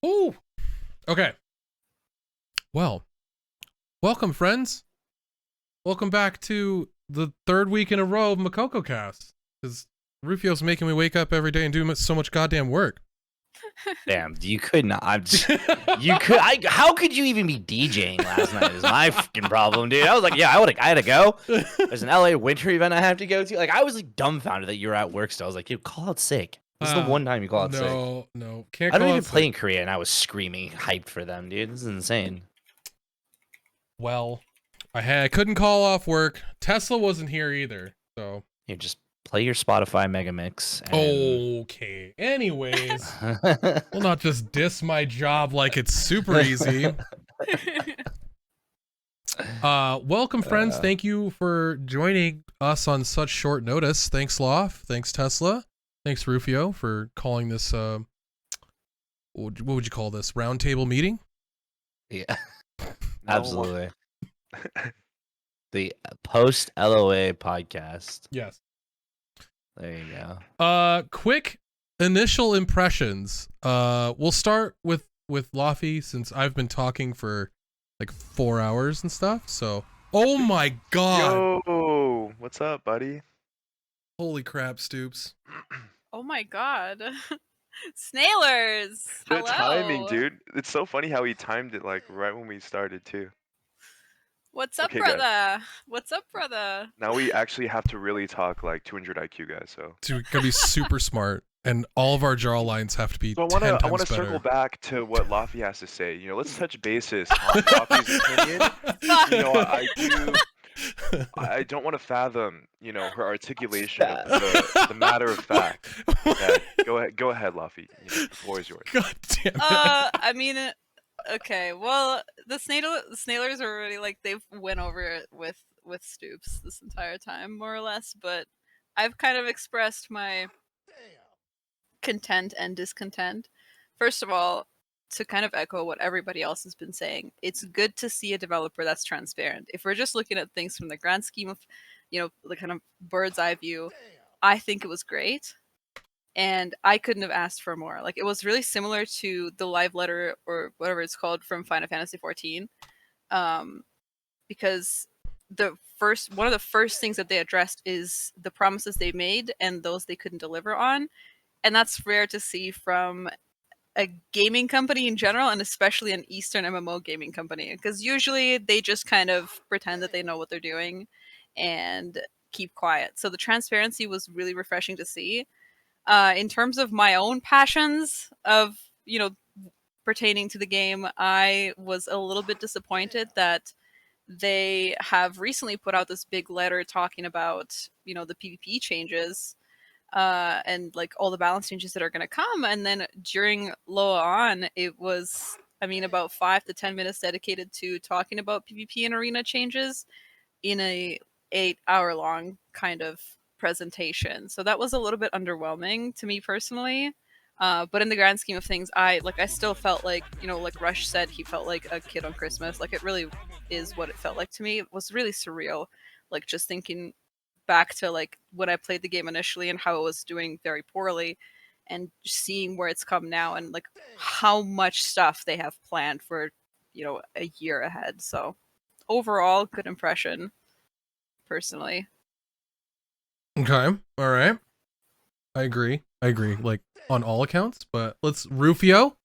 Ooh. Okay. Well, welcome, friends. Welcome back to the third week in a row of Mokoko Cast. Because Rufio's making me wake up every day and do so much goddamn work. Damn, you could not. How could you even be DJing last night? Is my fucking problem, dude. I was like, yeah, I had to go. There's an LA winter event I have to go to. Like, I was like dumbfounded that you were at work still. I was like, dude, call out sick. This is the one time you call out sick. No, can't. I don't even play in Korea, and I was screaming, hyped for them, dude. This is insane. Well, I couldn't call off work. Tesla wasn't here either, so You just play your Spotify mega mix. Okay. Anyways, we'll not just diss my job like it's super easy. Welcome, friends. Thank you for joining us on such short notice. Thanks, Laufie. Thanks, Tesla. Thanks, Rufio, for calling this. What would you call this? Roundtable meeting? Yeah, absolutely. The post LOA podcast. Yes. There you go. Quick initial impressions. We'll start with Laufie, since I've been talking for like 4 hours and stuff. So, oh my god. Yo, what's up, buddy? Holy crap, Stoops. Oh my god. Snailers! The Hello! timing, dude. It's so funny how he timed it like right when we started too. What's up, Okay, brother? guys. What's up, brother? Now we actually have to really talk like 200 IQ guys, so. Dude, we gotta be super smart, and all of our jaw lines have to be So 10 times I wanna better. circle back to what Laufie has to say. You know, let's touch basis on Laufie's opinion. You know, I don't want to fathom, you know, her articulation of the matter of fact. Yeah, go ahead, Laufie. You know, the floor is yours. God damn it. I mean, okay, well, the Snailers are already, like, they've went over it with Stoops this entire time, more or less, but I've kind of expressed my content and discontent. First of all, to kind of echo what everybody else has been saying, it's good to see a developer that's transparent. If we're just looking at things from the grand scheme of, you know, the kind of bird's eye view, I think it was great. And I couldn't have asked for more. Like, it was really similar to the live letter, or whatever it's called, from Final Fantasy XIV. Because one of the first things that they addressed is the promises they made and those they couldn't deliver on. And that's rare to see from a gaming company in general, and especially an Eastern MMO gaming company, because usually they just kind of pretend that they know what they're doing and keep quiet. So the transparency was really refreshing to see. In terms of my own passions of, you know, pertaining to the game, I was a little bit disappointed that they have recently put out this big letter talking about, you know, the PvP changes. And like all the balance changes that are going to come. And then during LOA On, it was, I mean, about 5 to 10 minutes dedicated to talking about PvP and arena changes in a 8-hour-long kind of presentation. So that was a little bit underwhelming to me personally. But in the grand scheme of things, I still felt like, you know, like Rush said, he felt like a kid on Christmas. Like, it really is what it felt like to me. It was really surreal. Like, just thinking back to like when I played the game initially and how it was doing very poorly, and seeing where it's come now, and like how much stuff they have planned for, you know, a year ahead. So overall, good impression, personally. Okay, all right. I agree, like on all accounts, but let's Rufio.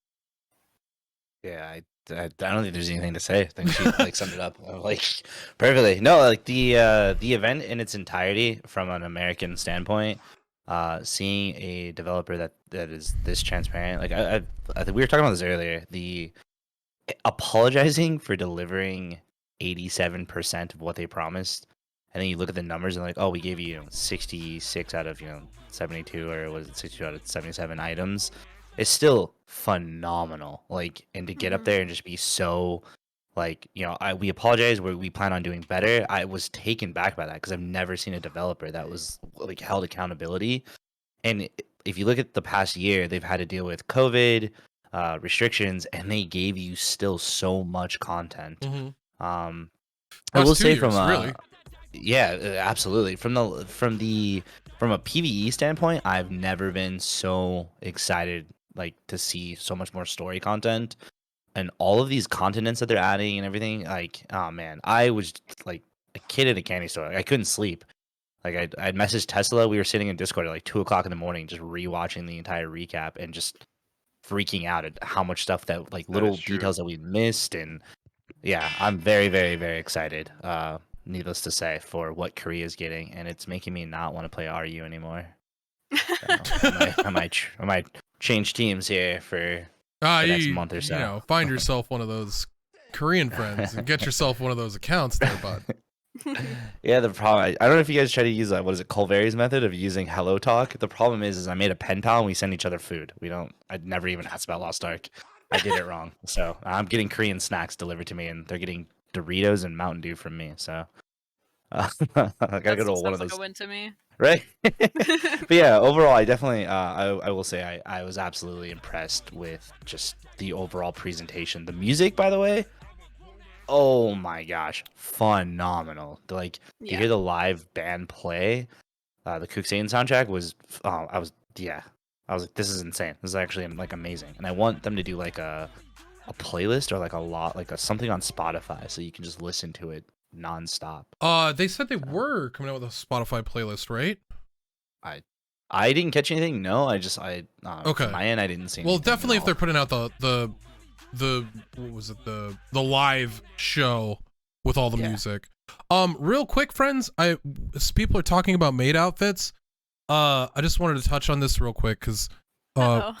Yeah, I don't think there's anything to say. I think she like summed it up like perfectly. No, like the event in its entirety from an American standpoint, seeing a developer that is this transparent. Like I think we were talking about this earlier. The apologizing for delivering 87% of what they promised, and then you look at the numbers and like, oh, we gave you 66 out of 72, or was it 62 out of 77 items. It's still phenomenal. Like, and to get up there and just be so, like, we apologize. We plan on doing better. I was taken back by that because I've never seen a developer that was like held accountability. And if you look at the past year, they've had to deal with COVID restrictions, and they gave you still so much content. Mm-hmm. I will say from really. Yeah, absolutely. From a PvE standpoint, I've never been so excited like to see so much more story content and all of these continents that they're adding and everything. Like, oh man, I was like a kid at a candy store. I couldn't sleep. Like I'd messaged Tesla. We were sitting in Discord at like 2 o'clock in the morning, just rewatching the entire recap and just freaking out at how much stuff that like That little is true. details that we missed. And yeah, I'm very, very, very excited. Needless to say, for what Korea's getting, and it's making me not want to play RU anymore. So I might change teams here for the next month or so. You know, find yourself one of those Korean friends and get yourself one of those accounts there, bud. Yeah, the problem, I don't know if you guys try to use what is it, Colveri's method of using Hello Talk. The problem is I made a pen pal and we send each other food. I'd never even asked about Lost Ark. I did it wrong. So I'm getting Korean snacks delivered to me, and they're getting Doritos and Mountain Dew from me. So I gotta go to one of those. Like a win to me. Right? But yeah, overall, I definitely, I will say I was absolutely impressed with just the overall presentation. The music, by the way, oh my gosh, phenomenal. Like, to hear the live band play, the Kuxane soundtrack was, I was like, this is insane. This is actually like amazing. And I want them to do like a playlist or like something on Spotify so you can just listen to it nonstop. They said they were coming out with a Spotify playlist, right? I didn't catch anything. No, okay. From my end, I didn't see. Well, anything definitely at if they're putting out the what was it, the live show with all the music. Real quick, friends, as people are talking about maid outfits, I just wanted to touch on this real quick because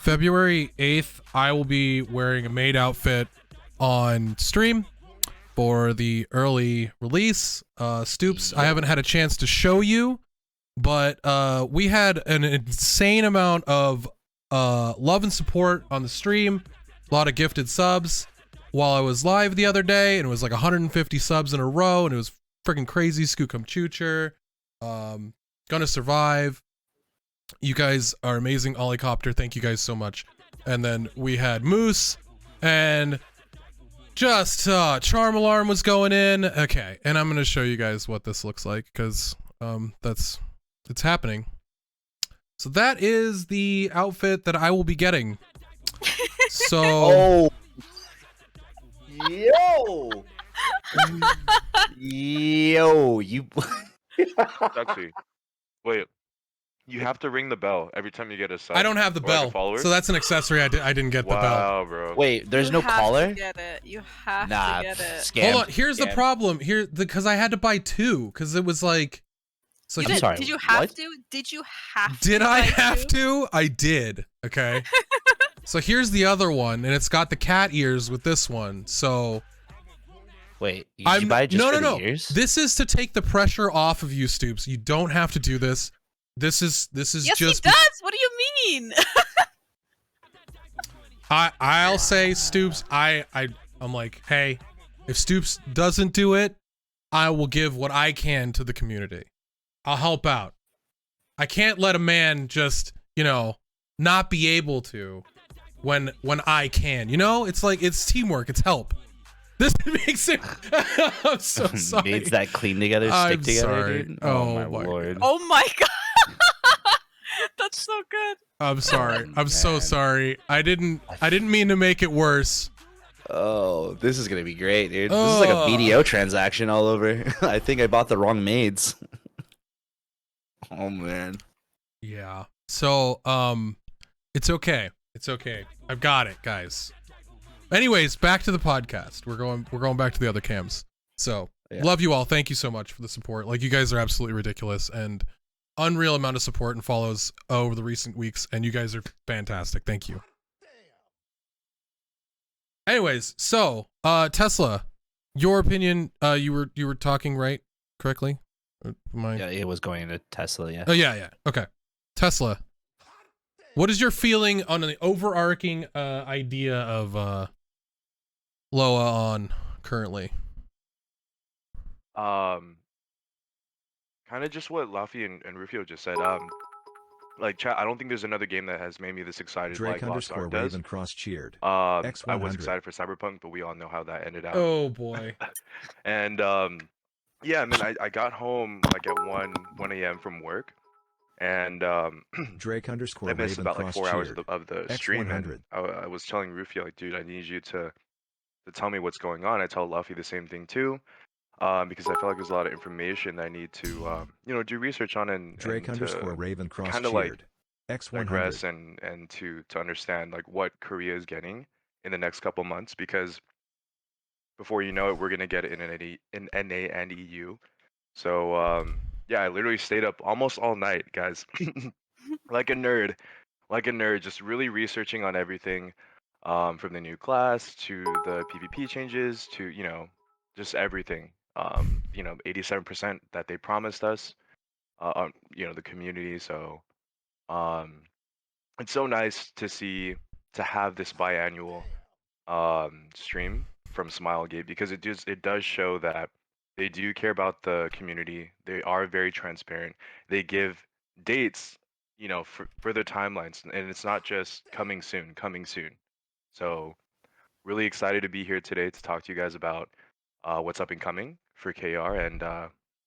February 8th, I will be wearing a maid outfit on stream for the early release. Stoops, I haven't had a chance to show you, but we had an insane amount of love and support on the stream. A lot of gifted subs while I was live the other day, and it was like 150 subs in a row, and it was freaking crazy. Skookum Chucher, Gonna Survive. You guys are amazing. Olicopter, thank you guys so much. And then we had Moose, and just Charm Alarm was going in. Okay, and I'm gonna show you guys what this looks like because it's happening. So that is the outfit that I will be getting. So yo, you Actually, wait. You have to ring the bell every time you get a sub. I don't have the or like a bell, follower? so that's an accessory. I didn't get the bell. Wow, bro. wait, there's You no have caller? To get it. You have Nah, to get it. scam. Hold on, here's the problem. Because I had to buy two because it was like. So You I'm did, sorry, did you have what? to? Did you have to? Did I buy have two? to? I did. Okay. So here's the other one, and it's got the cat ears with this one. So Wait, did you buy it just for the ears? This is to take the pressure off of you, Stoops. You don't have to do this. This is Yes, just. he does. What do you mean? I'll say Stoops. I'm like, hey, if Stoops doesn't do it, I will give what I can to the community. I'll help out. I can't let a man just, not be able to when I can. It's like, it's teamwork. It's help. This makes it. I'm so sorry. Maids that clean together, stick together, sorry. dude. Oh my my lord. Oh my god. That's so good. I'm sorry. I'm so man. sorry. I didn't mean to make it worse. Oh, this is gonna be great, dude. This is like a BDO transaction all over. I think I bought the wrong maids. Oh man. Yeah. So, it's okay. It's okay. I've got it, guys. Anyways, back to the podcast. We're going back to the other cams. So, love you all. Thank you so much for the support. Like, you guys are absolutely ridiculous and unreal amount of support and follows over the recent weeks, and you guys are fantastic. Thank you. Anyways, so Tesla, your opinion. You were talking right correctly. Yeah, it was going to Tesla. Yeah. Oh yeah. Okay, Tesla. What is your feeling on the overarching idea of LOA on currently? Kind of just what Laufie and Rufio just said. Like chat, I don't think there's another game that has made me this excited like Lost Ark does. Cheered. I was X100. excited for Cyberpunk, but we all know how that ended out. Oh boy. And yeah, I mean, I got home like at 1 a.m. from work, and Drake underscore I missed Raven about like cross 4 hours cheered. of the stream, and X100. I was telling Rufio, like, dude, I need you to tell me what's going on. I tell Laufie the same thing too, because I feel like there's a lot of information that I need to, do research on Drake and underscore to Raven cross kind of like cheered. X100. digress and to understand like what Korea is getting in the next couple months, because before you know it, we're gonna get it in NA and EU. So yeah, I literally stayed up almost all night, guys, like a nerd, just really researching on everything, from the new class to the PvP changes to just everything. 87% that they promised us, the community. So um, it's so nice to have this biannual stream from Smilegate, because it does show that they do care about the community. They are very transparent. They give dates, for their timelines, and it's not just coming soon, coming soon. So really excited to be here today to talk to you guys about what's up and coming for KR, and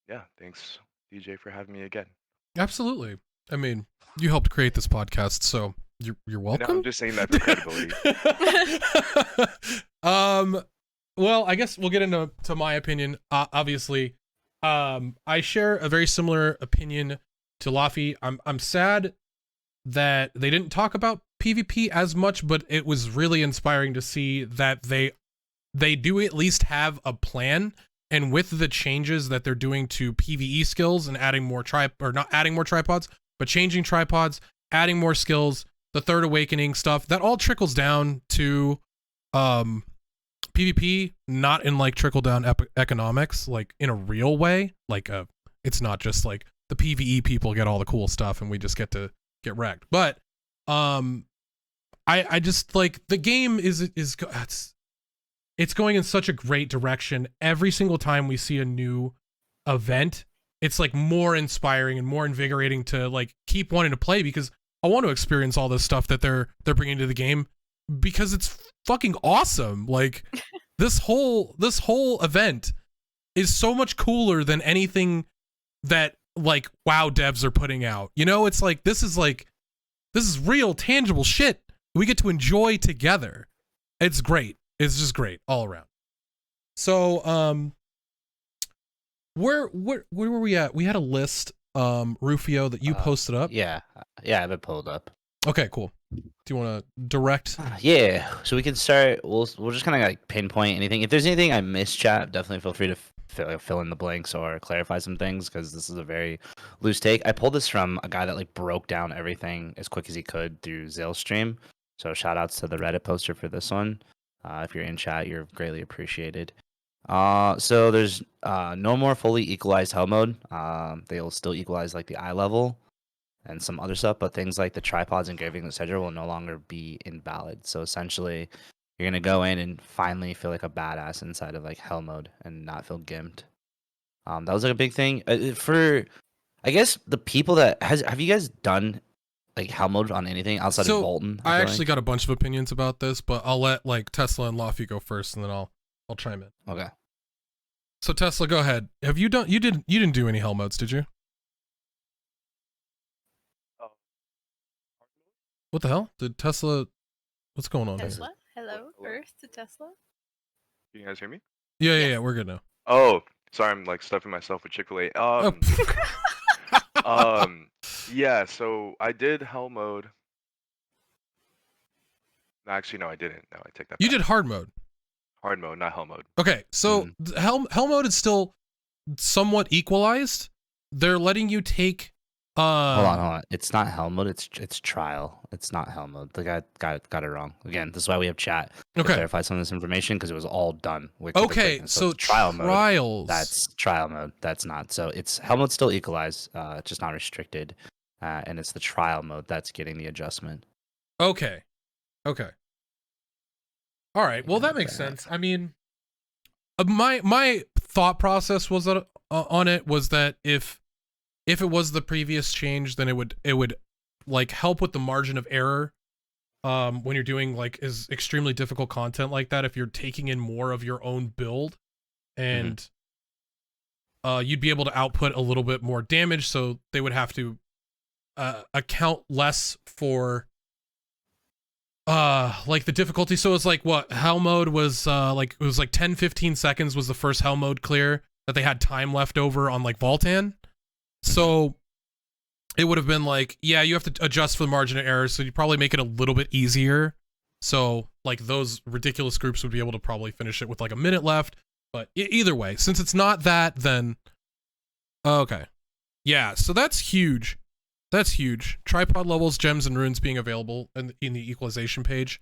yeah, thanks DJ for having me again. Absolutely. I mean, you helped create this podcast, so you're No, welcome. I'm just saying that for credibility. Well, I guess we'll get into my opinion. Obviously, I share a very similar opinion to Laufie. I'm sad that they didn't talk about PvP as much, but it was really inspiring to see that they do at least have a plan. And with the changes that they're doing to PvE skills and adding more not adding more tripods, but changing tripods, adding more skills, the Third Awakening stuff, that all trickles down to PvP, not in like trickle down economics, like in a real way. Like it's not just like the PvE people get all the cool stuff and we just get to get wrecked. But I just like the game it's going in such a great direction. Every single time we see a new event, it's like more inspiring and more invigorating to like keep wanting to play, because I want to experience all this stuff that they're bringing to the game, because it's fucking awesome. Like this whole event is so much cooler than anything that like WoW devs are putting out. It's like this is real tangible shit we get to enjoy together. It's great. It's just great all around. So where were we at? We had a list, Rufio, that you posted up. Yeah, I have it pulled up. Okay, cool. Do you want to direct? Yeah, so we can start. We'll just kind of like pinpoint anything. If there's anything I missed, chat, definitely feel free to fill in the blanks or clarify some things, because this is a very loose take. I pulled this from a guy that like broke down everything as quick as he could through Zill's stream. So shout outs to the Reddit poster for this one. If you're in chat, you're greatly appreciated. So there's no more fully equalized hell mode. They'll still equalize like the eye level and some other stuff, but things like the tripods, engraving, etc. will no longer be invalid. So essentially, you're gonna go in and finally feel like a badass inside of like hell mode and not feel gimped. That was like a big thing for, I guess, the people that have you guys done like hell mode on anything outside of Bolton? I actually got a bunch of opinions about this, but I'll let like Tesla and Laufie go first, and then I'll chime in. Okay. So Tesla, go ahead. Have you done? You didn't do any hell modes, did you? What the hell? Did Tesla? What's going on Tesla? here? Hello, Earth to Tesla. Can you guys hear me? Yeah, we're good now. Oh, sorry, I'm like stuffing myself with Chick-fil-A. Yeah, so I did hell mode. Actually, no, I didn't. No, I take that You back. did hard mode. Hard mode, not hell mode. Okay, so hell mode is still somewhat equalized. They're letting you take. Hold on. It's not hell mode. It's trial. It's not hell mode. The guy got it wrong. Again, this is why we have chat to clarify some of this information, because it was all done. Okay, so trial trials. mode. That's trial mode. That's not. So it's hell mode still equalized, just not restricted, and it's the trial mode that's getting the adjustment. Okay. All right. Well, that makes sense. I mean, my thought process was that on it was that if it was the previous change, then it would like help with the margin of error when you're doing like is extremely difficult content like that. If you're taking in more of your own build, and you'd be able to output a little bit more damage, so they would have to account less for like the difficulty. So it's like what hell mode was like, it was like 10-15 seconds was the first hell mode clear that they had time left over on like Voltan. So it would have been like, yeah, you have to adjust for the margin of error, so you probably make it a little bit easier. So like those ridiculous groups would be able to probably finish it with like a minute left. But either way, since it's not that, then okay. Yeah, so that's huge. That's huge. Tripod levels, gems, and runes being available in the equalization page.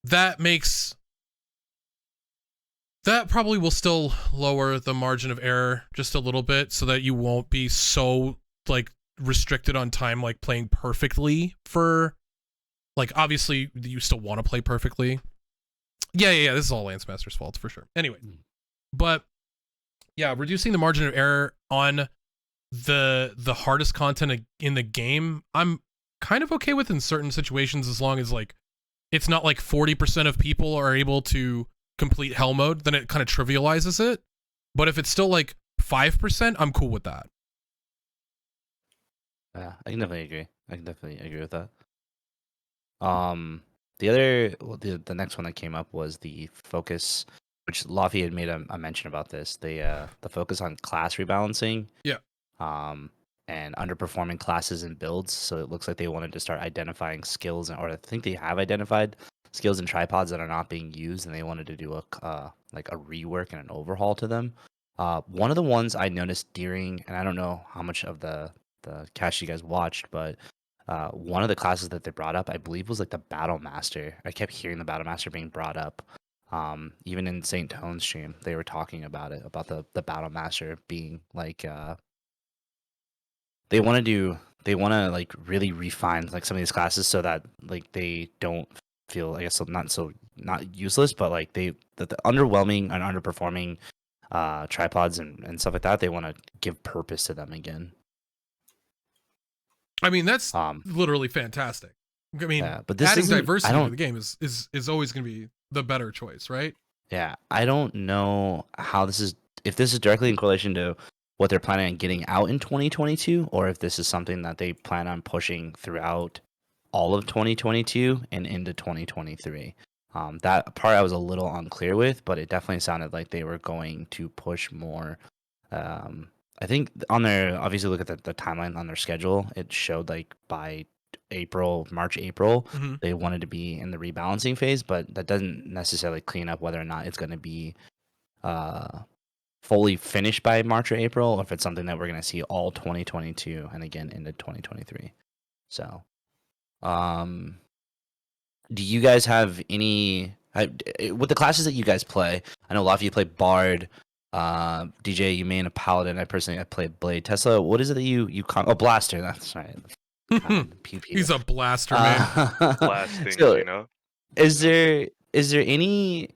That probably will still lower the margin of error just a little bit so that you won't be so like restricted on time, like playing perfectly for like, obviously you still want to play perfectly. Yeah. This is all Lance Master's fault for sure. Anyway, but yeah, reducing the margin of error on the hardest content in the game, I'm kind of okay with in certain situations, as long as like it's not like 40% of people are able to complete hell mode, then it kind of trivializes it. But if it's still like 5%, I'm cool with that. Yeah, I can definitely agree. I can definitely agree with that. The next one that came up was the focus, which Laufie had made a mention about this. The focus on class rebalancing. Yeah. And underperforming classes and builds. So it looks like they wanted to start identifying skills, or I think they have identified skills and tripods that are not being used, and they wanted to do a rework and an overhaul to them. One of the ones I noticed during, and I don't know how much of the cast you guys watched, but one of the classes that they brought up, I believe, was like the Battle Master. I kept hearing the Battle Master being brought up. Even in St. Tone's stream, they were talking about it, about the Battle Master being like they want to like really refine like some of these classes so that like they don't feel, I guess, not useless, but like the underwhelming and underperforming tripods and stuff like that, they want to give purpose to them again. I mean, that's literally fantastic. I mean, yeah, but this adding isn't, diversity to the game is always going to be the better choice, right? Yeah, I don't know if this is directly in correlation to what they're planning on getting out in 2022, or if this is something that they plan on pushing throughout all of 2022 and into 2023. That part I was a little unclear with, but it definitely sounded like they were going to push more. I think on their, obviously look at the timeline on their schedule, it showed like by March, April, they wanted to be in the rebalancing phase, but that doesn't necessarily clean up whether or not it's going to be fully finished by March or April, or if it's something that we're going to see all 2022 and again into 2023. So, do you guys have any with the classes that you guys play? I know Laufie, you play Bard. DJ, you main a Paladin. I played Blade. Tesla, what is it that you Blaster? That's right. He's a blaster, man. Blasting, so, you know. Is there any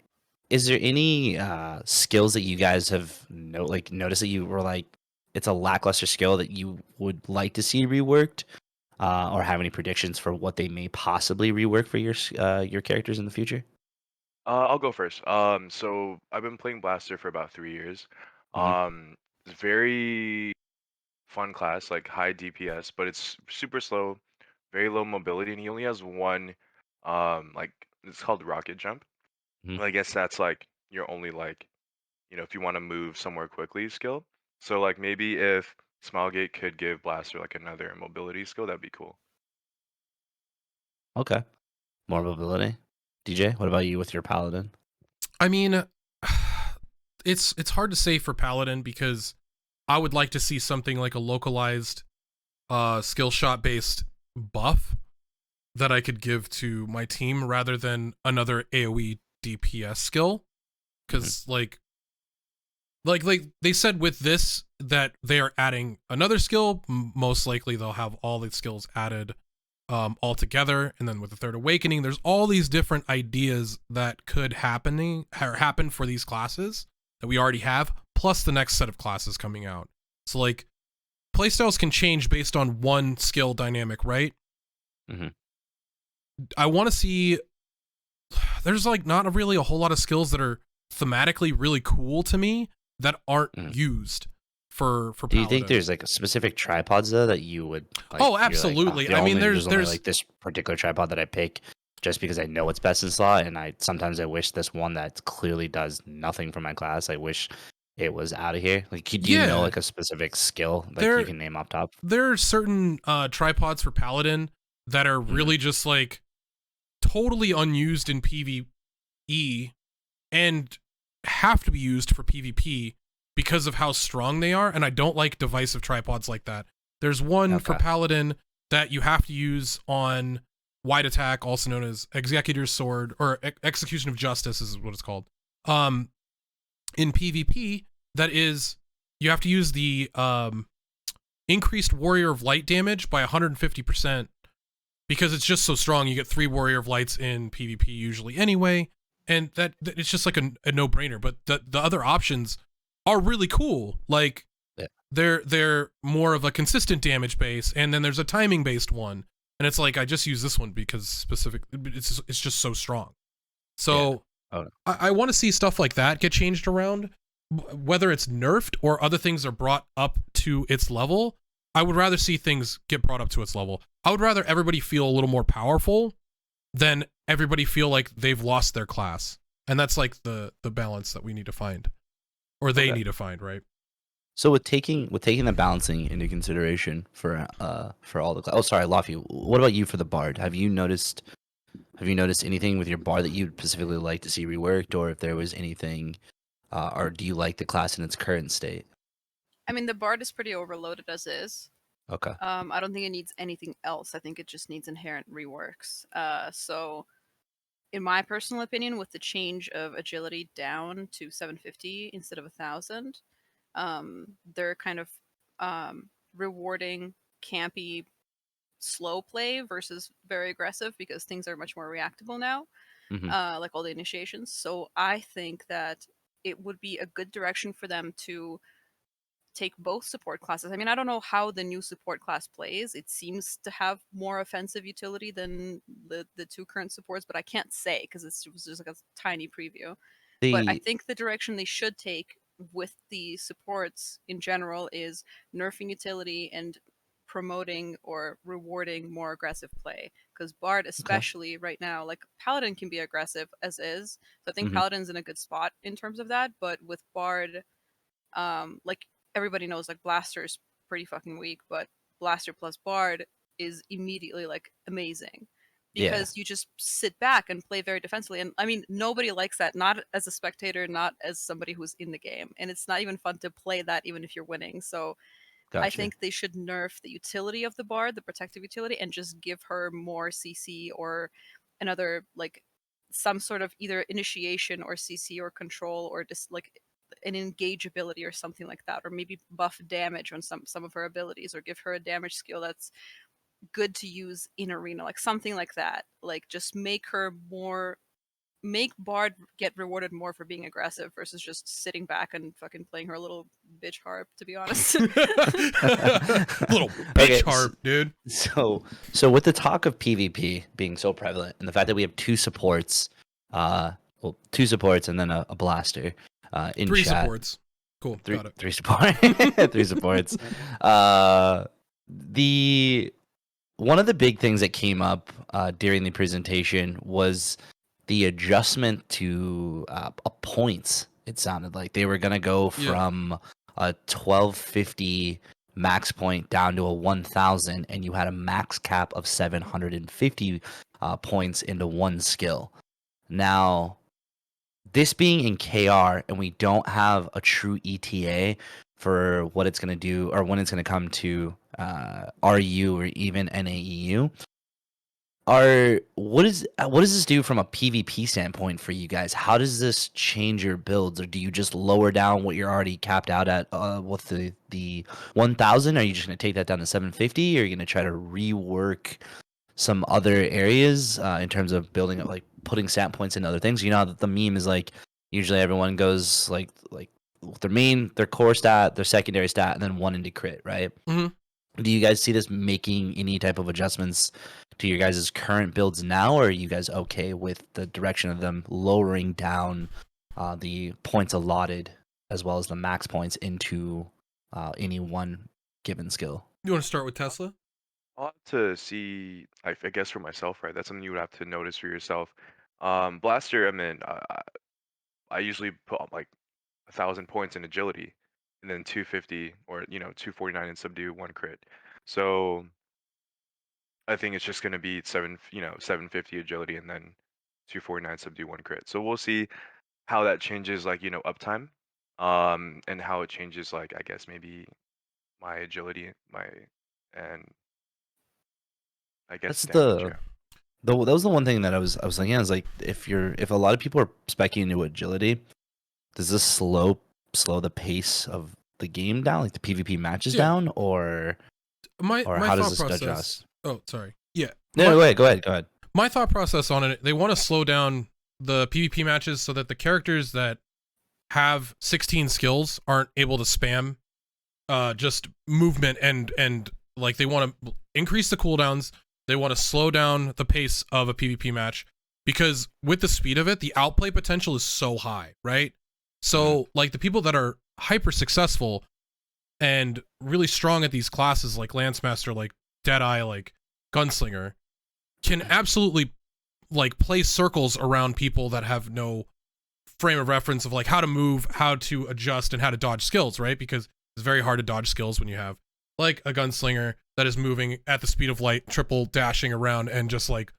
skills that you guys have noticed that you were like, it's a lackluster skill that you would like to see reworked, or have any predictions for what they may possibly rework for your characters in the future? I'll go first. So I've been playing Blaster for about 3 years. It's very fun class, like high DPS, but it's super slow, very low mobility, and he only has one, like it's called rocket jump. Mhm. I guess that's like your only, like, if you want to move somewhere quickly skill. So like maybe if Smilegate could give Blaster like another mobility skill, that'd be cool. Okay, more mobility. DJ, what about you with your Paladin? I mean, it's hard to say for Paladin, because I would like to see something like a localized skill shot based buff that I could give to my team rather than another AoE DPS skill, because like they said with this that they are adding another skill. Most likely they'll have all the skills added all together, and then with the Third Awakening, there's all these different ideas that could happen for these classes that we already have, plus the next set of classes coming out. So like playstyles can change based on one skill dynamic, right? I want to see, there's like not really a whole lot of skills that are thematically really cool to me that aren't used for Do you think Paladin. there's like a specific tripods though that you would? Like, Oh, you're like, absolutely. the I mean, only- there's only like this particular tripod that I pick just because I know it's best in slot, and I sometimes I wish this one that clearly does nothing for my class. I wish it was out of here. Like, do you know Yeah. like a specific skill like There- you can name off top? there are certain tripods for Paladin that are really just like totally unused in PvE and have to be used for PvP because of how strong they are, and I don't like divisive tripods like that. There's one for Okay. Paladin that you have to use on Wide Attack, also known as Executor's Sword, or Execution of Justice is what it's called. In PvP, that is, you have to use the increased Warrior of Light damage by 150%, because it's just so strong. You get 3 Warrior of Lights in PvP usually anyway, and that it's just like a no-brainer. But the other options are really cool. Like, Yeah. they're more of a consistent damage base, and then there's a timing based one, and it's like I just use this one because it's just so strong. So Oh, no. I want to see stuff like that get changed around, whether it's nerfed or other things are brought up to its level. I would rather see things get brought up to its level. I would rather everybody feel a little more powerful than everybody feel like they've lost their class. And that's like the balance that we need to find, or they Okay. need to find, right? So with taking the balancing into consideration for all the oh sorry Laufie, what about you for the bard? Have you noticed anything with your bard that you'd specifically like to see reworked, or if there was anything, or do you like the class in its current state? I mean, the Bard is pretty overloaded as is. Okay. I don't think it needs anything else. I think it just needs inherent reworks. So, in my personal opinion, with the change of agility down to 750 instead of 1,000, they're kind of rewarding campy slow play versus very aggressive because things are much more reactable now, Mhm. like all the initiations. So I think that it would be a good direction for them to take both support classes. I mean, I don't know how the new support class plays. It seems to have more offensive utility than the 2 current supports, but I can't say because it was just like a tiny preview. But I The think the direction they should take with the supports in general is nerfing utility and promoting or rewarding more aggressive play. Because Bard, especially right now, like Paladin can be aggressive as is. So I think Mhm. Paladin's in a good spot in terms of that. But with Bard, like everybody knows, like Blaster's pretty fucking weak, but Blaster plus Bard is immediately like amazing Yeah. because you just sit back and play very defensively. And I mean, nobody likes that, not as a spectator, not as somebody who's in the game. And it's not even fun to play that even if you're winning. So I Gotcha. think they should nerf the utility of the Bard, the protective utility, and just give her more CC or another, like, some sort of either initiation or CC or control or just like an engage ability or something like that, or maybe buff damage on some of her abilities, or give her a damage skill that's good to use in arena, like something like that. Like, just make Bard get rewarded more for being aggressive versus just sitting back and fucking playing her little bitch harp, to be honest. Little bitch Okay, harp, dude. So with the talk of PvP being so prevalent, and the fact that we have 2 supports, 2 supports and then a blaster, in 3 chat. supports. Cool. Got it. 3 support, 3 supports. The one of the big things that came up during the presentation was the adjustment to points. It sounded like they were gonna go Yeah. from a 1250 max point down to a 1000, and you had a max cap of 750 points into one skill. Now, this being in KR, and we don't have a true ETA for what it's going to do or when it's going to come to RU or even NAEU. What does this do from a PvP standpoint for you guys? How does this change your builds, or do you just lower down what you're already capped out at with the 1000? Are you just going to take that down to 750? Or are you going to try to rework some other areas in terms of building up, like putting stat points into other things? You know, the meme is like usually everyone goes like their core stat, their secondary stat, and then 1 into crit, right? Mhm. Do you guys see this making any type of adjustments to your guys' current builds now, or are you guys okay with the direction of them lowering down the points allotted as well as the max points into any one given skill. You want to start with Tesla? I'll have to see. I guess for myself, right? That's something you would have to notice for yourself. Blaster. I mean, I usually put like 1,000 points in agility, and then 250 or 249 in subdue, one crit. So I think it's just gonna be 750 agility and then 249 subdue, one crit. So we'll see how that changes, like uptime, and how it changes, like I guess maybe my agility, and I guess That's damage. the Yeah. that was the one thing that I was thinking. I was like, if a lot of people are specking into agility, does this slow the pace of the game down, like the PvP matches Yeah. down, or My how does thought this process. adjust? Oh, sorry. Yeah. No, go ahead. My thought process on it, they want to slow down the PvP matches so that the characters that have 16 skills aren't able to spam just movement and like they want to increase the cooldowns. They want to slow down the pace of a PvP match because with the speed of it, the outplay potential is so high, right? So like the people that are hyper successful and really strong at these classes like Lancemaster, like Deadeye, like Gunslinger, can absolutely like play circles around people that have no frame of reference of like how to move, how to adjust, and how to dodge skills, right? Because it's very hard to dodge skills when you have like a gunslinger that is moving at the speed of light, triple dashing around and just like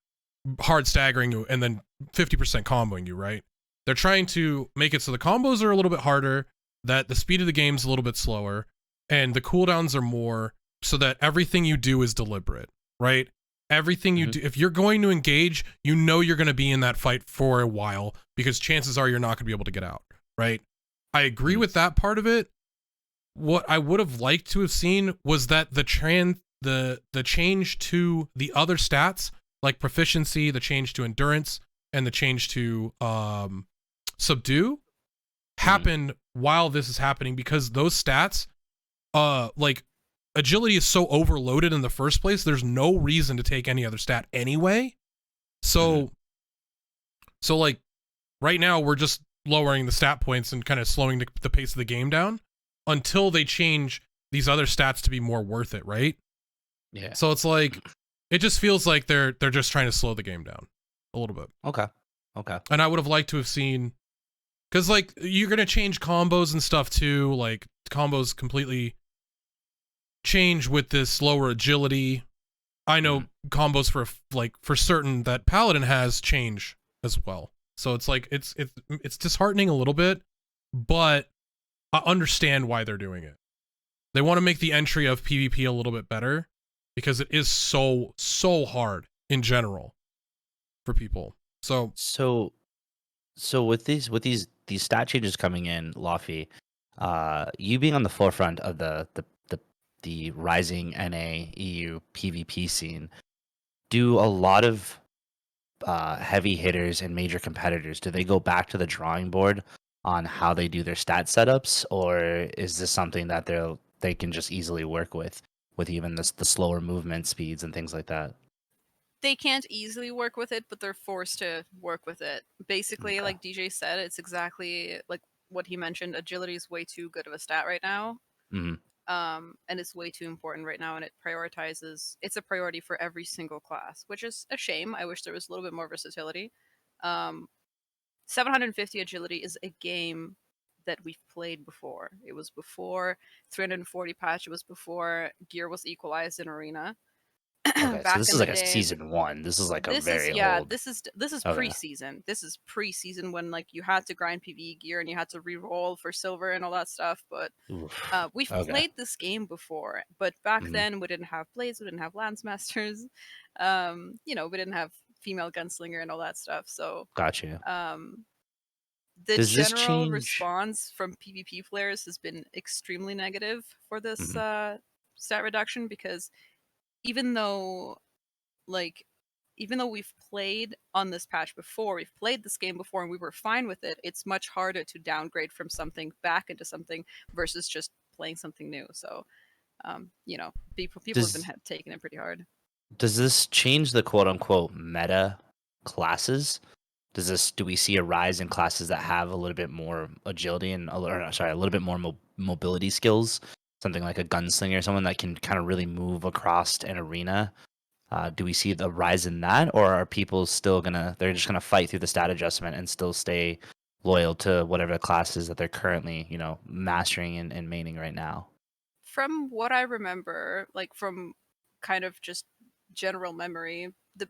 hard staggering you and then 50% comboing you, right? They're trying to make it so the combos are a little bit harder, that the speed of the game's a little bit slower, and the cooldowns are more so that everything you do is deliberate, right? Everything you do, if you're going to engage, you know you're going to be in that fight for a while because chances are you're not going to be able to get out, right? I agree with that part of it. What I would have liked to have seen was that the change to the other stats, like proficiency, the change to endurance, and the change to subdue, happen while this is happening because those stats, like agility is so overloaded in the first place, there's no reason to take any other stat anyway. So like right now we're just lowering the stat points and kind of slowing the pace of the game down until they change these other stats to be more worth it, right? Yeah. So it's like it just feels like they're just trying to slow the game down a little bit. Okay. And I would have liked to have seen, because like you're gonna change combos and stuff too, like combos completely change with this lower agility. I know combos for certain that Paladin has change as well. So it's like it's disheartening a little bit, but I understand why they're doing it. They want to make the entry of PvP a little bit better because it is so hard in general for people. So with these stat changes coming in, Laufie, you being on the forefront of the rising NA EU PvP scene, do a lot of heavy hitters and major competitors, do they go back to the drawing board on how they do their stat setups, or is this something that they can just easily work with even the slower movement speeds and things like that? They can't easily work with it, but they're forced to work with it. Basically, like DJ said, it's exactly like what he mentioned. Agility is way too good of a stat right now. And it's way too important right now, and it's a priority for every single class, which is a shame. I wish there was a little bit more versatility. 750 agility is a game that we've played before. It was before 340 patch. It was before gear was equalized in Arena. Okay, so this is like a season 1. This is like a very old. This is Okay. preseason. This is preseason when like you had to grind PvE gear and you had to re-roll for silver and all that stuff. But we've played this game before, but back then we didn't have blades, we didn't have lance masters, we didn't have female gunslinger and all that stuff. So Gotcha. the Does this general change? response from PvP players has been extremely negative for this stat reduction, because even though we've played on this patch before, we've played this game before and we were fine with it, it's much harder to downgrade from something back into something versus just playing something new. So, people have been taking it pretty hard. Does this change the quote unquote meta classes? Do we see a rise in classes that have a little bit more agility and a little bit more mobility skills something like a gunslinger, someone that can kind of really move across an arena. Do we see the rise in that, or are people still they're just gonna fight through the stat adjustment and still stay loyal to whatever classes that they're currently, mastering and maining right now? From what I remember, like from kind of just general memory, the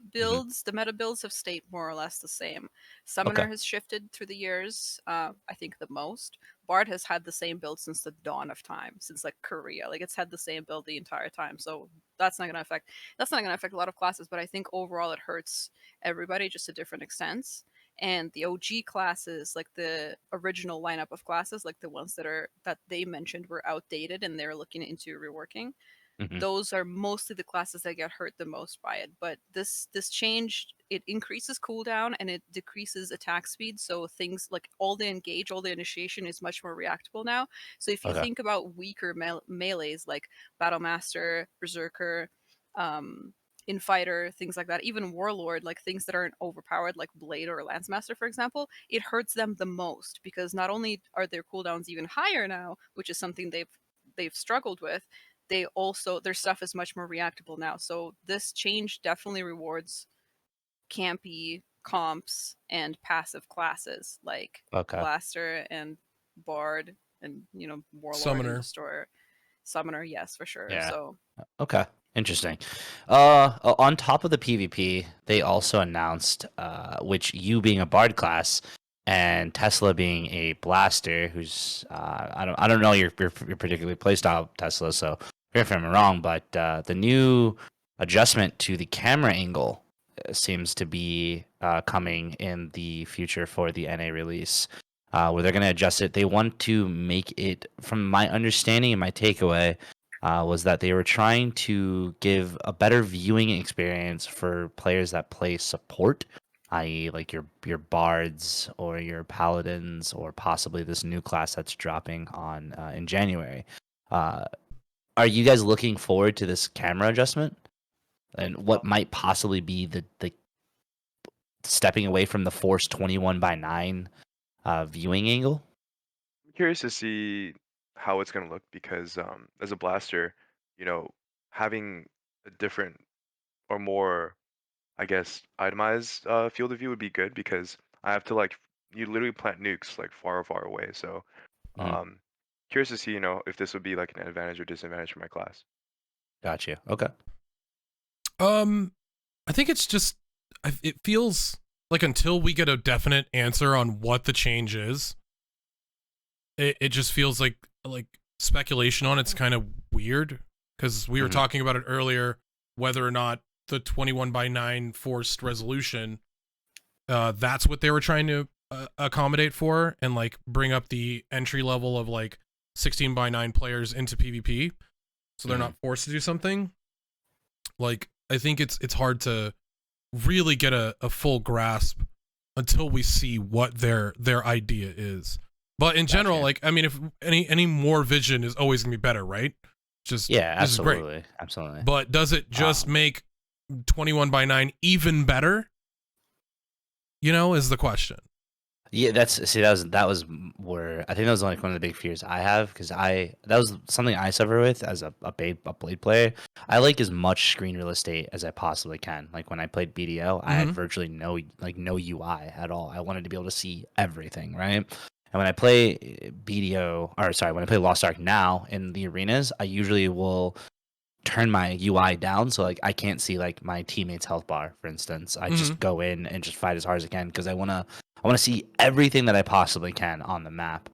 meta builds have stayed more or less the same. Okay. Summoner has shifted through the years, I think the most. Bard has had the same build since the dawn of time, since like Korea. Like it's had the same build the entire time. So that's not gonna affect a lot of classes, but I think overall it hurts everybody just to different extents. And the OG classes, like the original lineup of classes, like the ones that they mentioned were outdated and they're looking into reworking, Hmm. those are mostly the classes that get hurt the most by it. But this change, it increases cooldown and it decreases attack speed, so things like all the initiation is much more reactable now. So if you Okay. think about weaker melees like Battlemaster, Berserker, Infighter, things like that, even Warlord, like things that aren't overpowered like Blade or Lancemaster, for example, it hurts them the most because not only are their cooldowns even higher now, which is something they've struggled with, they also, their stuff is much more reactable now. So this change definitely rewards campy comps and passive classes like Okay. Blaster and Bard and Warlord and Summoner. Destroyer. Summoner, yes, for sure. Yeah. So Okay. Interesting. On top of the PvP, they also announced, which you being a Bard class and Tesla being a Blaster, who's I don't know your particularly playstyle, Tesla, so correct me if I'm wrong, but the new adjustment to the camera angle seems to be coming in the future for the NA release, where they're going to adjust it. They want to make it, from my understanding and my takeaway, was that they were trying to give a better viewing experience for players that play support, i.e., like your bards or your paladins, or possibly this new class that's dropping on in January. Are you guys looking forward to this camera adjustment and what might possibly be the stepping away from the forced 21:9 viewing angle? I'm curious to see how it's gonna look because as a blaster, you know, having a different or more, I guess, itemized field of view would be good because I have to like you literally plant nukes like far, far away. So Mhm. um, curious to see, if this would be like an advantage or disadvantage for my class. Got you. Okay. I think it's just, it feels like until we get a definite answer on what the change is, it just feels like speculation on it's kind of weird, because we were Mhm. talking about it earlier, whether or not the 21:9 forced resolution, that's what they were trying to accommodate for, and like bring up the entry level of like 16:9 players into PvP, so they're not forced to do something. Like, I think it's hard to really get a full grasp until we see what their idea is. But in general, Gotcha. like, I mean, if any more vision is always gonna be better, right? Just, Yeah, this is great. absolutely. Absolutely. But does it just make 21:9 even better? Is the question. Yeah, that was where I think that was like one of the big fears I have, because that was something I suffer with as a blade player. I like as much screen real estate as I possibly can. Like when I played BDO, I had virtually no UI at all. I wanted to be able to see everything, right? And when I play when I play Lost Ark now in the arenas, I usually will turn my UI down so like I can't see like my teammates' health bar, for instance. I just go in and just fight as hard as I can because I wanna see everything that I possibly can on the map.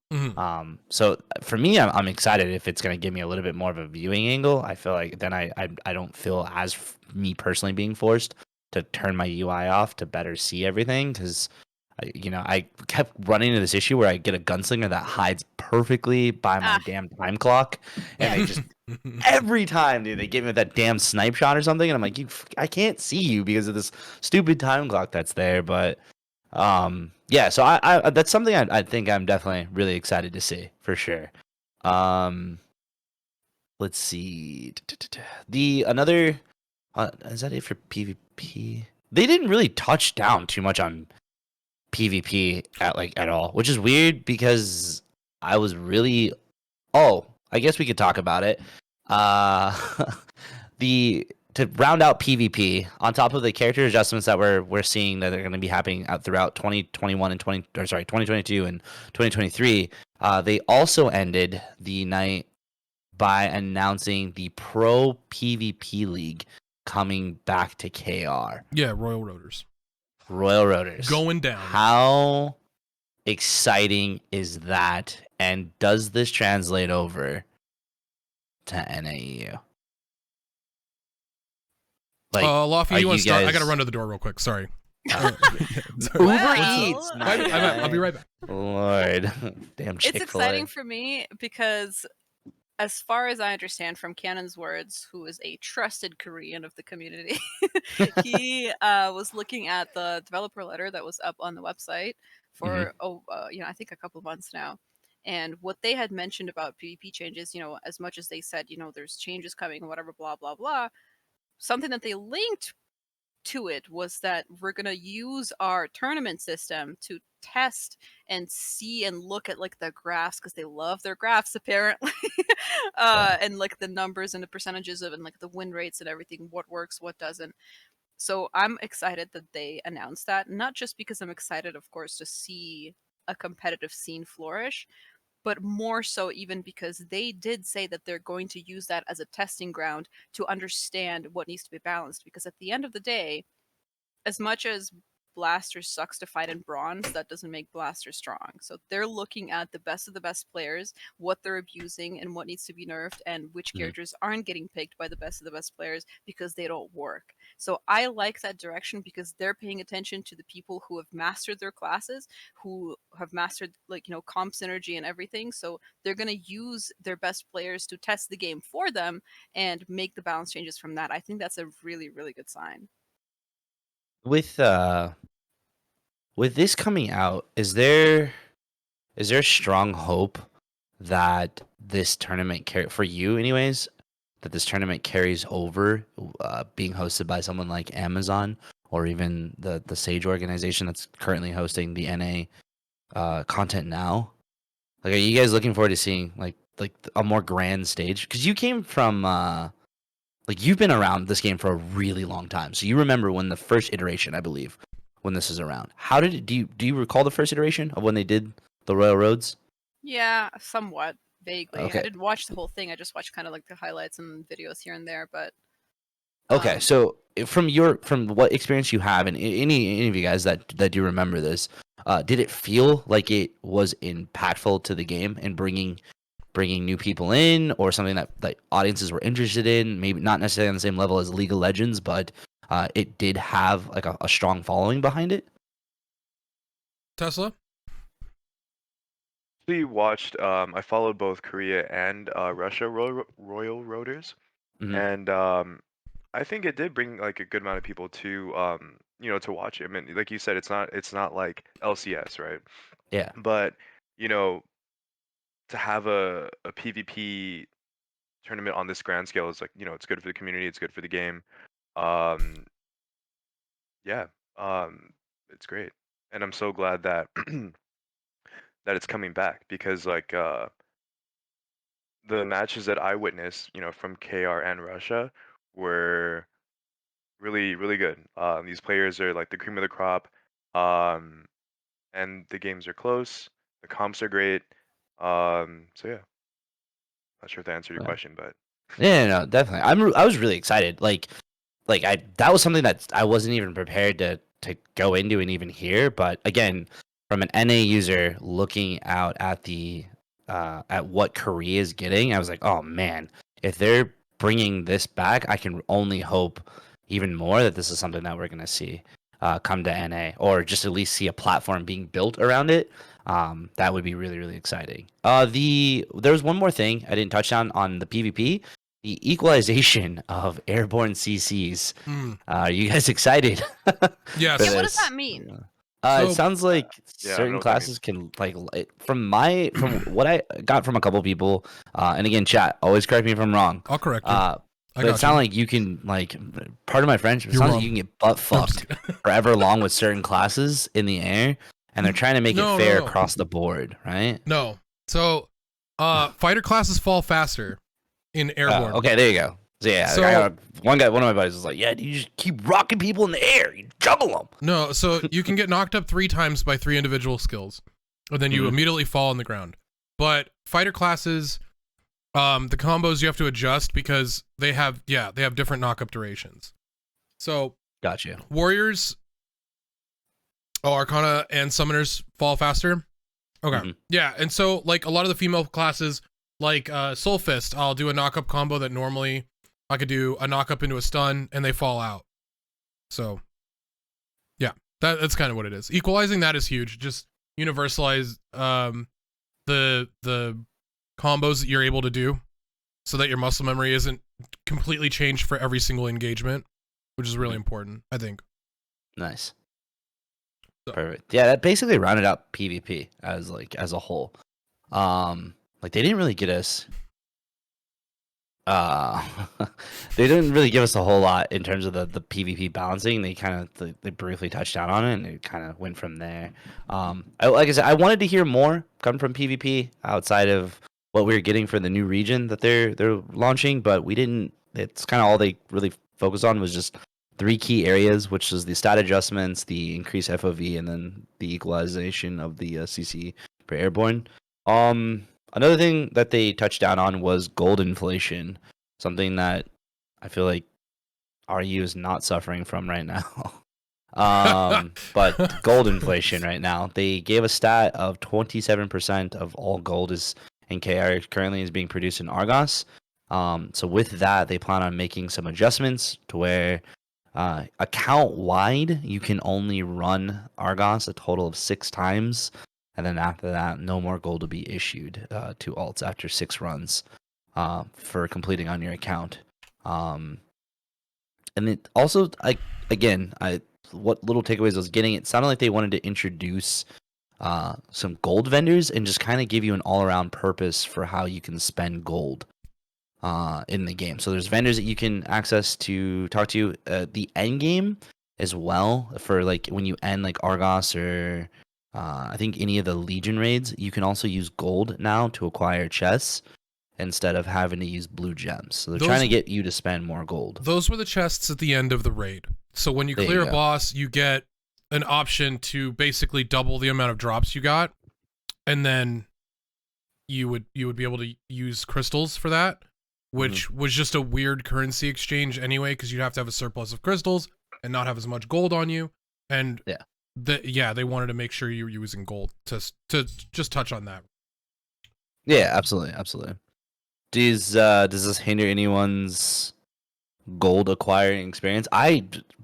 So for me, I'm excited if it's gonna give me a little bit more of a viewing angle. I feel like then I don't feel as me personally being forced to turn my UI off to better see everything, because I kept running into this issue where I get a gunslinger that hides perfectly by my damn time clock, and they just every time, dude, they give me that damn snipe shot or something, and I'm like, I can't see you because of this stupid time clock that's there. But yeah, so I that's something I think I'm definitely really excited to see for sure. Let's see, the another is that it for PvP? They didn't really touch down too much on PvP at all, which is weird because I was really I guess we could talk about it. To round out PvP, on top of the character adjustments that we're seeing that are going to be happening out throughout 2021 and 2022 and 2023, they also ended the night by announcing the Pro PvP League coming back to KR. Yeah, Royal Roaders. Royal Roaders. Going down. How exciting is that? And does this translate over to NAEU? Like, Laufie, you want to start? I guys- gotta run to the door real quick. Sorry. Uber Well, Eats. I'll be right back. Lord, damn It's Chick-fil-A. exciting for me because, as far as I understand from Cannon's words, who is a trusted Korean of the community, he was looking at the developer letter that was up on the website for I think a couple of months now. And what they had mentioned about PvP changes, as much as they said, there's changes coming, whatever, blah blah blah. Something that they linked to it was that we're going to use our tournament system to test and see and look at like the graphs, because they love their graphs apparently. And like the numbers and the percentages of and like the win rates and everything, what works, what doesn't. So I'm excited that they announced that, not just because I'm excited, of course, to see a competitive scene flourish, but more so even because they did say that they're going to use that as a testing ground to understand what needs to be balanced. Because at the end of the day, as much as Blaster sucks to fight in bronze, that doesn't make Blaster strong. So they're looking at the best of the best players, what they're abusing and what needs to be nerfed, and which characters aren't getting picked by the best of the best players because they don't work. So I like that direction because they're paying attention to the people who have mastered their classes, who have mastered comp synergy and everything. So they're going to use their best players to test the game for them and make the balance changes from that. I think that's a really, really good sign. With this coming out, is there strong hope that this tournament for you anyways, that this tournament carries over, being hosted by someone like Amazon or even the Sage organization that's currently hosting the NA content now? Like, are you guys looking forward to seeing like a more grand stage? Because you came from you've been around this game for a really long time, so you remember when the first iteration, I believe, when this is around. How did it? Do you recall the first iteration of when they did the Royal Roads? Yeah, somewhat vaguely. Okay. I didn't watch the whole thing. I just watched kind of like the highlights and videos here and there. But Okay, so from what experience you have, and any of you guys that do remember this, did it feel like it was impactful to the game and bringing new people in, or something that audiences were interested in? Maybe not necessarily on the same level as League of Legends, but it did have like a strong following behind it. Tesla? I followed both Korea and Russia Royal Roaders, and I think it did bring like a good amount of people to to watch it. I mean, like you said, it's not like LCS, right? Yeah. But to have a PvP tournament on this grand scale is like, it's good for the community, it's good for the game. Yeah, it's great, and I'm so glad that that it's coming back, because like the matches that I witnessed, from KR and Russia were really, really good. These players are like the cream of the crop, and the games are close. The comps are great. So yeah, not sure if that answered your Right. question, but Yeah, no, definitely. I was really excited. That was something that I wasn't even prepared to go into and even hear. But again, from an NA user looking out at at what Korea is getting, I was like, oh man, if they're bringing this back, I can only hope even more that this is something that we're gonna see come to NA, or just at least see a platform being built around it. That would be really, really exciting. There was one more thing I didn't touch on the PvP. The equalization of airborne CCs. Are you guys excited? Yes. for yeah, what does this? that mean? So- It sounds like Yeah, I don't know certain what that classes can from what I got from a couple people, and again, chat, always correct me if I'm wrong. I'll correct you. But it sounds like you can part of my friendship. It You're sounds wrong. like you can get butt fucked forever long with certain classes in the air, and they're trying to make No, it fair no. across the board, right? No. So Fighter classes fall faster in airborne. Okay, there you go. So yeah, So- I got one of my buddies was like, "Yeah, you just keep rocking people in the air, you juggle them." No, so you can get knocked up 3 times by 3 individual skills, and then you Mhm. immediately fall on the ground. But fighter classes, the combos you have to adjust because they have different knock-up durations. So Gotcha. warriors, Arcana, and summoners fall faster. Okay, Mhm. yeah, and so like a lot of the female classes, like Soul Fist, I'll do a knock-up combo that normally I could do a knock-up into a stun, and they fall out. So, yeah, that's kind of what it is. Equalizing that is huge. Just universalize the combos that you're able to do, so that your muscle memory isn't completely changed for every single engagement, which is really important, I think. Nice. So- Perfect. Yeah, that basically rounded out PvP as a whole. Like they didn't really get us. They didn't really give us a whole lot in terms of the PvP balancing. They kind of they briefly touched down on it, and it kind of went from there. Like I said, I wanted to hear more come from PvP outside of what we were getting for the new region that they're launching, but we didn't. It's kind of all they really focused on was just 3 key areas, which is the stat adjustments, the increased FOV, and then the equalization of the CC for airborne. Another thing that they touched down on was gold inflation, something that I feel like RU is not suffering from right now. But gold inflation right now, they gave a stat of 27% of all gold is in KR currently is being produced in Argos. So with that, they plan on making some adjustments to where account wide you can only run Argos a total of 6 times. And then after that, no more gold will be issued to alts after 6 runs for completing on your account. And it also, what little takeaways I was getting, it sounded like they wanted to introduce some gold vendors and just kind of give you an all-around purpose for how you can spend gold in the game. So there's vendors that you can access to talk to. The end game as well for like when you end like Argos or I think any of the Legion raids, you can also use gold now to acquire chests instead of having to use blue gems. So they're trying to get you to spend more gold. Those were the chests at the end of the raid. So when you There you clear a go. boss, you get an option to basically double the amount of drops you got, and then you would be able to use crystals for that, which was just a weird currency exchange anyway, because you'd have to have a surplus of crystals and not have as much gold on you. And they wanted to make sure you were using gold to just touch on that. Yeah, absolutely. Does this hinder anyone's gold acquiring experience?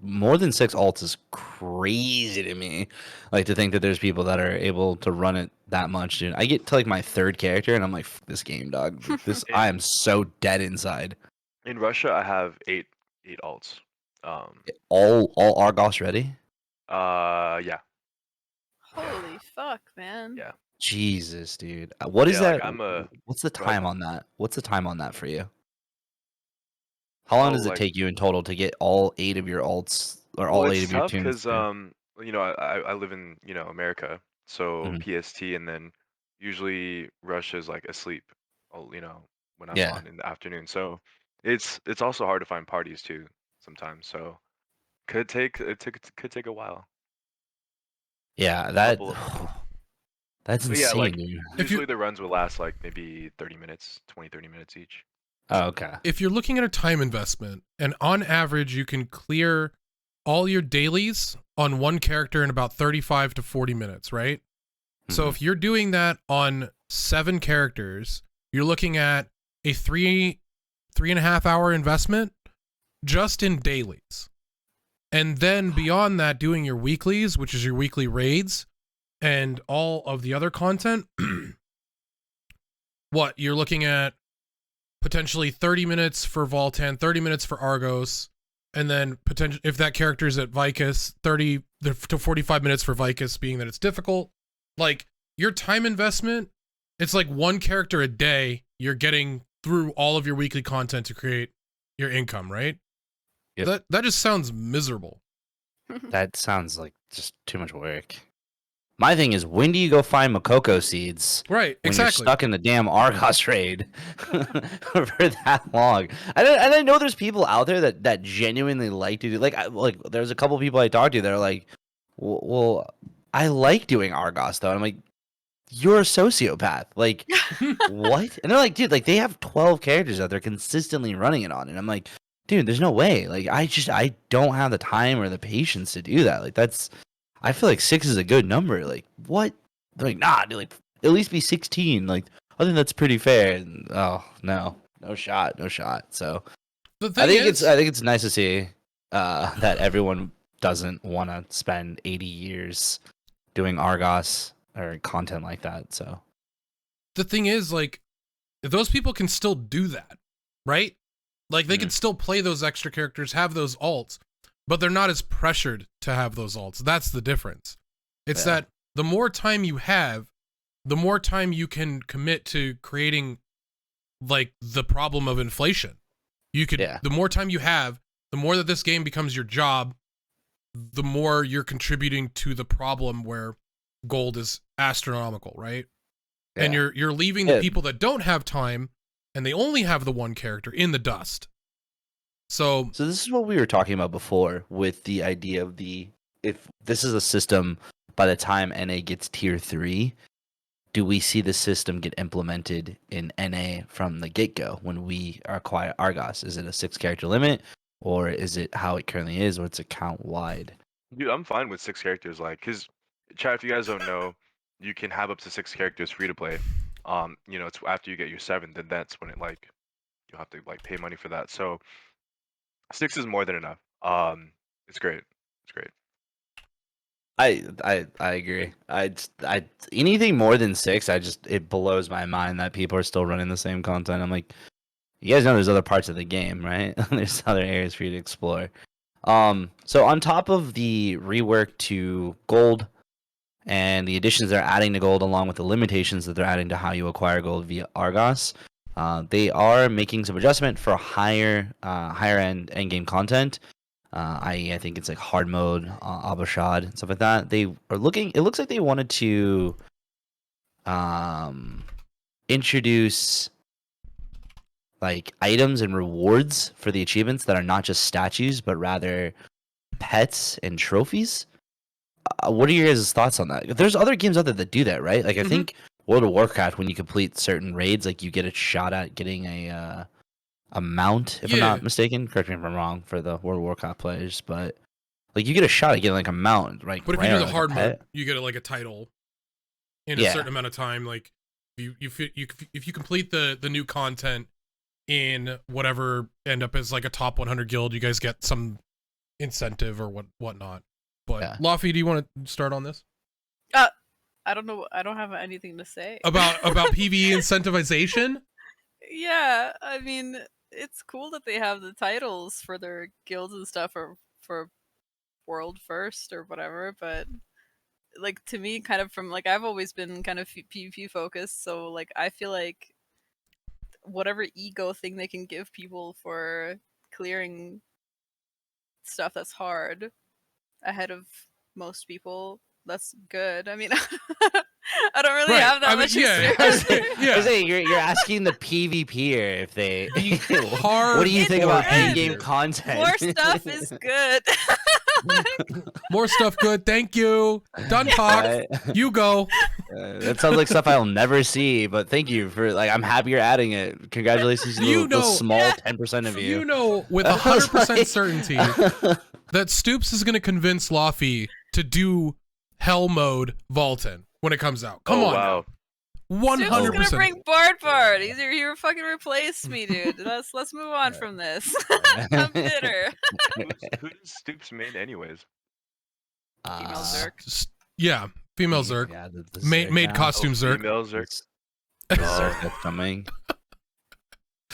More than 6 alts is crazy to me. Like to think that there's people that are able to run it that much, dude. I get to like my 3rd character and I'm like, "F this game, dog. This I am so dead inside." In Russia, I have 8 alts. All Argos ready? Yeah. Holy fuck, man. Yeah. Jesus, dude. What is Yeah, like, that? What's the go ahead. time on that? What's the time on that for you? How long Oh, does it like- take you in total to get all 8 of your alts or Well, all it's 8 of your tough tunes? because I live in America, so Mhm. PST, and then usually Russia's like asleep, when I'm Yeah. on in the afternoon. So it's also hard to find parties too sometimes. So could take a while. Yeah, that Couple- that's But yeah, insane, like dude. usually the runs will last like maybe 30 minutes, 30 minutes each. Oh, okay. If you're looking at a time investment, and on average you can clear all your dailies on one character in about 35 to 40 minutes, right? So Mhm. if you're doing that on 7 characters, you're looking at a 3.5 hour investment just in dailies. And then beyond that, doing your weeklies, which is your weekly raids, and all of the other content, what you're looking at potentially 30 minutes for Voltan, 30 minutes for Argos, and then potentially if that character is at Vicus, 30 to 45 minutes for Vicus, being that it's difficult. Like your time investment, it's like 1 character a day you're getting through all of your weekly content to create your income, right? Yep. That just sounds miserable. That sounds like just too much work. My thing is, when do you go find Mokoko seeds? Right, When exactly. you're stuck in the damn Argos raid for that long. I know there's people out there that genuinely like to do like there's a couple people I talked to that are like, well, I like doing Argos though. And I'm like, you're a sociopath. Like, what? And they're like, dude, like they have 12 characters that they're consistently running it on, and I'm like, dude, there's no way. Like, I don't have the time or the patience to do that. Like, I feel like 6 is a good number. Like, what? They're like, nah, dude, like at least be 16. Like, I think that's pretty fair. And oh no shot. So The thing is, I think it's nice to see that everyone doesn't want to spend 80 years doing Argos or content like that. So the thing is, like, if those people can still do that, right? Like, they can still play those extra characters, have those alts, but they're not as pressured to have those alts. That's the difference. It's that the more time you have, the more time you can commit to creating, like, the problem of inflation. You could, the more time you have, the more that this game becomes your job, the more you're contributing to the problem where gold is astronomical, right? Yeah. And you're leaving the people that don't have time and they only have the one character in the dust. So this is what we were talking about before with the idea of if this is a system by the time NA gets tier 3, do we see the system get implemented in NA from the get-go when we acquire Argos? Is it a 6 character limit, or is it how it currently is, or it's account wide? Dude, I'm fine with 6 characters, like, cause chat, if you guys don't know, you can have up to 6 characters free to play. It's after you get your 7, then that's when it like you have to like pay money for that. So 6 is more than enough. It's great. It's great. I agree. I anything more than 6, it blows my mind that people are still running the same content. I'm like, you guys know there's other parts of the game, right? There's other areas for you to explore. So on top of the rework to gold and the additions they're adding to gold, along with the limitations that they're adding to how you acquire gold via Argos, they are making some adjustment for higher end game content. I think it's like hard mode, Abashad, and stuff like that. They are looking. It looks like they wanted to introduce like items and rewards for the achievements that are not just statues, but rather pets and trophies. What are your guys' thoughts on that? There's other games out there that do that, right? Like I think World of Warcraft, when you complete certain raids, like you get a shot at getting a mount, if I'm not mistaken. Correct me if I'm wrong for the World of Warcraft players, but like you get a shot at getting like a mount, right? But if you do the hard mode, you get like a title in a certain amount of time. Like if you complete the new content in whatever end up as like a top 100 guild, you guys get some incentive or whatnot. But Laufie, do you want to start on this? I don't know. I don't have anything to say about PvE incentivization. Yeah, I mean, it's cool that they have the titles for their guilds and stuff, or for world first or whatever, but like to me, kind of from like I've always been kind of PvP focused, so like I feel like whatever ego thing they can give people for clearing stuff that's hard ahead of most people, that's good. I mean, I don't really have that much experience. You're asking the PvPer if they what do you think about in-game content? More stuff is good. More stuff good. Thank you. Done talk. You go. That sounds like stuff I'll never see, but thank you for like. I'm happy you're adding it. Congratulations to the small 10% of you. You know with 100% certainty that STOOPZZ is going to convince Laufie to do Hell mode Vaulton when it comes out. Come on. Wow. 100%. He's gonna bring Bard. He's here to fucking replace me, dude. Let's move on from this. I'm bitter. Who does STOOPZZ main anyways? Female Zerk. Yeah, female Zerk. Yeah, the Zerk made costume Zerk. Female Zerk. Zerk that's coming.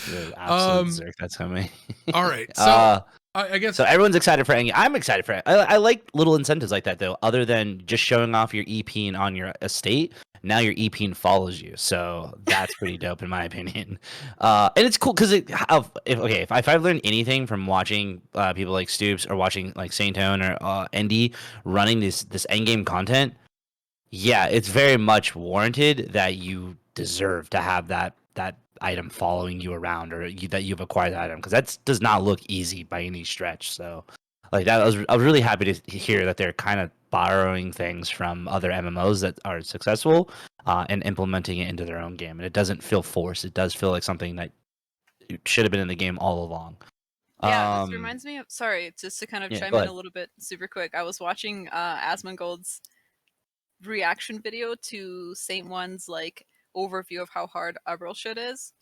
The absolute Zerk that's coming. All right, so I guess so. Everyone's excited for Endgame. I'm excited for it. I like little incentives like that though. Other than just showing off your EP on your estate, now your EP follows you. So that's pretty dope in my opinion. And it's cool because if I've learned anything from watching people like STOOPZZ or watching like Saintone or ND running this endgame content, yeah, it's very much warranted that you deserve to have that item following you around, or that you've acquired that item, because that does not look easy by any stretch. So, like that, I was really happy to hear that they're kind of borrowing things from other MMOs that are successful, and implementing it into their own game, and it doesn't feel forced. It does feel like something that should have been in the game all along. Yeah, this reminds me of, sorry, just to kind of Yeah, chime go in ahead. a little bit super quick. I was watching Asmongold's reaction video to Saint One's like overview of how hard Umbral is.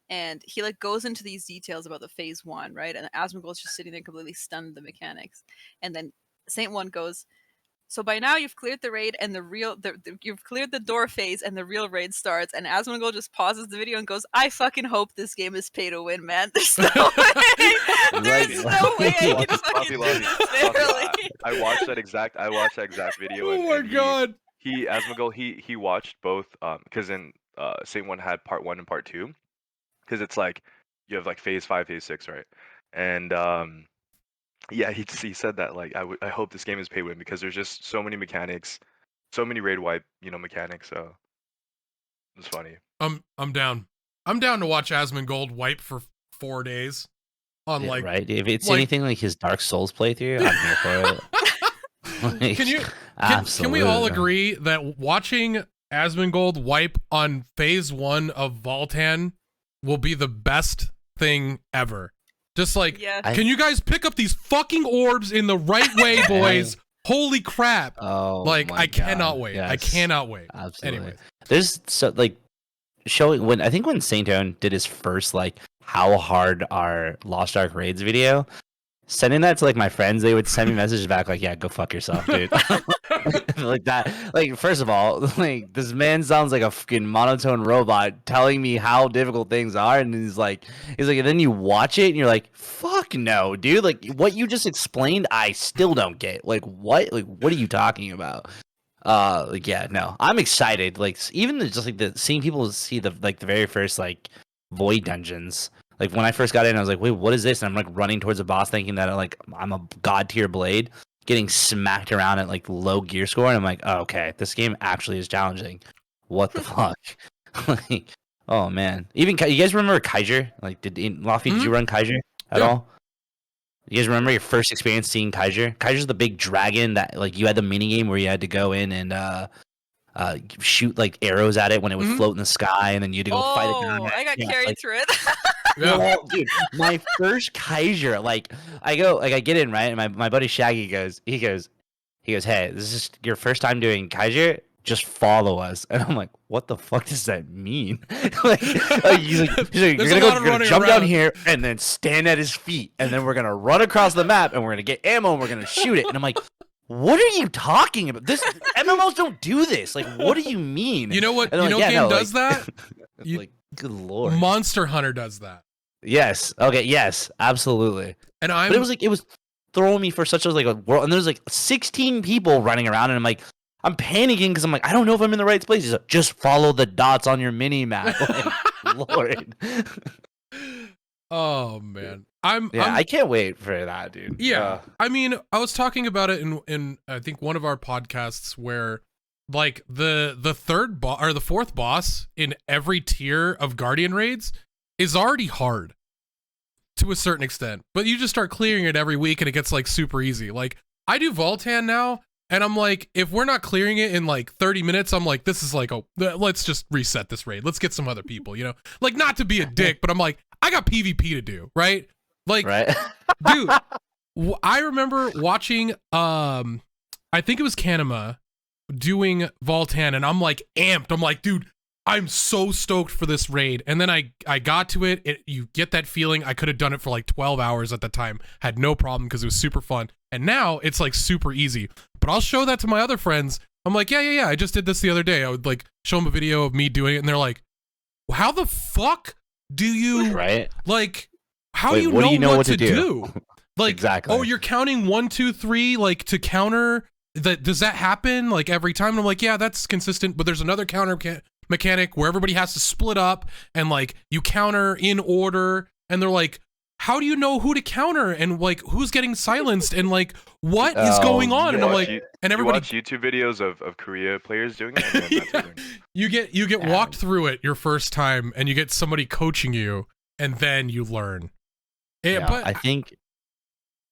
And he like goes into these details about the phase 1, right? And Asmongold's just sitting there completely stunned at the mechanics. And then Saint One goes, so by now you've cleared the raid and you've cleared the door phase and the real raid starts. And Asmongold just pauses the video and goes, I fucking hope this game is pay to win, man. There's no way. There's no way I can fucking do this fairly. I watched that exact video. Oh my god. Asmongold, he watched both, because in Saint One had part 1 and part 2, because it's like you have like phase 5, phase 6, right? And yeah, he said that like I hope this game is pay win, because there's just so many mechanics, so many raid wipe mechanics. So it's funny. I'm down. I'm down to watch Asmongold wipe for 4 days on Yeah, like right. If it's like- anything like his Dark Souls playthrough, I'm here for it. Like, Can we all absolutely. agree that watching Asmongold wipe on phase 1 of Voltan will be the best thing ever? Just like, Yeah. can you guys pick up these fucking orbs in the right way, boys? Holy crap. Oh, Like, my I cannot God. wait. I Yes. cannot wait. Absolutely. Anyways. There's so like showing when Saint Own did his first like how hard are Lost Ark raids video, sending that to like my friends, they would send me messages back like, yeah, go fuck yourself, dude. Like that. Like, first of all, like this man sounds like a fucking monotone robot telling me how difficult things are, and he's like, and then you watch it and you're like, fuck no, dude. Like what you just explained, I still don't get. Like what are you talking about? Like yeah, no, I'm excited. Like even just like seeing people see the very first like void dungeons. Like when I first got in, I was like, wait, what is this? And I'm like running towards a boss thinking that like I'm a god tier blade, getting smacked around at like low gear score, and I'm like, oh, okay, this game actually is challenging. What the fuck? Like, oh man, even you guys remember Kaiser? Like, Laufie, did you run Kaiser at all? You guys remember your first experience seeing Kaiser? Kaiser's the big dragon that like you had the mini game where you had to go in and shoot like arrows at it when it would float in the sky, and then you had to go fight it down. I got carried through it. Yeah. Well, dude, my first Kaiser, like I get in, right, and my buddy Shaggy goes, hey, this is your first time doing Kaiser, just follow us. And I'm like, what the fuck does that mean? like he's like you're gonna jump down here and then stand at his feet, and then we're gonna run across the map, and we're gonna get ammo, and we're gonna shoot it. And I'm like, what are you talking about? This MMOs don't do this. Like, what do you mean? You know what? And You I'm know like, what yeah, game no, does that? You- like, good lord. Monster Hunter does that. Yes. Okay. Yes. Absolutely. And But it was throwing me for such a like a world, and there's like 16 people running around, and I'm panicking because I'm like, I don't know if I'm in the right place. He's like, just follow the dots on your mini map. Like, Lord. Oh man. I can't wait for that, dude. Yeah. I mean, I was talking about it in I think one of our podcasts where like the third boss or the fourth boss in every tier of Guardian raids is already hard to a certain extent, but you just start clearing it every week and it gets like super easy. Like I do Voltan now, and I'm like, if we're not clearing it in like 30 minutes, I'm like, this is like, oh, let's just reset this raid. Let's get some other people, you know, like not to be a dick, but I'm like, I got PvP to do, right? Like, right. dude, I remember watching, I think it was Kanema doing Voltan, and I'm like amped. I'm like, dude, I'm so stoked for this raid. And then I got to it. You get that feeling. I could have done it for like 12 hours at the time. Had no problem because it was super fun. And now it's like super easy. But I'll show that to my other friends. I'm like, yeah. I just did this the other day. I would like show them a video of me doing it, and they're like, well, how the fuck do you right? like? How Wait, do what you know what to do? do? Like, Exactly. oh, you're counting 1, 2, 3, like to counter that. Does that happen like every time? And I'm like, yeah, that's consistent. But there's another counter mechanic where everybody has to split up and like you counter in order. And they're like, how do you know who to counter and like who's getting silenced and like what is going on? You And I'm watch like, you- and you everybody, watch YouTube videos of Korea players doing it. And then that's what you get Yeah. walked through it your first time, and you get somebody coaching you, and then you learn. Yeah, Yeah, but I think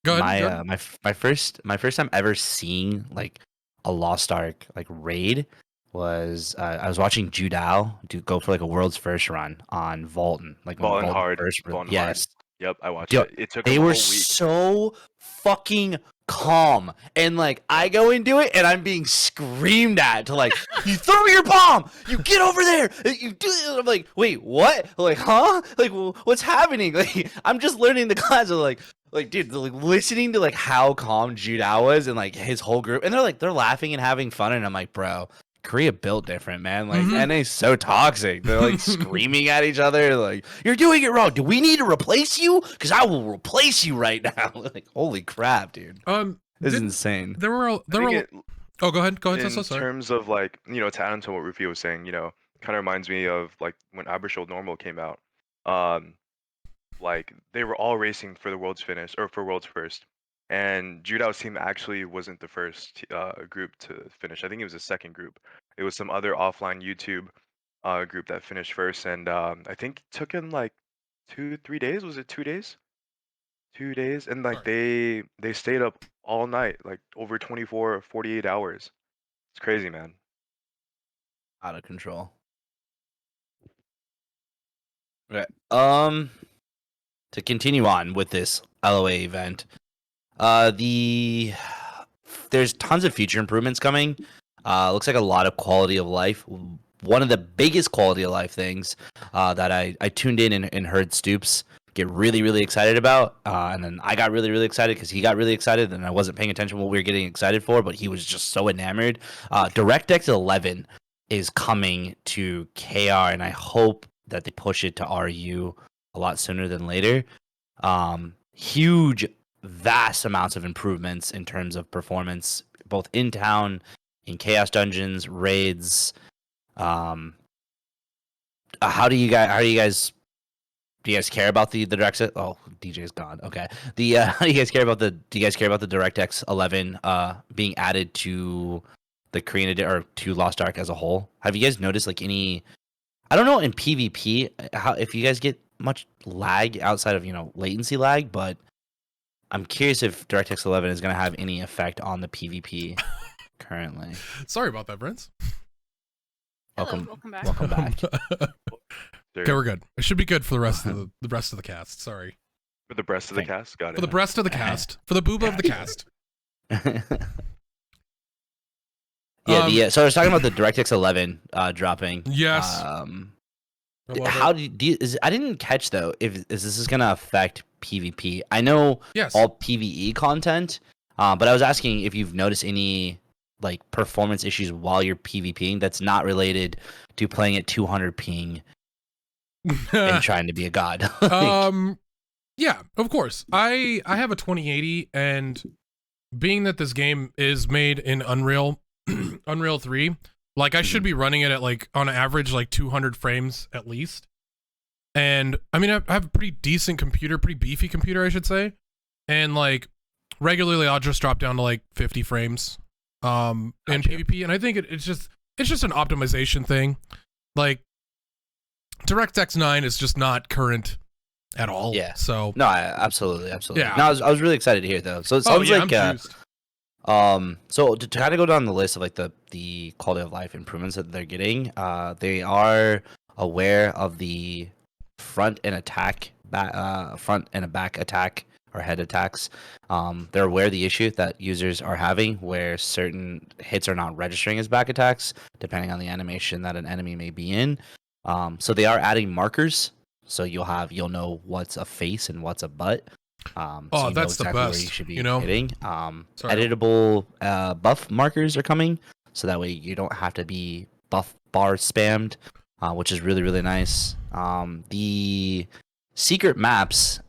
go ahead. my first time ever seeing like a Lost Ark like raid was I was watching Judao go for like a world's first run on Vaulton, like when Vaulting Vaulton hard, first vaulting yes. Yep, I watched Yo, it. It took They them a were whole week. so fucking calm, and like I go into it and I'm being screamed at to like, you throw your bomb, you get over there, you do. I'm like, wait, what? Like, huh? Like, what's happening? Like, I'm just learning the class of like, dude, like listening to like how calm Judao was and like his whole group, and they're laughing and having fun, and I'm like, bro. Korea built different, man. Like Mhm. NA's so toxic. They're like screaming at each other, like, "You're doing it wrong. Do we need to replace you? Because I will replace you right now." Like, holy crap, dude. This is insane. There were I think it- oh, go ahead. in So sorry. terms of like, to add on to what Rufio was saying, kind of reminds me of like when Abersheld Normal came out. Like they were all racing for the world's finish or for world's first, and Judao's team actually wasn't the first group to finish. I think it was the second group. It was some other offline YouTube group that finished first, and I think it took him like 2 3 days. Was it 2 days? 2 days, and like they stayed up all night, like over 24 or 48 hours. It's crazy, man. Out of control. Okay. To continue on with this LOA event, there's tons of feature improvements coming. Looks like a lot of quality of life. One of the biggest quality of life things that I tuned in and heard Stoops get really, really excited about. And then I got really, really excited because he got really excited, and I wasn't paying attention to what we were getting excited for, but he was just so enamored. DirectX 11 is coming to KR, and I hope that they push it to RU a lot sooner than later. Huge, vast amounts of improvements in terms of performance, both in town, in chaos dungeons, raids. How do you guys care about the DirectX? Oh, DJ's gone. Okay. How do you guys care about the DirectX 11 being added to the Korean or to Lost Ark as a whole? Have you guys noticed like any? I don't know in PvP if you guys get much lag outside of latency lag, but I'm curious if DirectX 11 is going to have any effect on the PvP currently. Sorry about that, Prince. Hello, welcome back. Welcome back. Okay, we're good. It should be good for the rest of the rest of the cast. Sorry. For the breast of the cast, got it. For the breast of the cast. For the booba of the cast. Yeah, so I was talking about the DirectX 11 dropping. Yes. How I didn't catch though if this is gonna affect PvP. I know Yes. all PvE content, but I was asking if you've noticed any like performance issues while you're PvPing that's not related to playing at 200 ping and trying to be a god. Yeah, of course. I have a 2080, and being that this game is made in Unreal 3, like I should be running it at like on average like 200 frames at least. And I mean I have a pretty decent computer, pretty beefy computer I should say. And like regularly I'll just drop down to like 50 frames in PvP, and I think it's just an optimization thing. Like DirectX 9 is just not current at all. Yeah. So No, absolutely. Yeah. No, I was really excited to hear though. So it sounds I'm like juiced. so to kind of go down the list of like the quality of life improvements that they're getting, they are aware of the front and a back attack or head attacks. They're aware of the issue that users are having where certain hits are not registering as back attacks depending on the animation that an enemy may be in. So they are adding markers, so you'll know what's a face and what's a butt. So you know that's the exactly where best, you should be you know? hitting. Sorry. Editable buff markers are coming, so that way you don't have to be buff bar spammed, which is really, really nice. The secret maps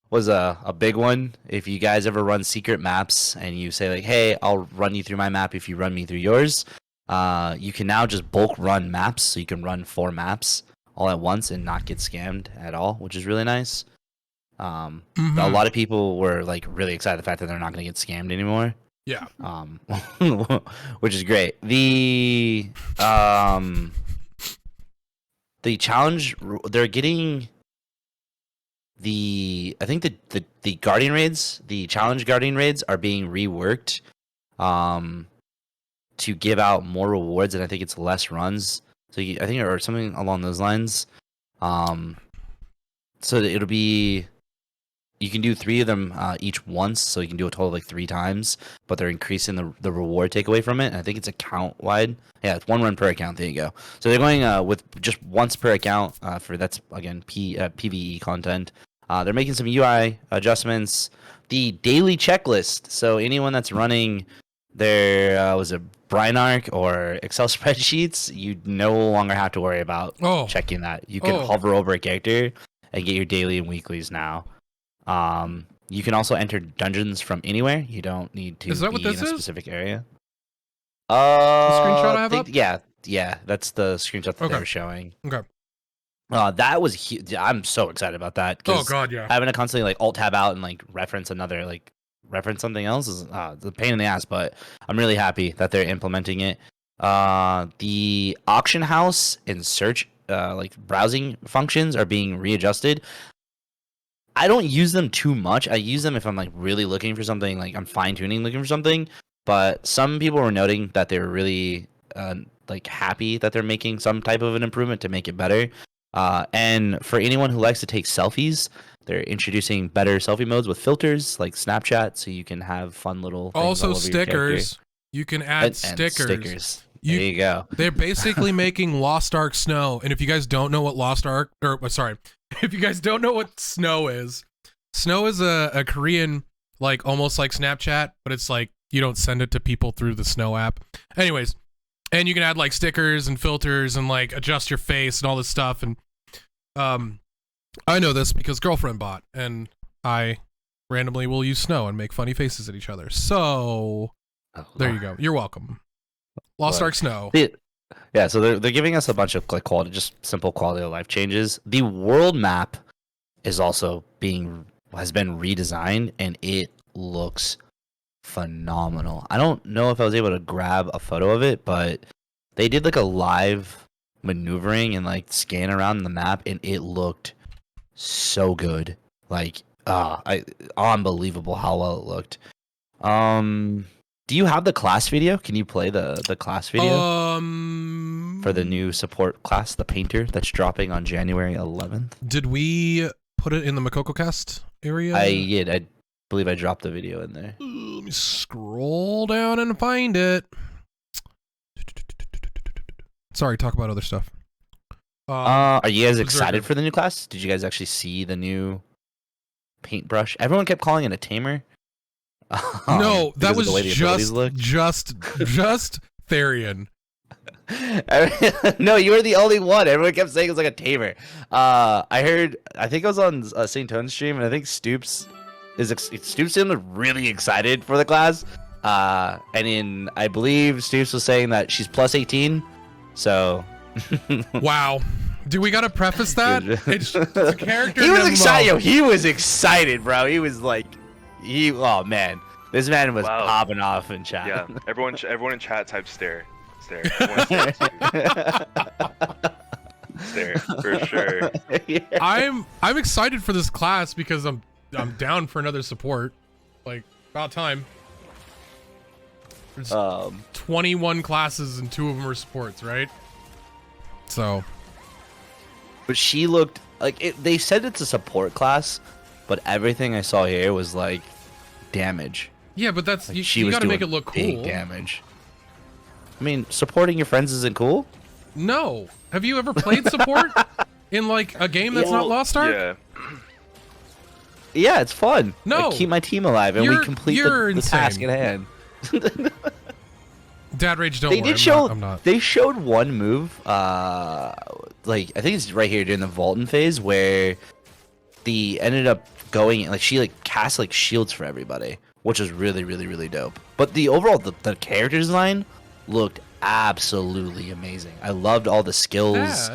was a big one. If you guys ever run secret maps and you say like, hey, I'll run you through my map if you run me through yours, you can now just bulk run maps, so you can run 4 maps all at once and not get scammed at all, which is really nice. A lot of people were like really excited the fact that they're not going to get scammed anymore. Yeah. Which is great. The challenge, they're getting I think the guardian raids, the challenge guardian raids are being reworked to give out more rewards, and I think it's less runs. So I think or something along those lines. So it'll be, you can do 3 of them each once, so you can do a total of like 3 times, but they're increasing the reward takeaway from it. And I think it's account wide. Yeah, it's 1 run per account. There you go. So they're going with just once per account for, that's again PvE content. They're making some UI adjustments. The daily checklist. So anyone that's running their was a Brine Arc or Excel spreadsheets, you no longer have to worry about checking that. You can hover over a character and get your daily and weeklies now. You can also enter dungeons from anywhere. You don't need to be in a specific area. The screenshot I have up? Yeah, that's the screenshot that they were showing. Okay. That was huge. I'm so excited about that. Oh god, yeah. Having to constantly like alt tab out and like reference something else is the pain in the ass, but I'm really happy that they're implementing it. The auction house and search like browsing functions are being readjusted. I don't use them too much. I use them if I'm like really looking for something, like I'm fine-tuning looking for something. But some people were noting that they were really like happy that they're making some type of an improvement to make it better. And for anyone who likes to take selfies, they're introducing better selfie modes with filters like Snapchat, so you can have fun little things also all over stickers. You can add and stickers. There you go. They're basically making Lost Ark snow. And if you guys don't know what if you guys don't know what snow is a Korean, like almost like Snapchat, but it's like you don't send it to people through the snow app. Anyways, and you can add like stickers and filters and like adjust your face and all this stuff. And I know this because girlfriend bought, and I randomly will use snow and make funny faces at each other. So there you go. You're welcome. Lost Ark Snow. Yeah, so they're giving us a bunch of like quality, just simple quality of life changes. The world map is also has been redesigned, and it looks phenomenal. I don't know if I was able to grab a photo of it, but they did like a live maneuvering and like scan around the map, and it looked so good. Like unbelievable how well it looked. Do you have the class video? Can you play the class video for the new support class, the painter, that's dropping on January 11th? Did we put it in the Mokoko Cast area? I did. I believe I dropped the video in there. Let me scroll down and find it. Sorry, talk about other stuff. Are you guys excited for the new class? Did you guys actually see the new paintbrush? Everyone kept calling it a tamer. No, that was just Therian. No, you were the only one. Everyone kept saying it was like a tamer. I think I was on St. Tone's stream, and I think Stoops sounded really excited for the class. And I believe Stoops was saying that she's plus 18. So wow. Do we gotta preface that? It's a character. He was excited. Yo, he was excited, bro. He was like, oh man, this man was popping off in chat. Yeah, everyone in chat type stare. Stare for sure. Yeah. I'm excited for this class because I'm down for another support. Like about time. There's 21 classes and 2 of them are supports, right? So. But she looked like they said it's a support class, but everything I saw here was like damage. Yeah, but that's like you gotta make it look big cool. Damage. I mean, supporting your friends isn't cool? No. Have you ever played support in like a game that's not Lost Ark? Yeah. Yeah, it's fun. No. Like, keep my team alive, and we complete the task at hand. Dad Rage, don't worry. I'm not. They showed one move, like I think it's right here during the Vaulton phase, where the ended up going like she like cast like shields for everybody, which was really, really, really dope. But the overall the character design looked absolutely amazing. I loved all the skills.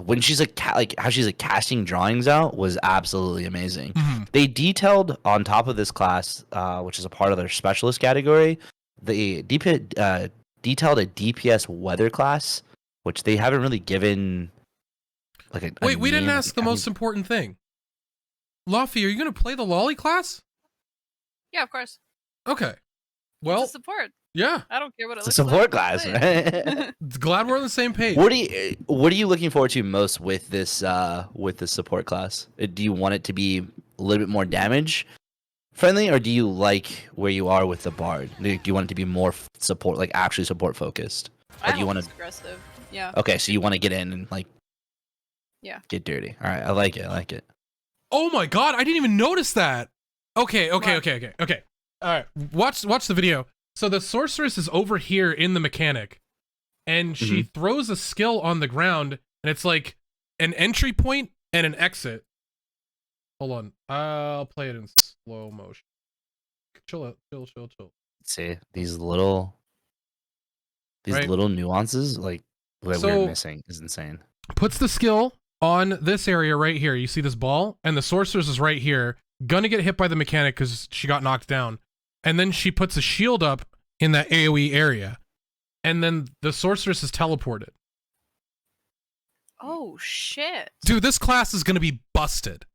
when she's like how she's like casting drawings out was absolutely amazing. Mhm. They detailed on top of this class, which is a part of their specialist category, they detailed a DPS weather class, which they haven't really given. Like Wait, we didn't ask the most important thing. Laufie, are you going to play the lolly class? Yeah, of course. Okay. Well, Well, it's a support. yeah. I don't care what it It's looks a support like. class, Play right? Glad we're on the same page. What are you looking forward to most with this support class? Do you want it to be a little bit more damage friendly, or do you like where you are with the bard? Do you want it to be more support, like actually support focused? I Or do you hope want it's to? aggressive. Yeah. Okay, so you want to get in and like, Yeah. get dirty. All right, I like it. I like it. Oh my god, I didn't even notice that. Okay. All right, watch the video. So the sorceress is over here in the mechanic, and she throws a skill on the ground, and it's like an entry point and an exit. Hold on, I'll play it in slow motion. Chill out, chill. See these little Right. nuances like that So- we're missing is insane. Puts the skill on this area right here. You see this ball, and the sorceress is right here, gonna get hit by the mechanic because she got knocked down. And then she puts a shield up in that AoE area, and then the sorceress is teleported. Oh shit! Dude, this class is gonna be busted.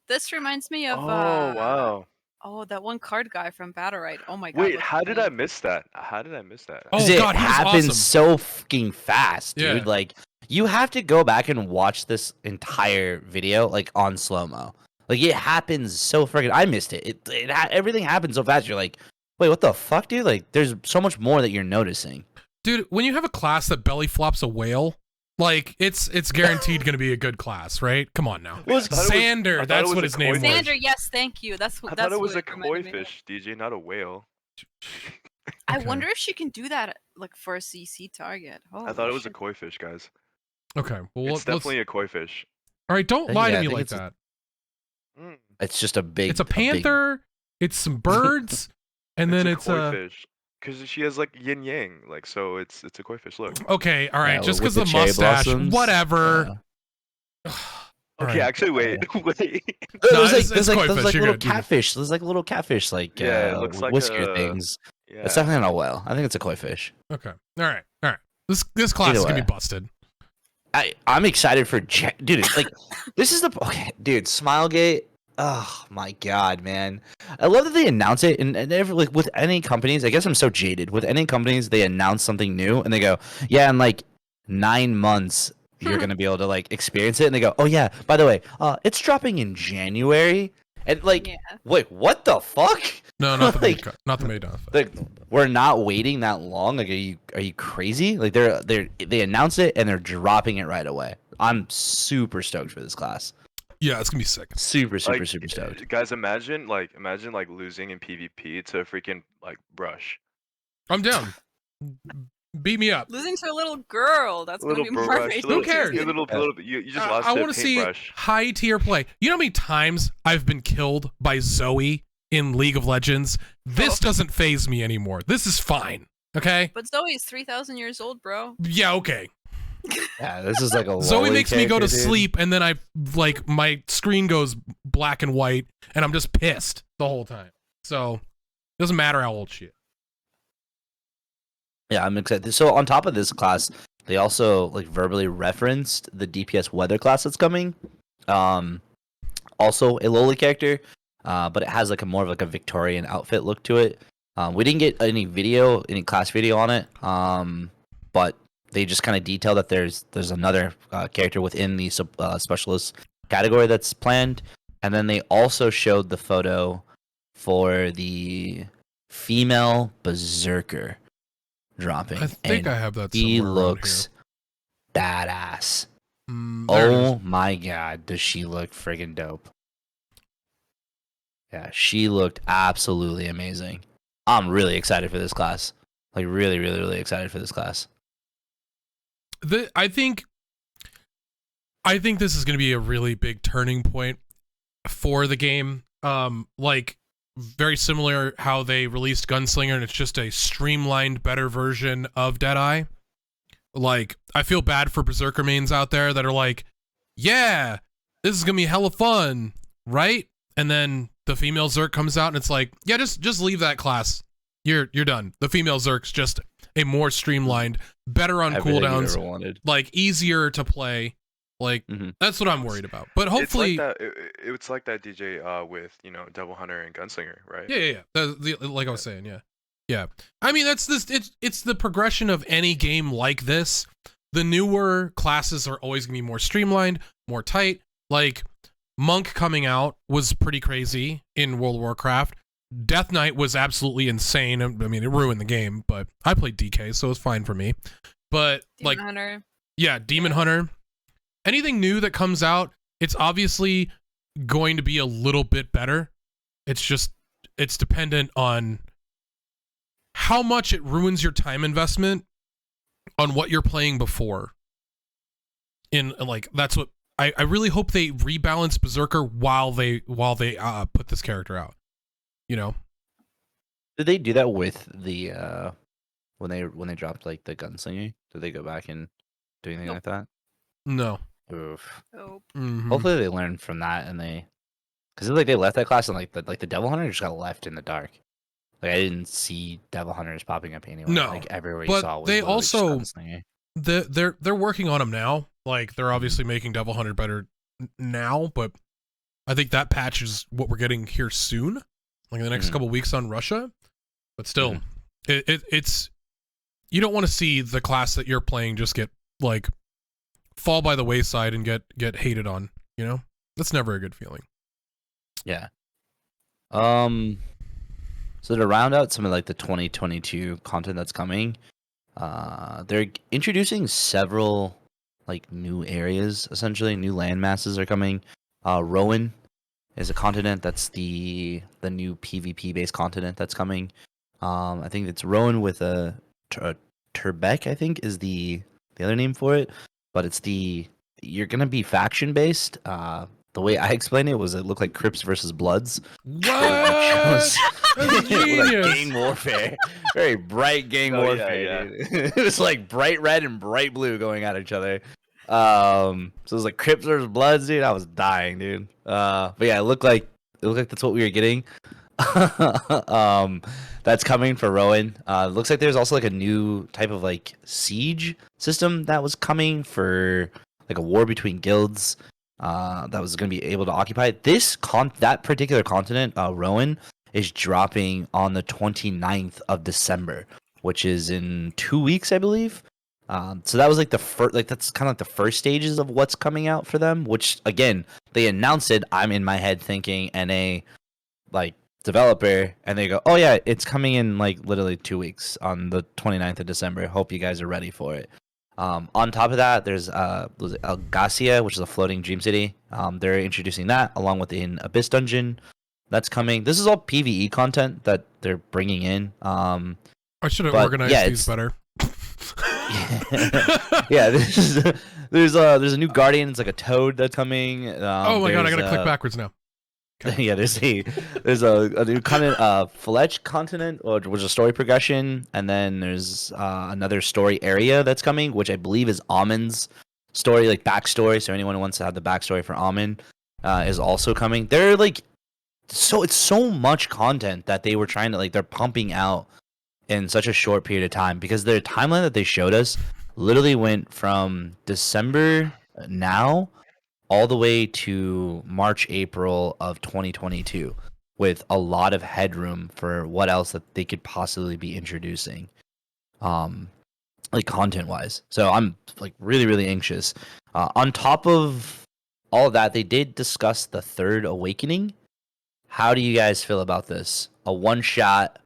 This reminds me of. Oh wow. Oh, that one card guy from Battlerite. Oh my god. Wait, what's how his did name? I miss that? How did I miss that? Oh, 'Cause it God, he was happens awesome. so fucking fast, dude. Yeah. Like you have to go back and watch this entire video like on slow mo. Like it happens so freaking. I missed it. Everything happens so fast. You're like, wait, what the fuck, dude? Like there's so much more that you're noticing. Dude, when you have a class that belly flops a whale, like it's guaranteed gonna be a good class, right? Come on now. Wait, I thought it was- I Xander, thought that's it was what a his name was. koi fish. Xander, yes, thank you. That's I what. thought That's it was what a koi reminded me of. fish, DJ, not a whale. I Okay. wonder if she can do that like for a CC target. I thought it was a koi fish, guys. Okay, well It's let's definitely a koi fish. all right, don't Yeah, lie I to me think like it's a- that. Mm, It's just a big. It's a big- panther, it's some birds, and then it's koi a fish. Because she has like yin yang, like so it's a koi fish. Look. okay, all right, Yeah, just with because the cherry mustache, blossoms. whatever. Yeah. All Okay, right. actually, wait, wait. No, There's like it's there's like koi those fish, like you're little good, you're good. catfish. There's like little catfish like Yeah, it looks like whisker a- things. Yeah. It's definitely not a whale. I think it's a koi fish. Okay, all right. This class Either is gonna be way. busted. I'm excited for dude. It's like this is the okay, dude. Smilegate. Oh my god, man! I love that they announce it, and every, like with any companies. I guess I'm so jaded. With any companies, they announce something new, and they go, "Yeah, in like 9 months, you're gonna be able to like experience it." And they go, "Oh yeah, by the way, it's dropping in January." And like, Yeah. wait, what the fuck? No, not the Like- not the Maiden. Like, we're not waiting that long. Like, are you crazy? Like, they announce it and they're dropping it right away. I'm super stoked for this class. Yeah, it's gonna be sick. Super Like, stoked. Guys, imagine losing in PvP to freaking like brush. I'm down. Beat me up. Losing to a little girl. That's Little gonna be more brush. racist. Who cares? You just lost I to a want to see paintbrush. high tier play. You know how many times I've been killed by Zoe in League of Legends? This Oh. doesn't phase me anymore. This is fine. Okay? But Zoe's 3,000 years old, bro. Yeah, okay. Yeah, this is like a Zoe lolly makes me go to character, dude. sleep, and then I like my screen goes black and white, and I'm just pissed the whole time. So it doesn't matter how old she is. Yeah, I'm excited. So on top of this class, they also like verbally referenced the DPS weather class that's coming. Also a lowly character, but it has like a more of like a Victorian outfit look to it. We didn't get any class video on it. But they just kind of detail that there's another character within the specialist category that's planned, and then they also showed the photo for the female berserker dropping. I think and I have that he somewhere looks badass. around here. There it is. Oh my god, does she look friggin' dope? Yeah, she looked absolutely amazing. I'm really excited for this class. Like really, really, really excited for this class. I think this is going to be a really big turning point for the game. Like very similar how they released Gunslinger, and it's just a streamlined, better version of Deadeye. Like, I feel bad for Berserker mains out there that are like, yeah, this is gonna be hella fun, right? And then the female Zerk comes out and it's like, yeah, just leave that class. You're done. The female Zerk's just a more streamlined, better on Everything you cooldowns, ever wanted. like easier to play. Like that's what I'm worried about. But hopefully, It's like that DJ with Devil Hunter and Gunslinger, right? yeah. Like I was saying, yeah. I mean, that's this. It's the progression of any game like this. The newer classes are always gonna be more streamlined, more tight. Like Monk coming out was pretty crazy in World of Warcraft. Death Knight was absolutely insane. I mean, it ruined the game, but I played DK, so it's fine for me. But Demon like, Hunter. yeah, Demon Hunter. Anything new that comes out, it's obviously going to be a little bit better. It's dependent on how much it ruins your time investment on what you're playing before. That's what I really hope they rebalance Berserker while they put this character out. Did they do that with the when they dropped like the Gunslinger? Did they go back and do anything Nope. like that? No. Oof. Oh, Hopefully they learned from that and because like they left that class and like the Devil Hunter just got left in the dark. Like I didn't see Devil Hunters popping up anywhere. No, like everywhere you but saw. Was they literally just also- Gunslinger. They're working on them now. Like they're obviously making Devil Hunter better now, but I think that patch is what we're getting here soon, like in the next couple weeks on Russia. But still, it's you don't want to see the class that you're playing just get like fall by the wayside and get hated on. That's never a good feeling. Yeah. So to round out some of like the 2022 content that's coming, they're introducing several like new areas. Essentially, new land masses are coming. Rowan is a continent that's the new PvP based continent that's coming. I think it's Rowan with a Turbeck, I think is the other name for it, but it's you're gonna be faction based. The way I explained it was it looked like Crips versus Bloods. What? That's genius. Like gang warfare. Very bright gang warfare. Yeah. Dude. It was like bright red and bright blue going at each other. So it was like Crips versus Bloods, dude. I was dying, dude. But yeah, it looked like that's what we were getting. That's coming for Rowan. Looks like there's also like a new type of like siege system that was coming for like a war between guilds. That was going to be able to occupy that particular continent. Rowan is dropping on the 29th of December, which is in 2 weeks, I believe. So that was like that's kind of like the first stages of what's coming out for them. Which again, they announced it. I'm in my head thinking NA like developer, and they go, "Oh yeah, it's coming in like literally 2 weeks on the 29th of December. Hope you guys are ready for it." On top of that, there's Algacia, which is a floating dream city. They're introducing that along with an Abyss dungeon that's coming. This is all PvE content that they're bringing in. I should have organized these better. Yeah, there's a new Guardian. It's like a toad that's coming. Oh my god, I gotta click backwards now. Okay. Yeah, there's a new continent, Fletch continent, which is a story progression, and then there's another story area that's coming, which I believe is Amon's story, like backstory. So anyone who wants to have the backstory for Amon is also coming. They're like, it's so much content that they were trying to they're pumping out in such a short period of time, because their timeline that they showed us literally went from December now all the way to March, April of 2022, with a lot of headroom for what else that they could possibly be introducing, like content-wise. So I'm like really, really anxious. On top of all of that, they did discuss the Third Awakening. How do you guys feel about this? A one-shot,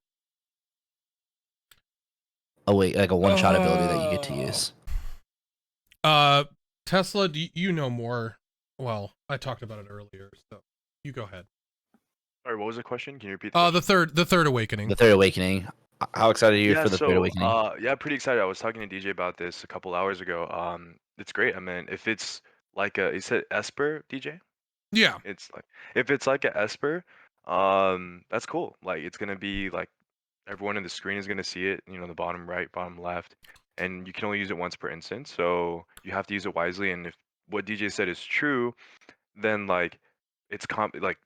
one-shot ability that you get to use. Tesla, you know more. Well, I talked about it earlier, so you go ahead. All right, what was the question? Can you repeat? The Third Awakening. The Third Awakening. How excited are you for the Third Awakening? Yeah, pretty excited. I was talking to DJ about this a couple hours ago. It's great. I mean, if it's like you said Esper, DJ? Yeah. It's like if it's like a Esper, that's cool. Like it's gonna be like everyone in the screen is gonna see it. The bottom right, bottom left. and you can only use it once per instance. So you have to use it wisely. And if what DJ said is true, then like it's like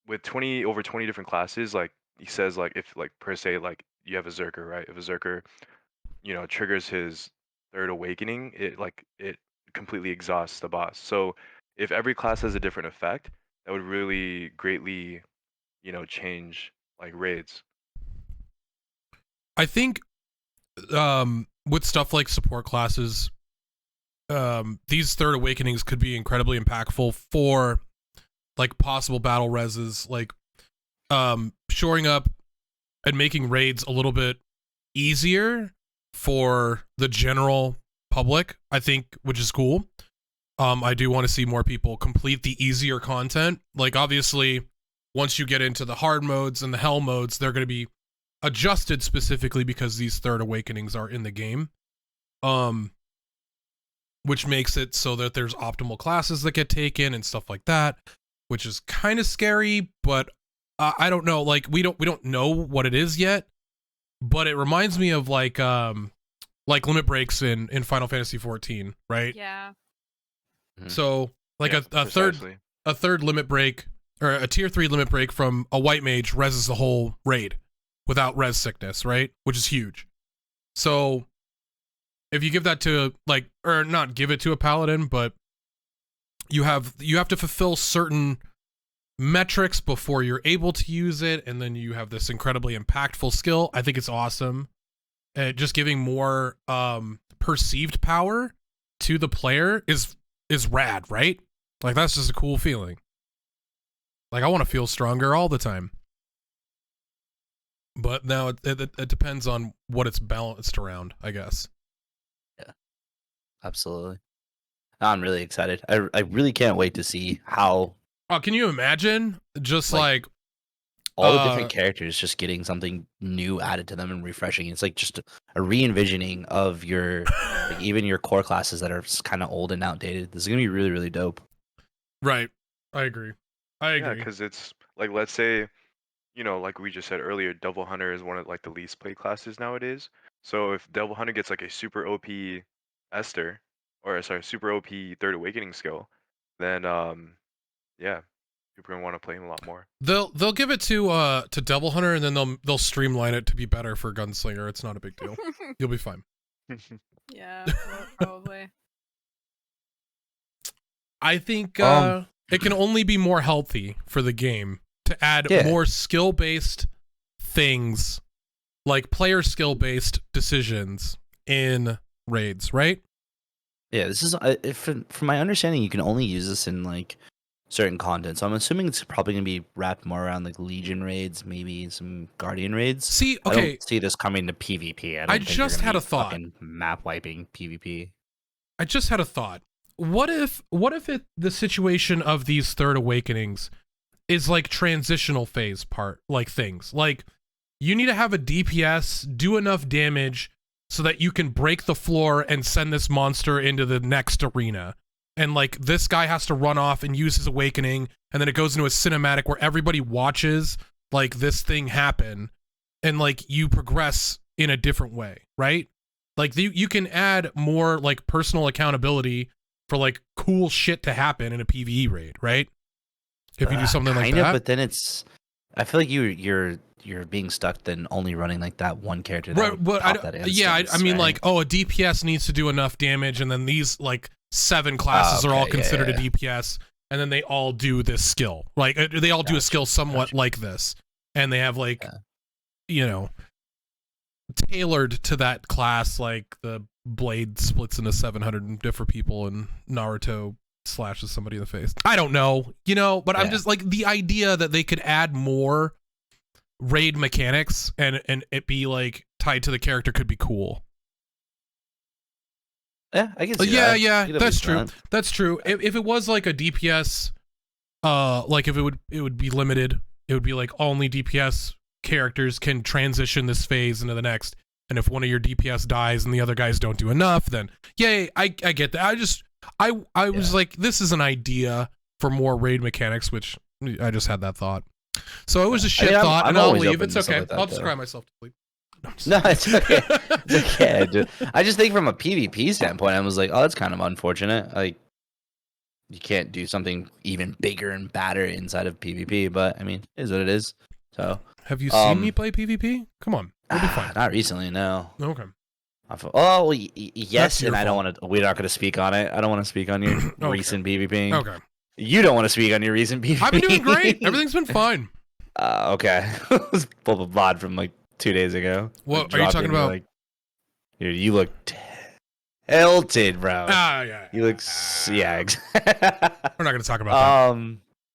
with 20 different classes, like he says, like if like per se like you have a Zerker, right? If a Zerker, triggers his third awakening, it completely exhausts the boss. So if every class has a different effect, that would really greatly, change like raids. I think with stuff like support classes, these third awakenings could be incredibly impactful for like possible battle reses, like shoring up and making raids a little bit easier for the general public, I think, which is cool. I do want to see more people complete the easier content. Like, obviously, once you get into the hard modes and the hell modes, they're going to be adjusted specifically because these third awakenings are in the game. Which makes it so that there's optimal classes that get taken and stuff like that, which is kind of scary, but I don't know. Like, we don't know what it is yet, but it reminds me of like limit breaks in Final Fantasy 14, right? Yeah. So like Yeah, a third limit break, or a tier 3 limit break from a white mage reses the whole raid without res sickness, right? Which is huge. So if you give that to like, or not give it to a paladin, but you have to fulfill certain metrics before you're able to use it, and then you have this incredibly impactful skill. I think it's awesome. Just giving more perceived power to the player is rad, right? Like, that's just a cool feeling. Like, I want to feel stronger all the time. But now it depends on what it's balanced around, I guess. Yeah, absolutely. I'm really excited. I really can't wait to see how. Oh, can you imagine just like all the different characters just getting something new added to them and refreshing? It's like just a re-envisioning of your like even your core classes that are kind of old and outdated. This is gonna be really, really dope. Right. I agree. Yeah, because it's like, let's say, like we just said earlier, Devil Hunter is one of like the least played classes nowadays. So if Devil Hunter gets like a super OP Esther, or sorry, super OP Third Awakening skill, then yeah, people are gonna want to play him a lot more. They'll give it to Devil Hunter, and then they'll streamline it to be better for Gunslinger. It's not a big deal. You'll be fine. Yeah, probably. I think it can only be more healthy for the game to add more skill-based things, like player skill-based decisions in raids, right? Yeah, this is from my understanding, you can only use this in like certain content. So I'm assuming it's probably gonna be wrapped more around like Legion raids, maybe some Guardian raids. See, I okay, don't see this coming to PvP. I just had a thought. Map wiping PvP. I just had a thought. What if the situation of these third awakenings is like transitional phase part, like things like you need to have a DPS do enough damage so that you can break the floor and send this monster into the next arena. And like this guy has to run off and use his awakening, and then it goes into a cinematic where everybody watches like this thing happen, and like you progress in a different way, right? Like you can add more like personal accountability for like cool shit to happen in a PvE raid, right? If you do something like that. But then I feel like you're being stuck then only running like that one character. Right, but I mean, like, a DPS needs to do enough damage, and then these like 7 classes are all considered a DPS, and then they all do this skill. Like they all do a skill somewhat like this, and they have like, tailored to that class. Like the blade splits into 700 different people, and Naruto slashes somebody in the face. I don't know, but I'm just like the idea that they could add more raid mechanics and it be like tied to the character could be cool. Yeah, I can see that. Yeah, that's true. That's true. If it was like a DPS, like if it would be limited, it would be like only DPS characters can transition this phase into the next. And if one of your DPS dies and the other guys don't do enough, then yay, I get that. I was like, this is an idea for more raid mechanics, which I just had that thought. So it was a shit thought, and I'll leave. It's okay. I'll just cry myself to sleep. No, it's okay. It's okay. I just think from a PvP standpoint, I was like, oh, that's kind of unfortunate. Like, you can't do something even bigger and badder inside of PvP. But I mean, it is what it is. So, Have you seen me play PvP? Come on, we'll be fine. Not recently, no. Okay. Oh, well, yes, That's your and I don't fault. want to. We're not going to speak on it. I don't want to speak on your Okay. recent PvP. Okay. You don't want to speak on your recent PvP. I've been doing great. Everything's been fine. Okay. It was pulled a VOD from like 2 days ago. What I are you dropped talking it and you're about? like, dude, you look tilted, bro. Yeah. You look yeah. We're not gonna talk about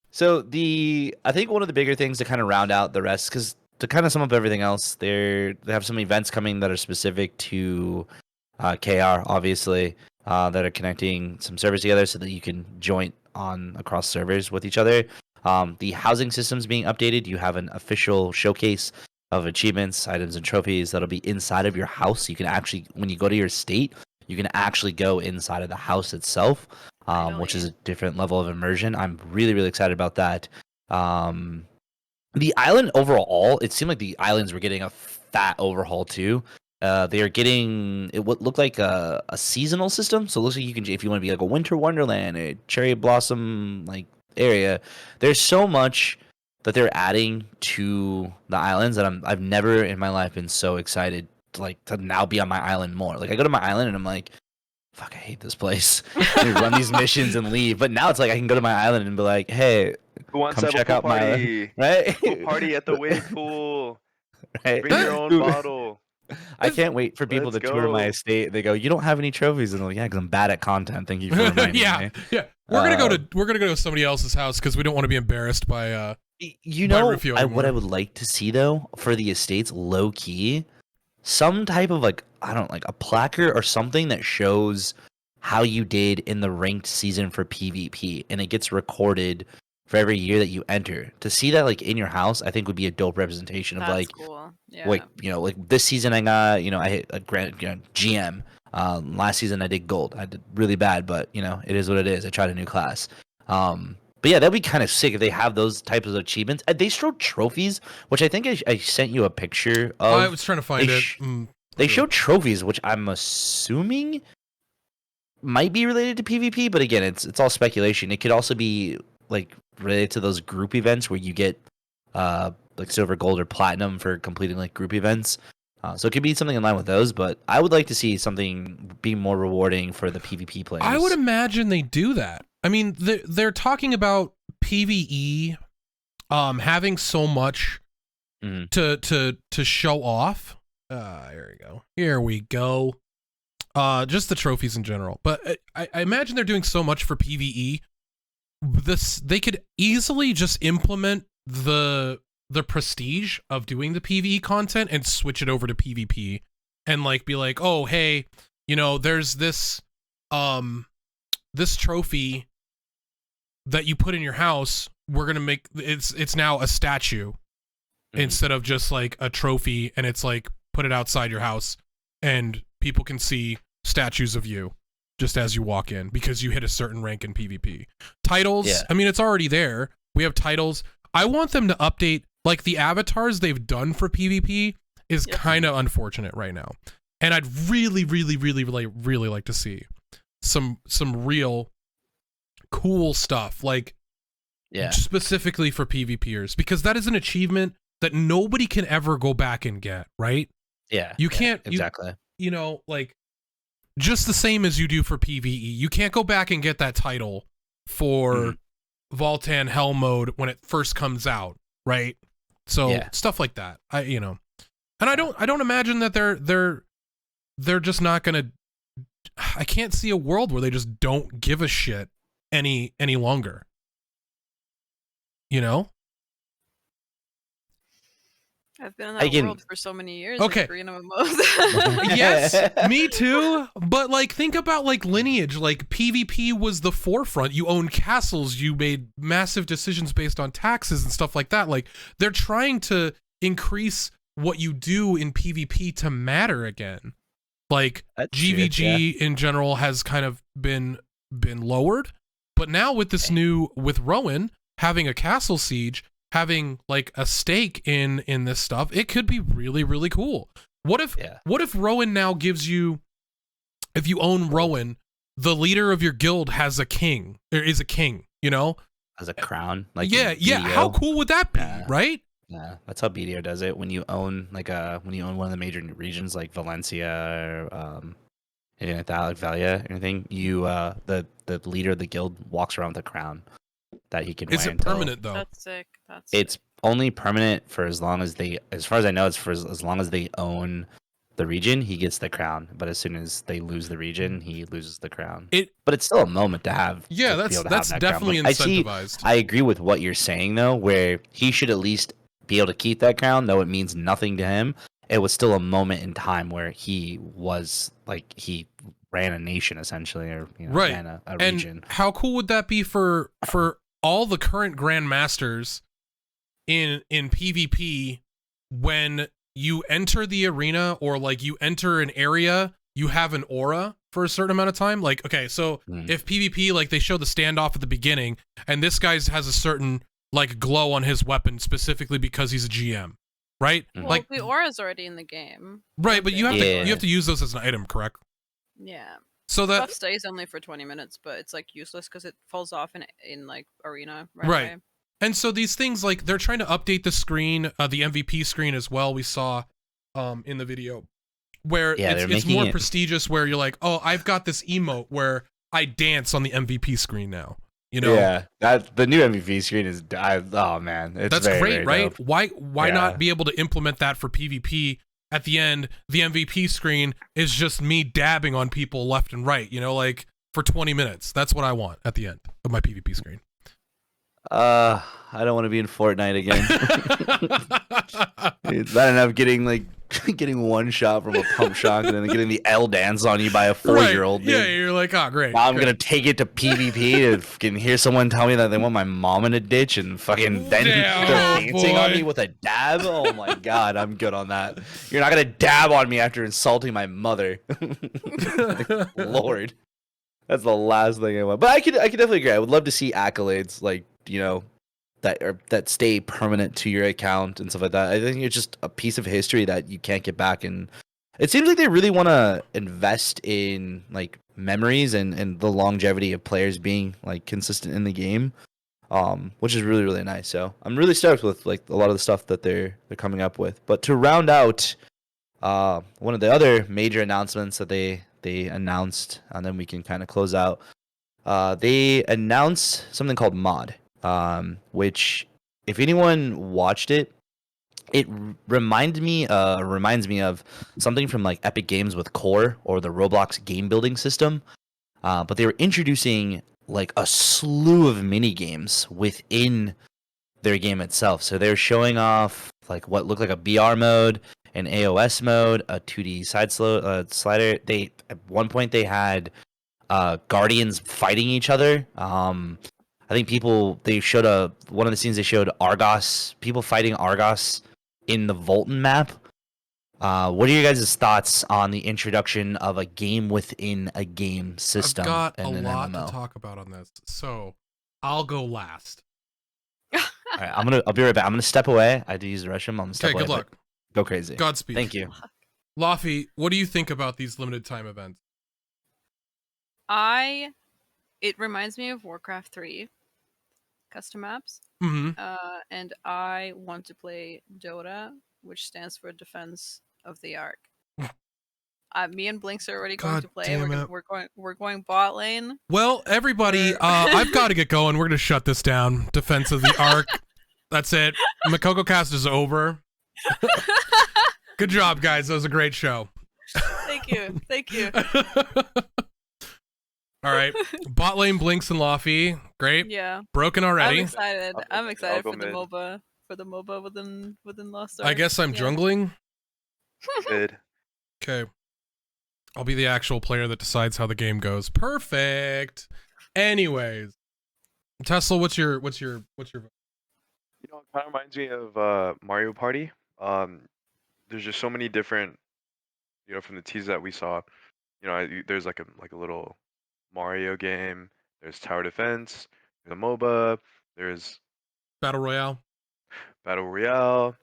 So I think one of the bigger things to kind of round out the rest, because to kind of sum up everything else, they have some events coming that are specific to KR, obviously, that are connecting some servers together so that you can join on across servers with each other. The housing system's being updated. You have an official showcase of achievements, items, and trophies that'll be inside of your house. You can actually, when you go to your state, you can actually go inside of the house itself, which is a different level of immersion. I'm really, really excited about that. The island overall, it seemed like the islands were getting a fat overhaul too. They are getting what looked like a seasonal system. So it looks like you can, if you want to be like a winter wonderland, a cherry blossom like area, there's so much that they're adding to the islands that I've never in my life been so excited to now be on my island more. Like I go to my island and I'm like, fuck, I hate this place. I run these missions and leave. But now it's like I can go to my island and be like, hey, Who wants come to have check a out pool my party? right. Pool party at the wave pool. Right? Bring your own bottle. I can't wait for people Let's to tour my go. estate. They go, you don't have any trophies, and I'm like, yeah, because I'm bad at content. Thank you for reminding yeah. me. Yeah. We're gonna go to somebody else's house because we don't want to be embarrassed by You by know, Rufio what anymore. I would like to see though for the estates, low key, some type of like a placard or something that shows how you did in the ranked season for PvP, and it gets recorded for every year that you enter. To see that like in your house, I think would be a dope representation of That's like cool. Yeah. like like this season I got I hit a grand GM. Last season I did gold. I did really bad, but it is what it is. I tried a new class. But yeah, that'd be kind of sick if they have those types of achievements. They showed trophies, which I think I sent you a picture of. I was trying to find it. They showed trophies, which I'm assuming might be related to PvP, but again, it's all speculation. It could also be like related to those group events where you get like silver, gold, or platinum for completing like group events. So it could be something in line with those, but I would like to see something be more rewarding for the PvP players. I would imagine they do that. I mean, they're talking about PvE having so much to show off. Here we go. Just the trophies in general. But I imagine they're doing so much for PvE. They could easily just implement the prestige of doing the PvE content and switch it over to PvP and like be like, oh hey, there's this this trophy that you put in your house. We're gonna make it's now a statue instead of just like a trophy, and it's like put it outside your house and people can see statues of you just as you walk in because you hit a certain rank in PvP. Titles, Yeah. I mean, it's already there. We have titles. I want them to update, like the avatars they've done for PvP is kind of unfortunate right now. And I'd really, really, really, really, really like to see some real cool stuff, like specifically for PvPers, because that is an achievement that nobody can ever go back and get, right? Yeah. You can't exactly. Like just the same as you do for PvE. You can't go back and get that title for Voltan Hell mode when it first comes out, right? So stuff like that. And I don't imagine that they're just not gonna. I can't see a world where they just don't give a shit any longer. I've been in that world for so many years. Okay. Like Green MMOs. Yes, me too. But like, think about like Lineage. Like PvP was the forefront. You owned castles. You made massive decisions based on taxes and stuff like that. Like they're trying to increase what you do in PvP to matter again. Like GVG in general has kind of been lowered, but now with this with Rowan having a castle siege, having like a stake in this stuff, it could be really, really cool. What if Yeah. what if Rowan now gives you, if you own Rowan, the leader of your guild has a king. There is a king, you know? As a crown, like Yeah, in yeah. How BDO. cool would that be, Yeah. right? Yeah, that's how BDO does it. When you own when you own one of the major regions like Valencia or anything like that, like Valia, anything, you the leader of the guild walks around with a crown that he can Is wear it until permanent though? That's sick. That's it's sick. only permanent for as long as they, as far as I know, it's for as long as they own the region, he gets the crown. But as soon as they lose the region, he loses the crown. But it's still a moment to have. Yeah, to be that's able to have that crown. definitely But incentivized. I agree with what you're saying though, where he should at least be able to keep that crown, though it means nothing to him. It was still a moment in time where he was like he ran a nation essentially, or Right. ran a And region. how cool would that be for all the current grandmasters in PvP when you enter the arena or like you enter an area, you have an aura for a certain amount of time? Like, okay, so if PvP, like they show the standoff at the beginning and this guy has a certain like glow on his weapon specifically because he's a GM, right? Mhm. Well, Like, the aura's already in the game. right, but you have Yeah. to use those as an item, correct? Yeah. So Buff that stays only for 20 minutes, but it's like useless because it falls off in like arena Right. away. And so these things, like they're trying to update the screen, the MVP screen as well. We saw in the video where Yeah, they're it's making more it- prestigious, where you're like, oh, I've got this emote where I dance on the MVP screen now. You know, Yeah, that the new MVP screen is. Oh man, it's that's very, great, very right? dope. Why Yeah. not be able to implement that for PvP? At the end, the MVP screen is just me dabbing on people left and right. You know, like for 20 minutes. That's what I want at the end of my PvP screen. I don't want to be in Fortnite again. It's bad enough getting one shot from a pump shotgun and then getting the L dance on you by a 4-year-old. Right. Yeah, Dude. you're like, oh, great. Now I'm great. gonna take it to PvP and fucking hear someone tell me that they want my mom in a ditch and fucking then Damn, they're oh, dancing on boy. me with a dab. Oh my god, I'm good on that. You're not gonna dab on me after insulting my mother. Lord, that's the last thing I want. But I could definitely agree. I would love to see accolades like that stay permanent to your account and stuff like that. I think it's just a piece of history that you can't get back, and it seems like they really want to invest in like memories and the longevity of players being like consistent in the game, which is really, really nice. So I'm really stoked with like a lot of the stuff that they're coming up with. But to round out one of the other major announcements that they announced, and then we can kind of close out, they announced something called mod, which if anyone watched it, it reminds me of something from like Epic Games with Core or the Roblox game building system. But they were introducing like a slew of mini games within their game itself. So they were showing off like what looked like a BR mode, an AOS mode, a 2D slider. They at one point they had guardians fighting each other. I think they showed one of the scenes they showed Argos, people fighting Argos in the Volton map. What are your guys' thoughts on the introduction of a game within a game system? I've got in a an lot MMO? to talk about on this, so I'll go last. All right, I'll be right back. I'm gonna step away. I had to use the restroom. I'm gonna step Okay, away. good luck. but Go crazy. Godspeed. Thank you. Laufie, what do you think about these limited time events? It reminds me of Warcraft 3 custom maps. Mm-hmm. And I want to play Dota, which stands for Defense of the Ark. Me and Blinks are already going God to play. damn We're going bot lane. Well, everybody, I've got to get going. We're gonna shut this down. Defense of the Ark. That's it. Mokoko Cast is over. Good job, guys. That was a great show. Thank you. Thank you. All right, bot lane, Blinks and Laufie. Great. Yeah. Broken I'm already. excited. I'm I'll excited go for the mid. MOBA. For the MOBA within Lost Ark. I guess I'm Yeah. jungling. Mid. Okay. I'll be the actual player that decides how the game goes. Perfect. Anyways, Tesla, what's your vote? You know, it kind of reminds me of Mario Party. There's just so many different, from the teas that we saw. There's like a little Mario game. There's tower defense. There's a MOBA. There's Battle Royale. battle royale.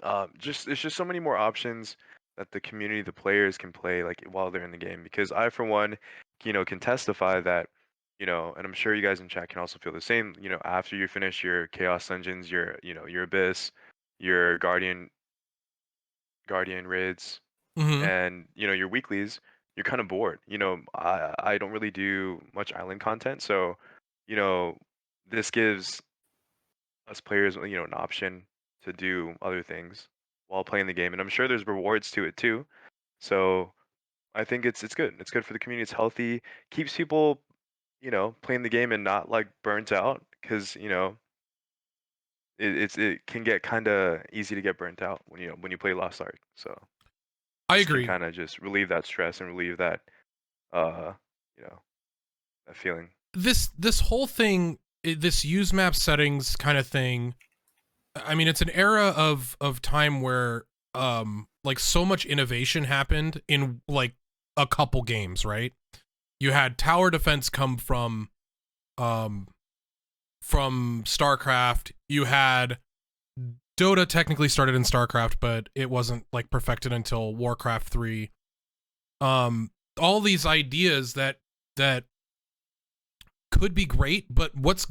It's just so many more options. that the community, the players can play like while they're in the game. Because I, for one, can testify that, and I'm sure you guys in chat can also feel the same. After you finish your Chaos Dungeons, your Abyss, your Guardian raids, Mm-hmm. and your weeklies, you're kind of bored. I don't really do much island content, so this gives us players an option to do other things while playing the game, and I'm sure there's rewards to it too. So I think it's good. It's good for the community. It's healthy, keeps people playing the game and not like burnt out, because it can get kind of easy to get burnt out when you play Lost Ark. So I this can agree. kind of just relieve that stress and relieve that uh that feeling. This whole thing, this use map settings kind of thing. I mean, it's an era of time where like so much innovation happened in like a couple games, right? You had tower defense come from StarCraft. You had Dota technically started in StarCraft, but it wasn't like perfected until Warcraft 3. All these ideas that could be great, but what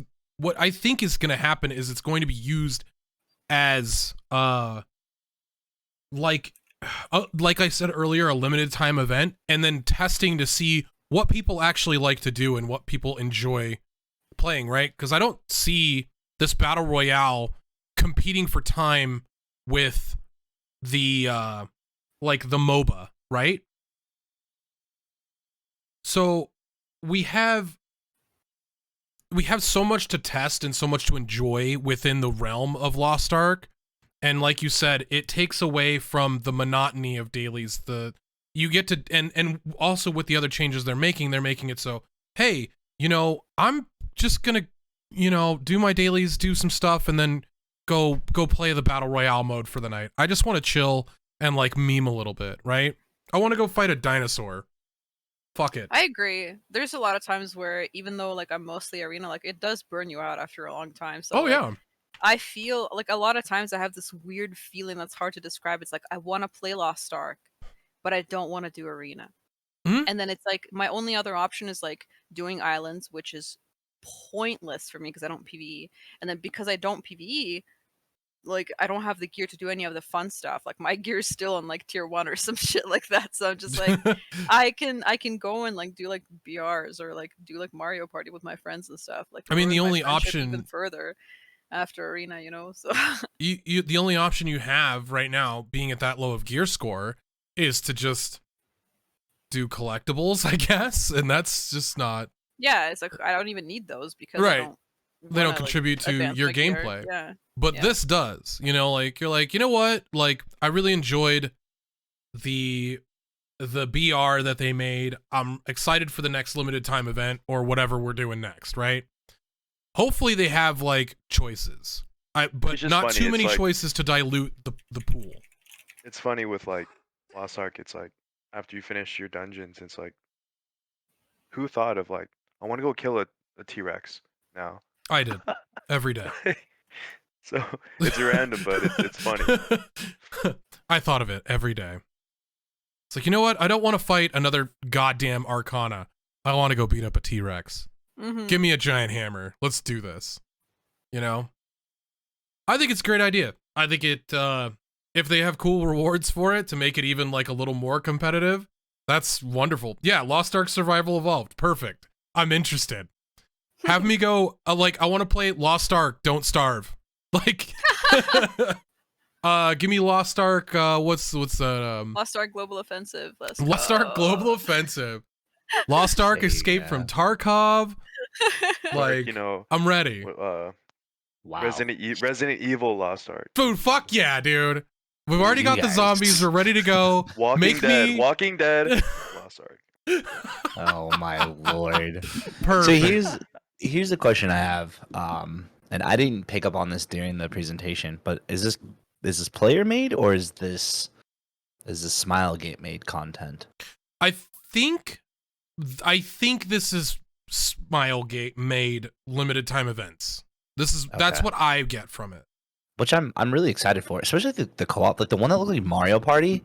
I think is going to happen is it's going to be used as like I said earlier, a limited time event, and then testing to see what people actually like to do and what people enjoy playing, right? Because I don't see this battle royale competing for time with the like the MOBA, right? So we have so much to test and so much to enjoy within the realm of Lost Ark. And like you said, it takes away from the monotony of dailies. You get to, and also with the other changes they're making it so, hey, I'm just gonna, do my dailies, do some stuff, and then go play the battle royale mode for the night. I just want to chill and like meme a little bit, right? I want to go fight a dinosaur. Fuck it. I agree. There's a lot of times where even though like I'm mostly arena, like it does burn you out after a long time. So yeah. I feel like a lot of times I have this weird feeling that's hard to describe. It's like I want to play Lost Ark, but I don't want to do arena. Mhm. And then it's like my only other option is like doing islands, which is pointless for me because I don't PvE. And then because I don't PvE, like I don't have the gear to do any of the fun stuff. Like my gear's still on like tier 1 or some shit like that. So I'm just like I can go and like do like BRs or like do like Mario Party with my friends and stuff. Like I mean, the ruin my only friendship option even further after arena, so you the only option you have right now, being at that low of gear score, is to just do collectibles, I guess, and that's just not. Yeah, it's like I don't even need those because Right. They don't wanna, contribute to advance your my gear. gameplay. Yeah. But Yeah. this does, like you're like, you know what? Like I really enjoyed the BR that they made. I'm excited for the next limited time event or whatever we're doing next, right? Hopefully they have like choices. But It's just not funny, too it's many like- choices to dilute the pool. It's funny with like Lost Ark. It's like after you finish your dungeons, it's like, who thought of like, I want to go kill a T-Rex now. I did every day. So it's random, but it's funny. I thought of it every day. It's like, you know what? I don't want to fight another goddamn Arcana. I want to go beat up a T-Rex. Mhm. Give me a giant hammer. Let's do this. I think it's a great idea. I think it, if they have cool rewards for it to make it even like a little more competitive, that's wonderful. Yeah, Lost Ark Survival Evolved. Perfect. I'm interested. Have me go, I want to play Lost Ark, Don't Starve. Like, give me Lost Ark, what's that, Lost Ark Global Offensive. Lost Ark Global Offensive. Lost Ark There you Escape go. from Tarkov. Like, Like, I'm ready. Wow. Resident Evil Lost Ark. Dude, fuck yeah, dude. We've already You got the guys. zombies. We're ready to go. Walking Dead. Lost Ark. Oh my lord. Perfect. So here's the question I have. And I didn't pick up on this during the presentation, but is this player made or is this Smilegate made content? I think this is Smilegate made limited time events. That's Okay. what I get from it. Which I'm really excited for, especially the co-op, like the one that looked like Mario Party.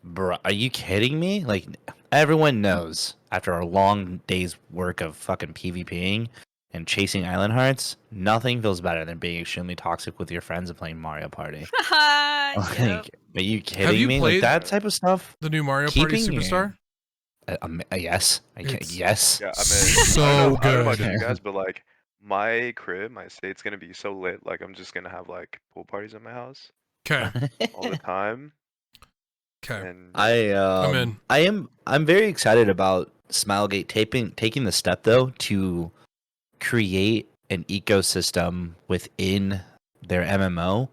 Bro, are you kidding me? Like, everyone knows after a long day's work of fucking PvPing and chasing island hearts, nothing feels better than being extremely toxic with your friends and playing Mario Party. Yep. Like, are you kidding you me? Like played that type of stuff. The new Mario Party Keeping Superstar? Yes, It's- yes. Yeah, I mean, So I don't know about good. you guys, but like my crib, my state's gonna be so lit. Like I'm just gonna have like pool parties in my house Okay. all the time. Okay. And I'm in. I'm very excited about Smilegate taking the step though to create an ecosystem within their MMO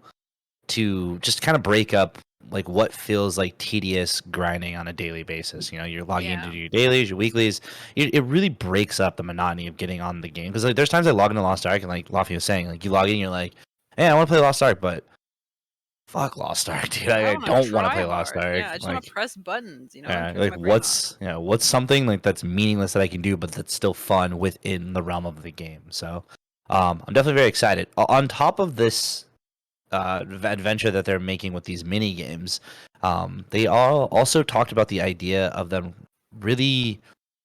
to just kind of break up like what feels like tedious grinding on a daily basis. You know, you're logging Yeah. into your dailies, your weeklies. It really breaks up the monotony of getting on the game because like there's times I log into Lost Ark and like Laufie was saying, like you log in, you're like, hey, I want to play Lost Ark, but fuck Lost Ark, dude. I wanna don't want to try play Lost hard. Ark. Yeah, I just want Like, to press buttons. You know, I yeah, don't care like about my brain what's something like that's meaningless that I can do, but that's still fun within the realm of the game. So, I'm definitely very excited. On top of this adventure that they're making with these mini games, they all also talked about the idea of them really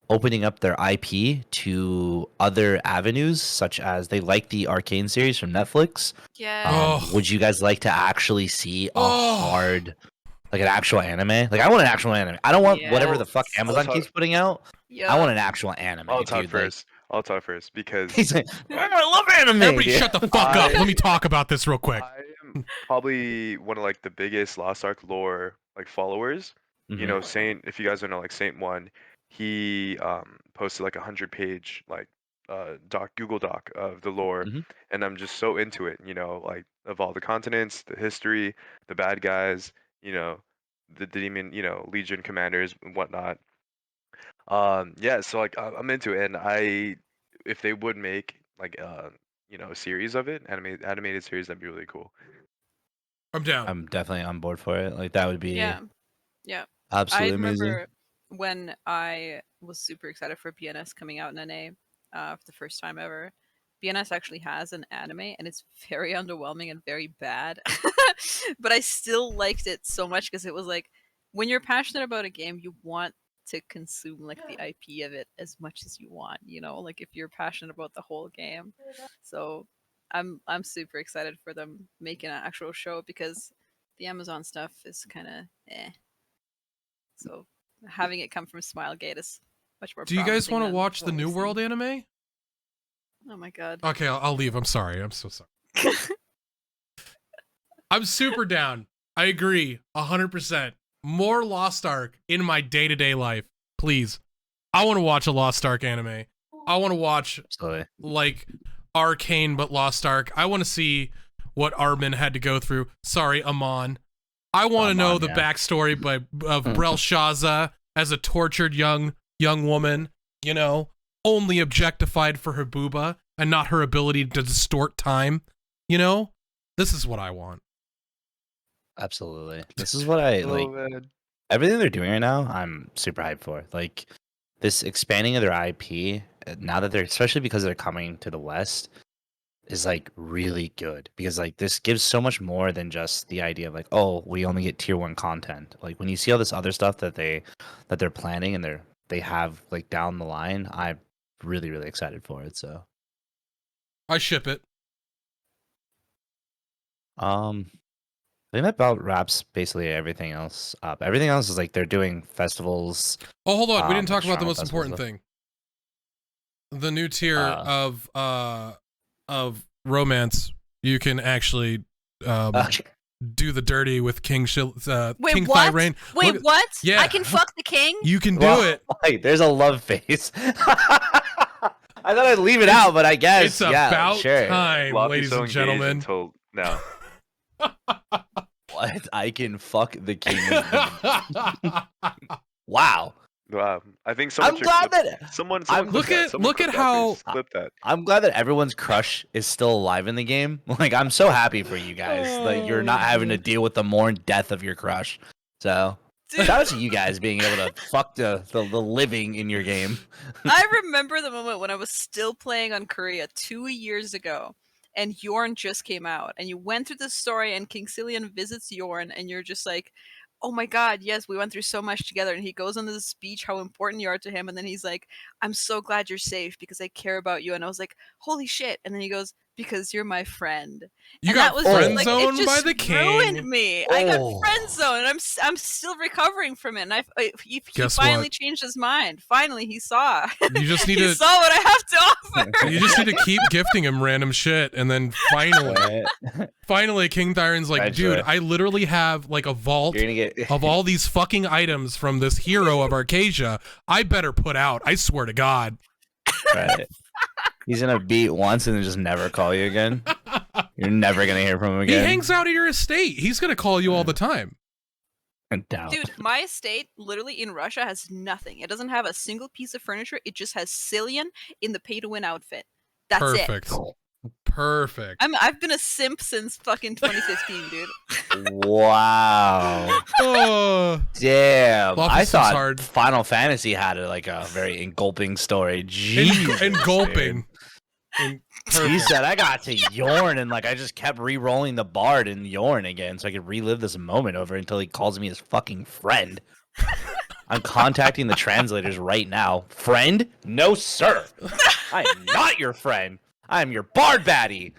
opening up their IP to other avenues, such as they like the Arcane series from Netflix. Yeah. Oh. Would you guys like to actually see a Oh. hard, like an actual anime? Like I want an actual anime. I don't want whatever the fuck Yes. Amazon I'll keeps putting out. Yeah. I want an actual anime, I'll talk dude. first. I'll talk first because He's like, "Oh, I love anime. Everybody dude." shut the fuck up. Let me talk about this real quick. I am probably one of like the biggest Lost Ark lore like followers. You know, Saint. If you guys don't know, like Saint One, he posted like 100-page like Google Doc of the lore, Mhm. and I'm just so into it. You know, like of all the continents, the history, the bad guys. You know, the demon. You know, Legion commanders and whatnot. Yeah, so like I'm into it, and if they would make like you know, a series of it, animated series, that'd be really cool. I'm down. I'm definitely on board for it. Like that would be Yeah. Yeah. absolutely I amazing. remember when I was super excited for BNS coming out in NA for the first time ever. BNS actually has an anime, and it's very underwhelming and very bad. But I still liked it so much because it was like, when you're passionate about a game, you want to consume like the IP of it as much as you want. You know, like if you're passionate about the whole game. So I'm super excited for them making an actual show because the Amazon stuff is kind of eh. So having it come from Smilegate is much more. Do you guys want to watch the New World anime? Oh my god. Okay, I'll leave. I'm sorry. I'm so sorry. I'm super down. I agree 100%. More Lost Ark in my day-to-day life, please. I want to watch a Lost Ark anime. I want to watch Absolutely. like Arcane but Lost Ark. I want to see what Armin had to go through. Sorry, Amon. I want to know the backstory of Belshaza as a tortured young woman, you know, only objectified for her booba and not her ability to distort time. You know, this is what I want. Absolutely. This is what I like. Man. Everything they're doing right now, I'm super hyped for. Like this expanding of their IP, now that they're, especially because they're coming to the West, is like really good because like this gives so much more than just the idea of like, oh, we only get tier 1 content. Like when you see all this other stuff that they're planning and they have like down the line, I'm really excited for it. So I ship it. I think that about wraps basically everything else up. Everything else is like they're doing festivals. Oh, hold on. We didn't talk like about the Toronto most festivals important stuff. thing. The new tier of romance. You can actually do the dirty with King Wait, King what? Thyrain. Wait, Look- what? Yeah. I can fuck the king? You can do Well, it. Wait, there's a love face. I thought I'd leave it out, but I guess It's yeah, about sure. time, Laufie's ladies so and engaged gentlemen. until now. What? I can fuck the king. Wow. Wow. I think someone I'm should glad clip, that someone Look clip that. at- Someone look clip at that, how- please. Clip that. I'm glad that everyone's crush is still alive in the game. Like I'm so happy for you guys that you're not having to deal with the mourn death of your crush. So Dude, shout out to you guys being able to fuck the living in your game. I remember the moment when I was still playing on Korea 2 years ago, and Yorn just came out, and you went through the story, and King Cillian visits Yorn, and you're just like, oh my god, yes, we went through so much together. And he goes on this speech how important you are to him, and then he's like, I'm so glad you're safe because I care about you. And I was like, holy shit. And then he goes, because you're my friend. You And got that was just, friend like, zoned it by just the king. ruined me. I got Oh. friend zoned, and I'm still recovering from it. And he Guess finally what? changed his mind. Finally, he saw. You just need he to. saw what I have to offer. You just need to keep gifting him random shit, and then finally, King Thyron's like, That's dude, right. I literally have like a vault You're gonna get of all these fucking items from this hero of Arcasia. I better put out. I swear to God. right. He's gonna beat once and then just never call you again. You're never gonna hear from him He again. hangs out at your estate. He's gonna call you all the time. I doubt. Dude, my estate literally in Russia has nothing. It doesn't have a single piece of furniture. It just has Cillian in the pay-to-win outfit. That's it. Perfect. Perfect. I've been a simp since fucking 2015, dude. Wow. Oh, Damn. Laufie I seems thought hard. Final Fantasy had a very engulfing story. Jesus, and gulping. And He perfect. said I got to Yorn and I just kept re-rolling the bard in Yorn again so I could relive this moment over until he calls me his fucking friend. I'm contacting the translators right now. Friend? No, sir. I am not your friend. I am your bard baddie.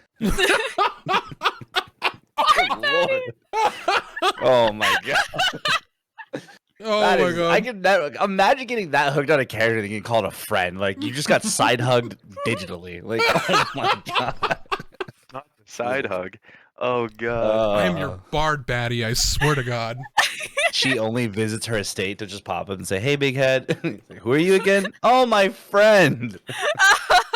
Good Lord. Oh my god. Oh That my is- God. I can never imagine getting that hooked on a character and getting called a friend. Like you just got side hugged digitally. Like oh my god. Not the side hug. Oh god. I am your bard baddie, I swear to God. She only visits her estate to just pop up and say, "Hey, big head, who are you again?" "Oh, my friend,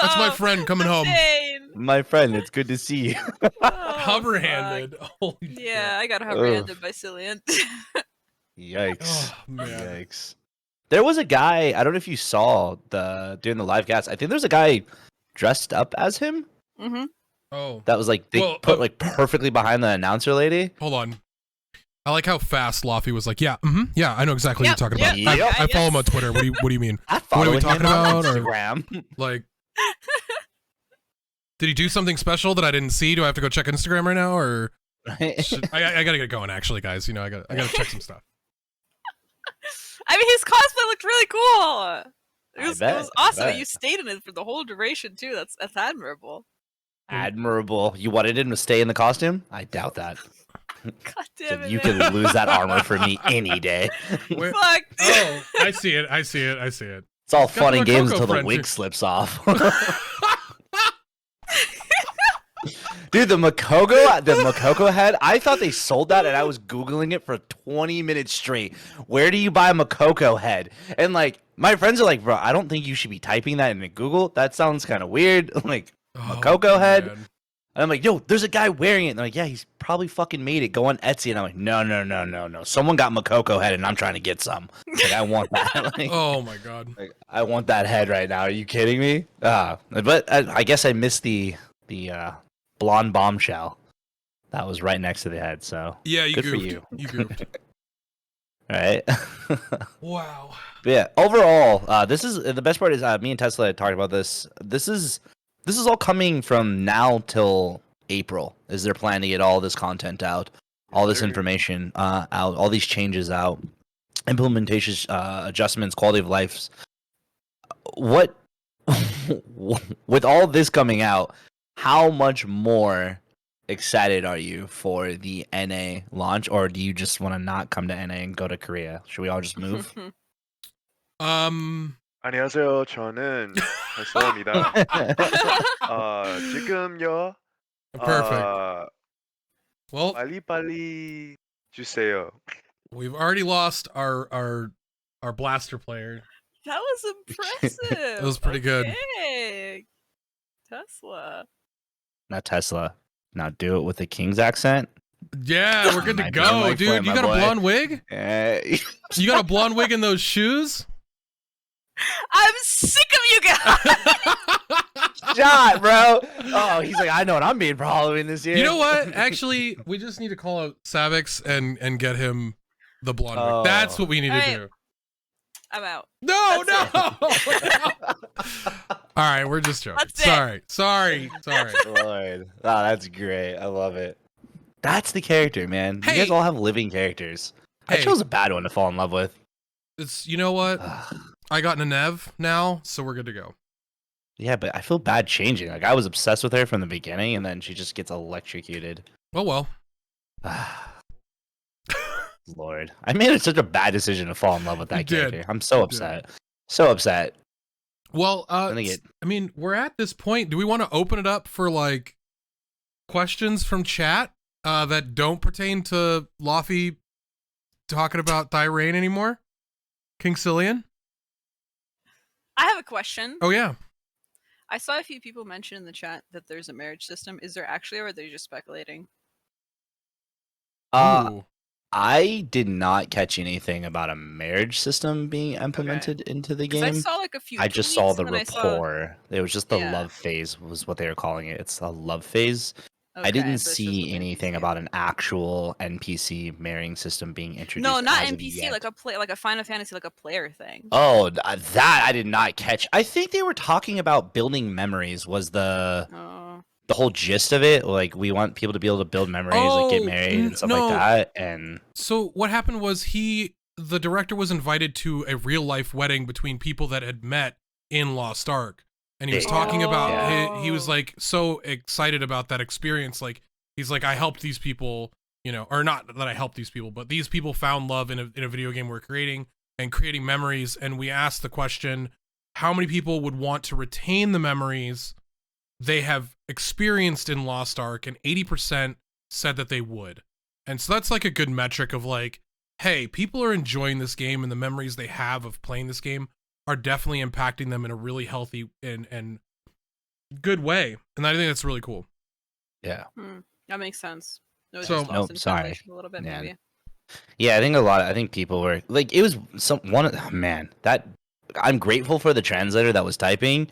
That's my friend coming home. Insane. my friend. It's good to see you." Oh, Hover fuck. handed. Holy Yeah, I got hover-handed by Cillian. Yikes! Oh, man. Yikes! There was a guy. I don't know if you saw during the live cast. I think there's a guy dressed up as him. Mm-hmm. Oh, That was like they Well, put like perfectly behind the announcer lady. hold on. I like how fast Laufie was like, yeah, yeah, I know exactly Yep, what you're talking yep, about. I yep. follow him on Twitter. What do you mean? I What are follow we him talking on about, or- Instagram. Like, did he do something special that I didn't see? Do I have to go check Instagram right now, or I gotta get going? Actually, guys, you know, I gotta check some stuff. I mean, his cosplay looked really cool. It was bet, I awesome. bet. You stayed in it for the whole duration too. That's admirable. Admirable. You wanted him to stay in the costume? I doubt that. God So damn it! you man. could lose that armor for me any day. Where- Fuck. oh, I see it. I see it. I see it. It's all Got fun the and games Mokoko until the friend, wig too. slips off. Dude, the Mokoko head, I thought they sold that and I was Googling it for 20 minutes straight. Where do you buy a Mokoko head? And like, my friends are like, bro, I don't think you should be typing that into Google. That sounds kind of weird. Like, Mokoko head? man. And I'm like, yo, there's a guy wearing it. And they're like, yeah, he's probably fucking made it. Go on Etsy. And I'm like, no. Someone got Mokoko head and I'm trying to get some. Like, I want that. Like, Oh my God. like, I want that head right now. Are you kidding me? But I guess I missed the blonde bombshell that was right next to the head. So, Yeah, you Good for goofed. you. You goofed. all right. Wow. But yeah, overall, this is the best part is me and Tesla had talked about this. This is all coming from now till April. Is their plan to get all this content out, all this Sure. information out, all these changes out, implementations, adjustments, quality of life. What with all this coming out, how much more excited are you for the NA launch, or do you just want to not come to NA and go to Korea? Should we all just move? 안녕하세요. 저는 달성입니다. 지금요. Perfect. Well, 빨리빨리 주세요. we've already lost our blaster player. That was impressive. That was pretty good. Okay. Tesla. Not Tesla. Now do it with the King's accent. Yeah, we're good to Might be on go, my dude. point, You my got a boy. blonde wig? You got a blonde wig in those shoes? I'm sick of you guys. Shot, bro. Oh, he's like, I know what I'm being for Halloween this year. You know what? Actually, we just need to call out Savix and get him the blonde Oh. wig. That's what we need to Alright. do. I'm out. No, That's no. All right, we're just joking. That's it. Sorry. Lord. Oh, that's great. I love it. That's the character, man. You Hey. guys all have living characters. I Hey, chose a bad one to fall in love with. it's you know what? I got Nenev now, so we're good to go. Yeah, but I feel bad changing. Like, I was obsessed with her from the beginning, and then she just gets electrocuted. Oh well. Lord. I made such a bad decision to fall in love with You that did. character. I'm so You did. upset. So upset. Well, Then they get- I mean, we're at this point. Do we want to open it up for like questions from chat that don't pertain to Laufie talking about Thyrain anymore? King Cillian? I have a question. Oh yeah. I saw a few people mention in the chat that there's a marriage system. Is there actually, or are they just speculating? Ooh. I did not catch anything about a marriage system being implemented into the 'Cause I game. saw like a few. I just saw tweets the and then I saw- rapport. It was just the Yeah. love phase was what they were calling it. It's a love phase. Okay, I didn't but it's just see with anything NPC. about an actual NPC marrying system being introduced. No, not as of NPC, yet. like a Final Fantasy, like a player thing. Oh, that I did not catch. I think they were talking about building memories. Was the whole gist of it? Like, we want people to be able to build memories, like get married and stuff no. like that. And So what happened was the director was invited to a real life wedding between people that had met in Lost Ark, and he was Yeah. talking about Oh. he was like so excited about that experience. Like he's like, I helped these people, you know, or not that I helped these people, but these people found love in a video game we're creating and creating memories. And we asked the question, how many people would want to retain the memories they have experienced in Lost Ark, and 80% said that they would. And so that's like a good metric of like, hey, people are enjoying this game, and the memories they have of playing this game are definitely impacting them in a really healthy and good way. And I think that's really cool. yeah. That makes sense. It was So- just lost Nope, in sorry. translation a little bit, Yeah. maybe. Yeah, I think people were like, it was that I'm grateful for the translator that was typing,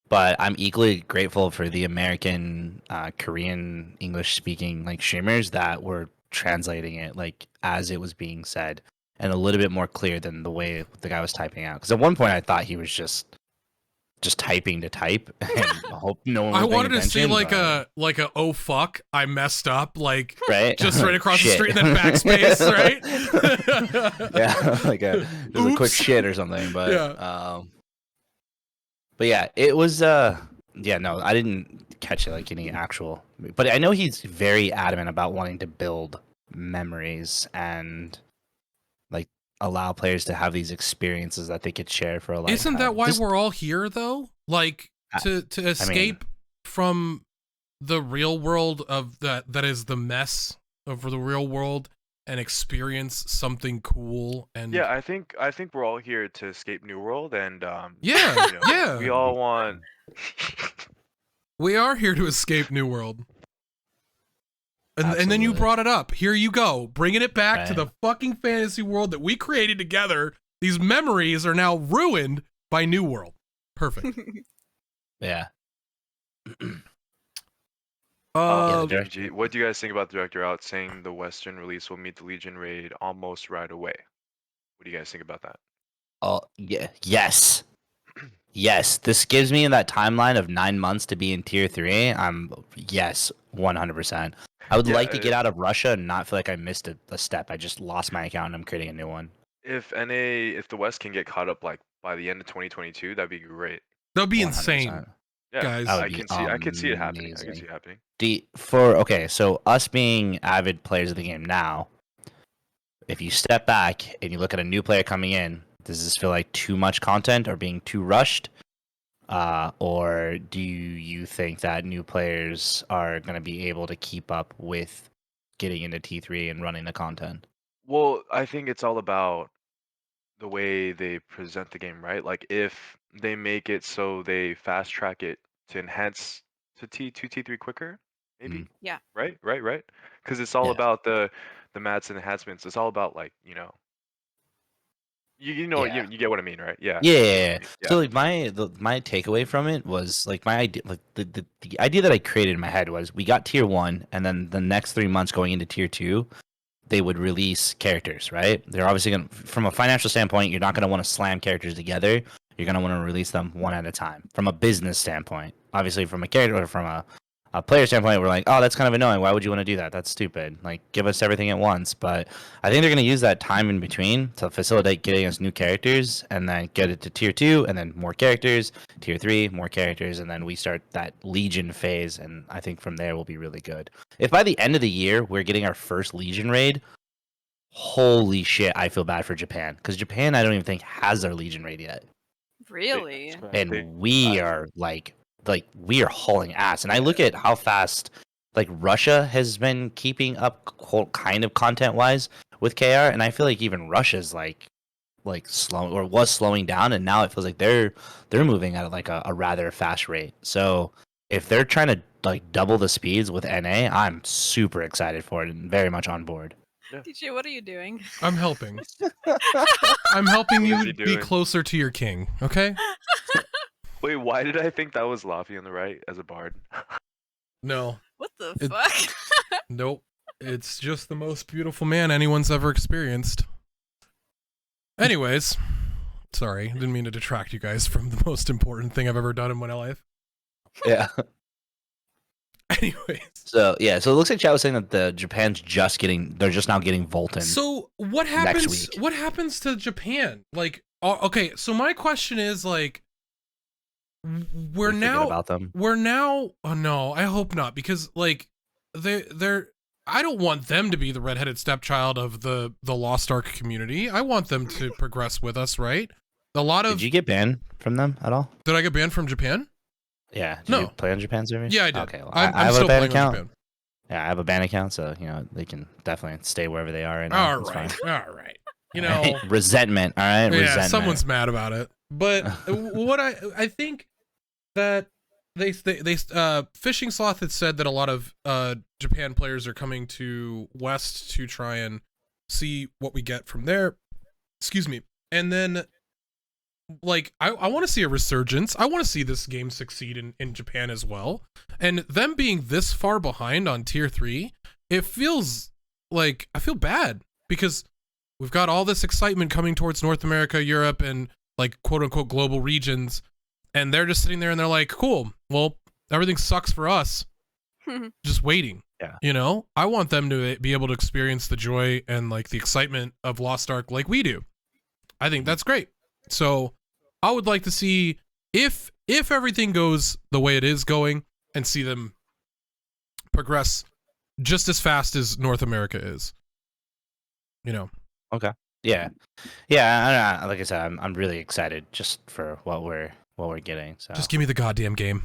but I'm equally grateful for the American, Korean, English speaking like streamers that were translating it like as it was being said and a little bit more clear than the way the guy was typing out. Because at one point I thought he was just typing to type and hope no one was I paying wanted to see attention, like a oh fuck, I messed up, like right? just right across the Shit. street and then backspace, right? Yeah, like a quick Oops. shit or something. But Yeah. but yeah, it was yeah, no, I didn't catch it like any actual, but I know he's very adamant about wanting to build memories and like allow players to have these experiences that they could share for a lifetime. Isn't that why Just- we're all here though? Like to escape from the real world of that is the mess of the real world and experience something cool and Yeah, I think we're all here to escape New World, and Yeah, you know, yeah. we all want. we are here to escape New World. And then you Absolutely. brought it up. Here you go, bringing it back to Right. the fucking fantasy world that we created together. These memories are now ruined by New World. Perfect. Yeah. Uh, the GG. What do you guys think about the director out saying the Western release will meet the Legion raid almost right away? What do you guys think about that? Oh yeah, yes, yes. This gives me that timeline of 9 months to be in tier 3. I'm yes, 100%. I would Yeah, like to get out of Russia and not feel like I missed a step. I just lost my account and I'm creating a new one. If the West can get caught up like by the end of 2022, that'd be great. that'd be 100%. insane. Yeah, Guys. That would I be can see it happening. I can amazing. see it happening. Okay, so us being avid players of the game now, if you step back and you look at a new player coming in, does this feel like too much content or being too rushed? Or do you think that new players are going to be able to keep up with getting into T3 and running the content? Well, I think it's all about the way they present the game, right? Like if they make it so they fast track it to enhance to T2, T3 quicker, maybe. Yeah. Right. Because it's all Yeah. about the mats and enhancements. It's all about like you know Yeah. you get what I mean, right? Yeah. Yeah. Yeah. So like my takeaway from it was like my idea, like the idea that I created in my head was we got tier 1 and then the next 3 months going into tier 2, they would release characters, right? They're obviously going to, from a financial standpoint, you're not going to want to slam characters together. You're going to want to release them one at a time. From a business standpoint, obviously from a character or from player standpoint, we're like, oh, that's kind of annoying. Why would you want to do that? That's stupid. Like, give us everything at once. But I think they're going to use that time in between to facilitate getting us new characters, and then get it to tier 2, and then more characters, tier 3, more characters, and then we start that Legion phase. And I think from there we'll be really good. If by the end of the year we're getting our first Legion raid, holy shit, I feel bad for Japan, because Japan I don't even think has their Legion raid yet, Really? and we are like we are hauling ass. And I look at how fast like Russia has been keeping up kind of content wise with KR, and I feel like even Russia's like slow, or was slowing down, and now it feels like they're moving at like a rather fast rate. So if they're trying to like double the speeds with NA, I'm super excited for it and very much on board. DJ, what are you doing? I'm helping. I'm helping What is you he be doing? closer to your king, okay? Wait, why did I think that was Laufie on the right as a bard? No. What the It- fuck? Nope. It's just the most beautiful man anyone's ever experienced. Anyways, sorry, didn't mean to detract you guys from the most important thing I've ever done in my life. Yeah. Anyways. So yeah, so it looks like Chat was saying that the Japan's they're just now getting Volton. So what next happens? week. What happens to Japan? Like, okay. So my question is like, we're We forget now. about them. We're now. Oh no, I hope not, because like, they're. I don't want them to be the redheaded stepchild of the Lost Ark community. I want them to progress with us, right? A lot of. Did you get banned from them at all? Did I get banned from Japan? Yeah. Did No. you play on Japan servers? Yeah, I did. Okay. Well, I'm I have still a ban playing account. on Japan. Yeah, I have a ban account, so they can definitely stay wherever they are right now. All It's right, fine. all right. You All know, right? Resentment. All right. yeah, Resentment. someone's mad about it. But what I think that they Fishing Sloth had said that a lot of Japan players are coming to West to try and see what we get from there. Excuse me. And then like I want to see a resurgence. I want to see this game succeed in Japan as well. And them being this far behind on tier 3, it feels like I feel bad, because we've got all this excitement coming towards North America, Europe, and like quote unquote global regions, and they're just sitting there and they're like, cool, well, everything sucks for us. Just waiting. Yeah. You know, I want them to be able to experience the joy and like the excitement of Lost Ark like we do. I think that's great. So I would like to see if everything goes the way it is going, and see them progress just as fast as North America is. You know. Yeah. Yeah. Like I said, I'm really excited just for what we're getting. So Just give me the goddamn game.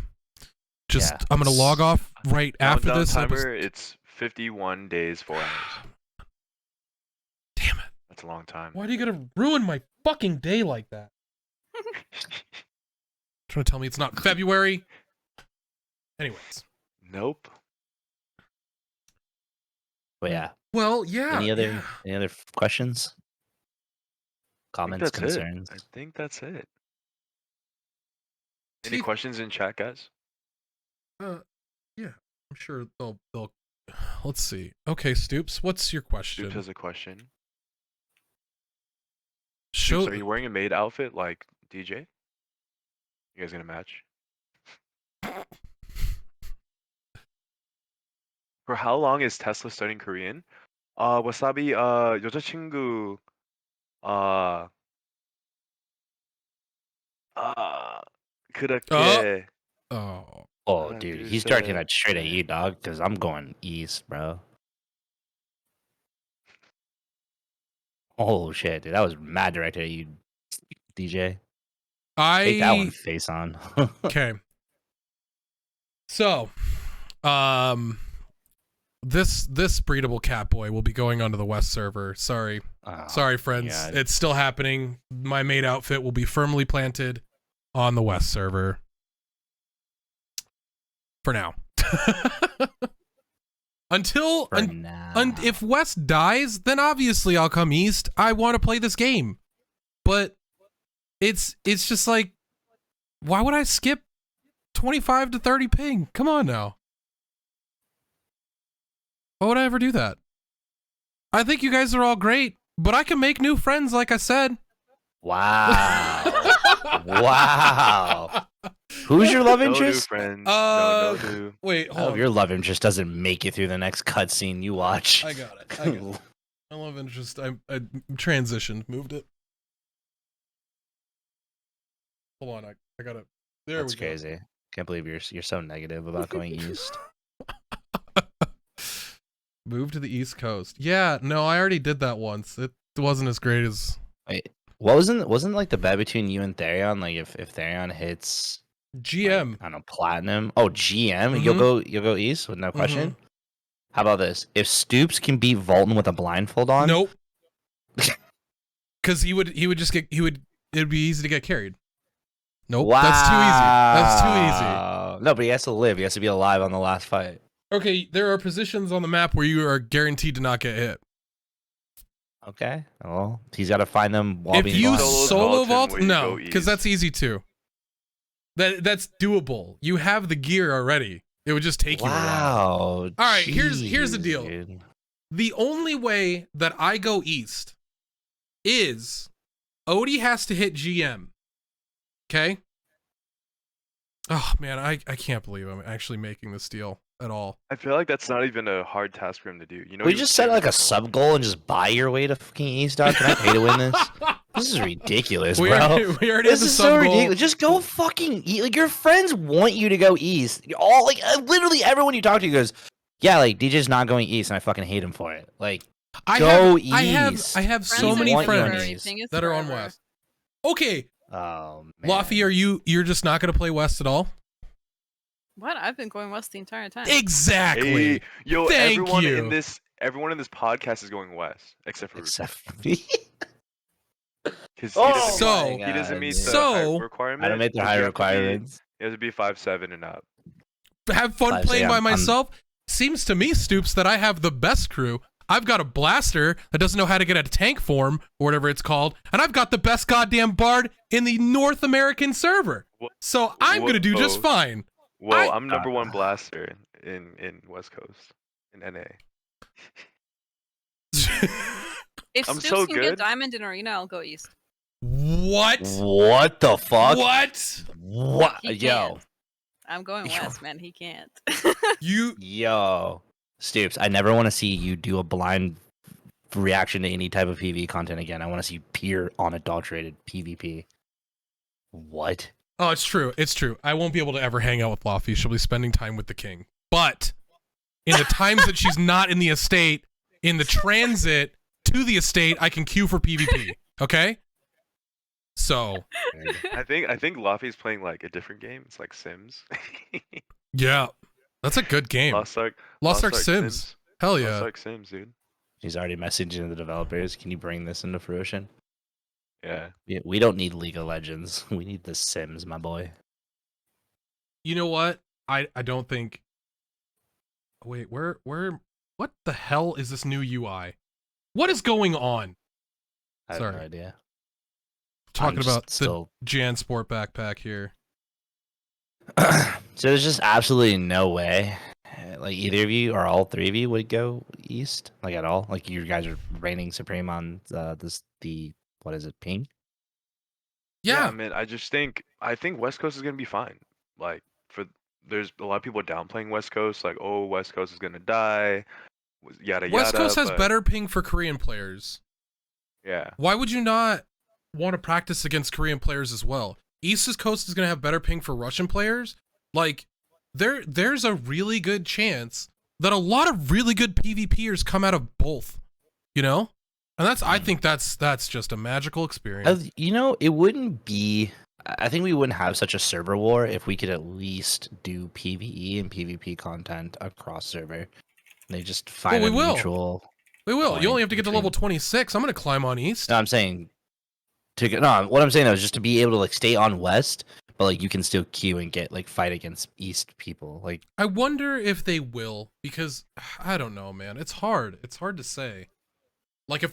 Just Yeah. I'm gonna log off right after Countdown this. timer, it's 51 days, 4 hours. Damn it! That's a long time. Why do you gotta ruin my fucking day like that? Trying to tell me it's not February. Anyways. Nope. But yeah. Well, yeah. Any other questions? I think Comments, that's concerns? it. I think that's it. Any Teeth- questions in chat, guys? Yeah. I'm sure they'll. Let's see. Okay, Stoops. What's your question? Stoops has a question. Show. Stoops, are you wearing a maid outfit like DJ? You guys gonna match? For how long is Tesla studying Korean? Wasabi, 여자친구, 그렇게. Oh. Oh, Happy dude, to he's directing say. that straight at you, dog. Because I'm going east, bro. Oh shit, dude, that was mad directed at you, DJ. Take that one face on. Okay. So, this breedable cat boy will be going onto the West server. Sorry, Oh, sorry, friends. God. It's still happening. My maid outfit will be firmly planted on the West server for now. Until For now. if West dies, then obviously I'll come East. I want to play this game, but it's just like, why would I skip 25 to 30 ping? Come on now. Why would I ever do that? I think you guys are all great, but I can make new friends, like I said. Wow. Wow. Who's your love No new interest? friends. No new. Wait, I hold hope on. your love interest doesn't make it through the next cutscene you watch. I got it. I got it. I love interest. I transitioned, moved it. Hold on, I got it. There That's we go. crazy. Can't believe you're so negative about going east. Move to the East Coast. Yeah, no, I already did that once. It wasn't as great as Wait, wasn't like the bet between you and Therion? Like if Therion hits GM. like, I don't know, platinum. Oh, GM, Mhm. you'll go east with no question. How about this? If Stoops can beat Volton with a blindfold on, Nope. Because he would just get it'd be easy to get carried. Nope. Wow. That's too easy. That's too easy. No, but he has to live. He has to be alive on the last fight. Okay, there are positions on the map where you are guaranteed to not get hit. Okay. Well, he's got to find them while If being you blind. solo Vaulting vault, where you no, go because east. that's easy too. That's doable. You have the gear already. It would just take you a while. Wow. All right, here's the jeez, deal. dude. The only way that I go east is Odie has to hit GM. Okay? Oh man, I can't believe I'm actually making this deal at all. I feel like that's not even a hard task for him to do. You know, We he just was set doing like a it. sub goal and just buy your way to fucking east, dog. Can I pay to win this? This is ridiculous, we bro. already had This the is sub so goal. ridiculous. Just go fucking eat. Like your friends want you to go east. All like literally everyone you talk to goes, yeah, like DJ's not going east, and I fucking hate him for it. Like go I have east. so Friends many want you on friends east. that are on West. Okay, Oh man. Laufie, you're just not gonna play West at all? What? I've been going west the entire time. Exactly. Hey, yo, Thank everyone you. in this podcast is going west except for Except for me. because Oh So- he doesn't meet the So- height requirement. I don't make the 'cause high you have to be- requirements. He has to be 5'7" and up. Have fun Five, playing say by I'm- myself. Seems to me, Stoops, that I have the best crew. I've got a blaster that doesn't know how to get out of tank form or whatever it's called, and I've got the best goddamn bard in the North American server. Wha- So I'm gonna do just whoa. fine. Well, I- I'm number one blaster in West Coast in NA. If I'm Stoops so can good. get diamond in arena, I'll go east. What? What the fuck? What? What? He Yo. can't. I'm going west, man. He can't. You? Yo. Stoops, I never want to see you do a blind reaction to any type of PvE content again. I want to see pure unadulterated PvP. What? Oh, it's true. It's true. I won't be able to ever hang out with Laufie. She'll be spending time with the king. But in the times that she's not in the estate, in the transit to the estate, I can queue for PvP. Okay? So, I think Laufey's playing like a different game. It's like Sims. yeah. That's a good game. Lost Ark Sims. Hell Lost yeah. Ark Sims, dude. He's already messaging the developers. Can you bring this into fruition? Yeah. We don't need League of Legends. We need The Sims, my boy. You know what? I don't think. Wait, where? What the hell is this new UI? What is going on? I have Sorry. no idea. Talking I'm just about still. the Jan Sport backpack here. So there's just absolutely no way, like either of you or all three of you would go east, like at all. Like you guys are reigning supreme on the what is it, ping? Yeah. man. I think West Coast is gonna be fine. Like there's a lot of people downplaying West Coast, like, oh, West Coast is gonna die, yada West yada. Coast has but better ping for Korean players. Yeah. Why would you not want to practice against Korean players as well? East Coast is going to have better ping for Russian players. Like, there's a really good chance that a lot of really good PvPers come out of both, you know? And I think that's just a magical experience. You know, it wouldn't be. I think we wouldn't have such a server war if we could at least do PvE and PvP content across server. They just find we a will. mutual. We will. You point only have to get to level between- 26. I'm going to climb on East. No, I'm saying what I'm saying though is just to be able to like stay on West, but like you can still queue and get like fight against East people. Like I wonder if they will, because I don't know, man. It's hard. It's hard to say. Like if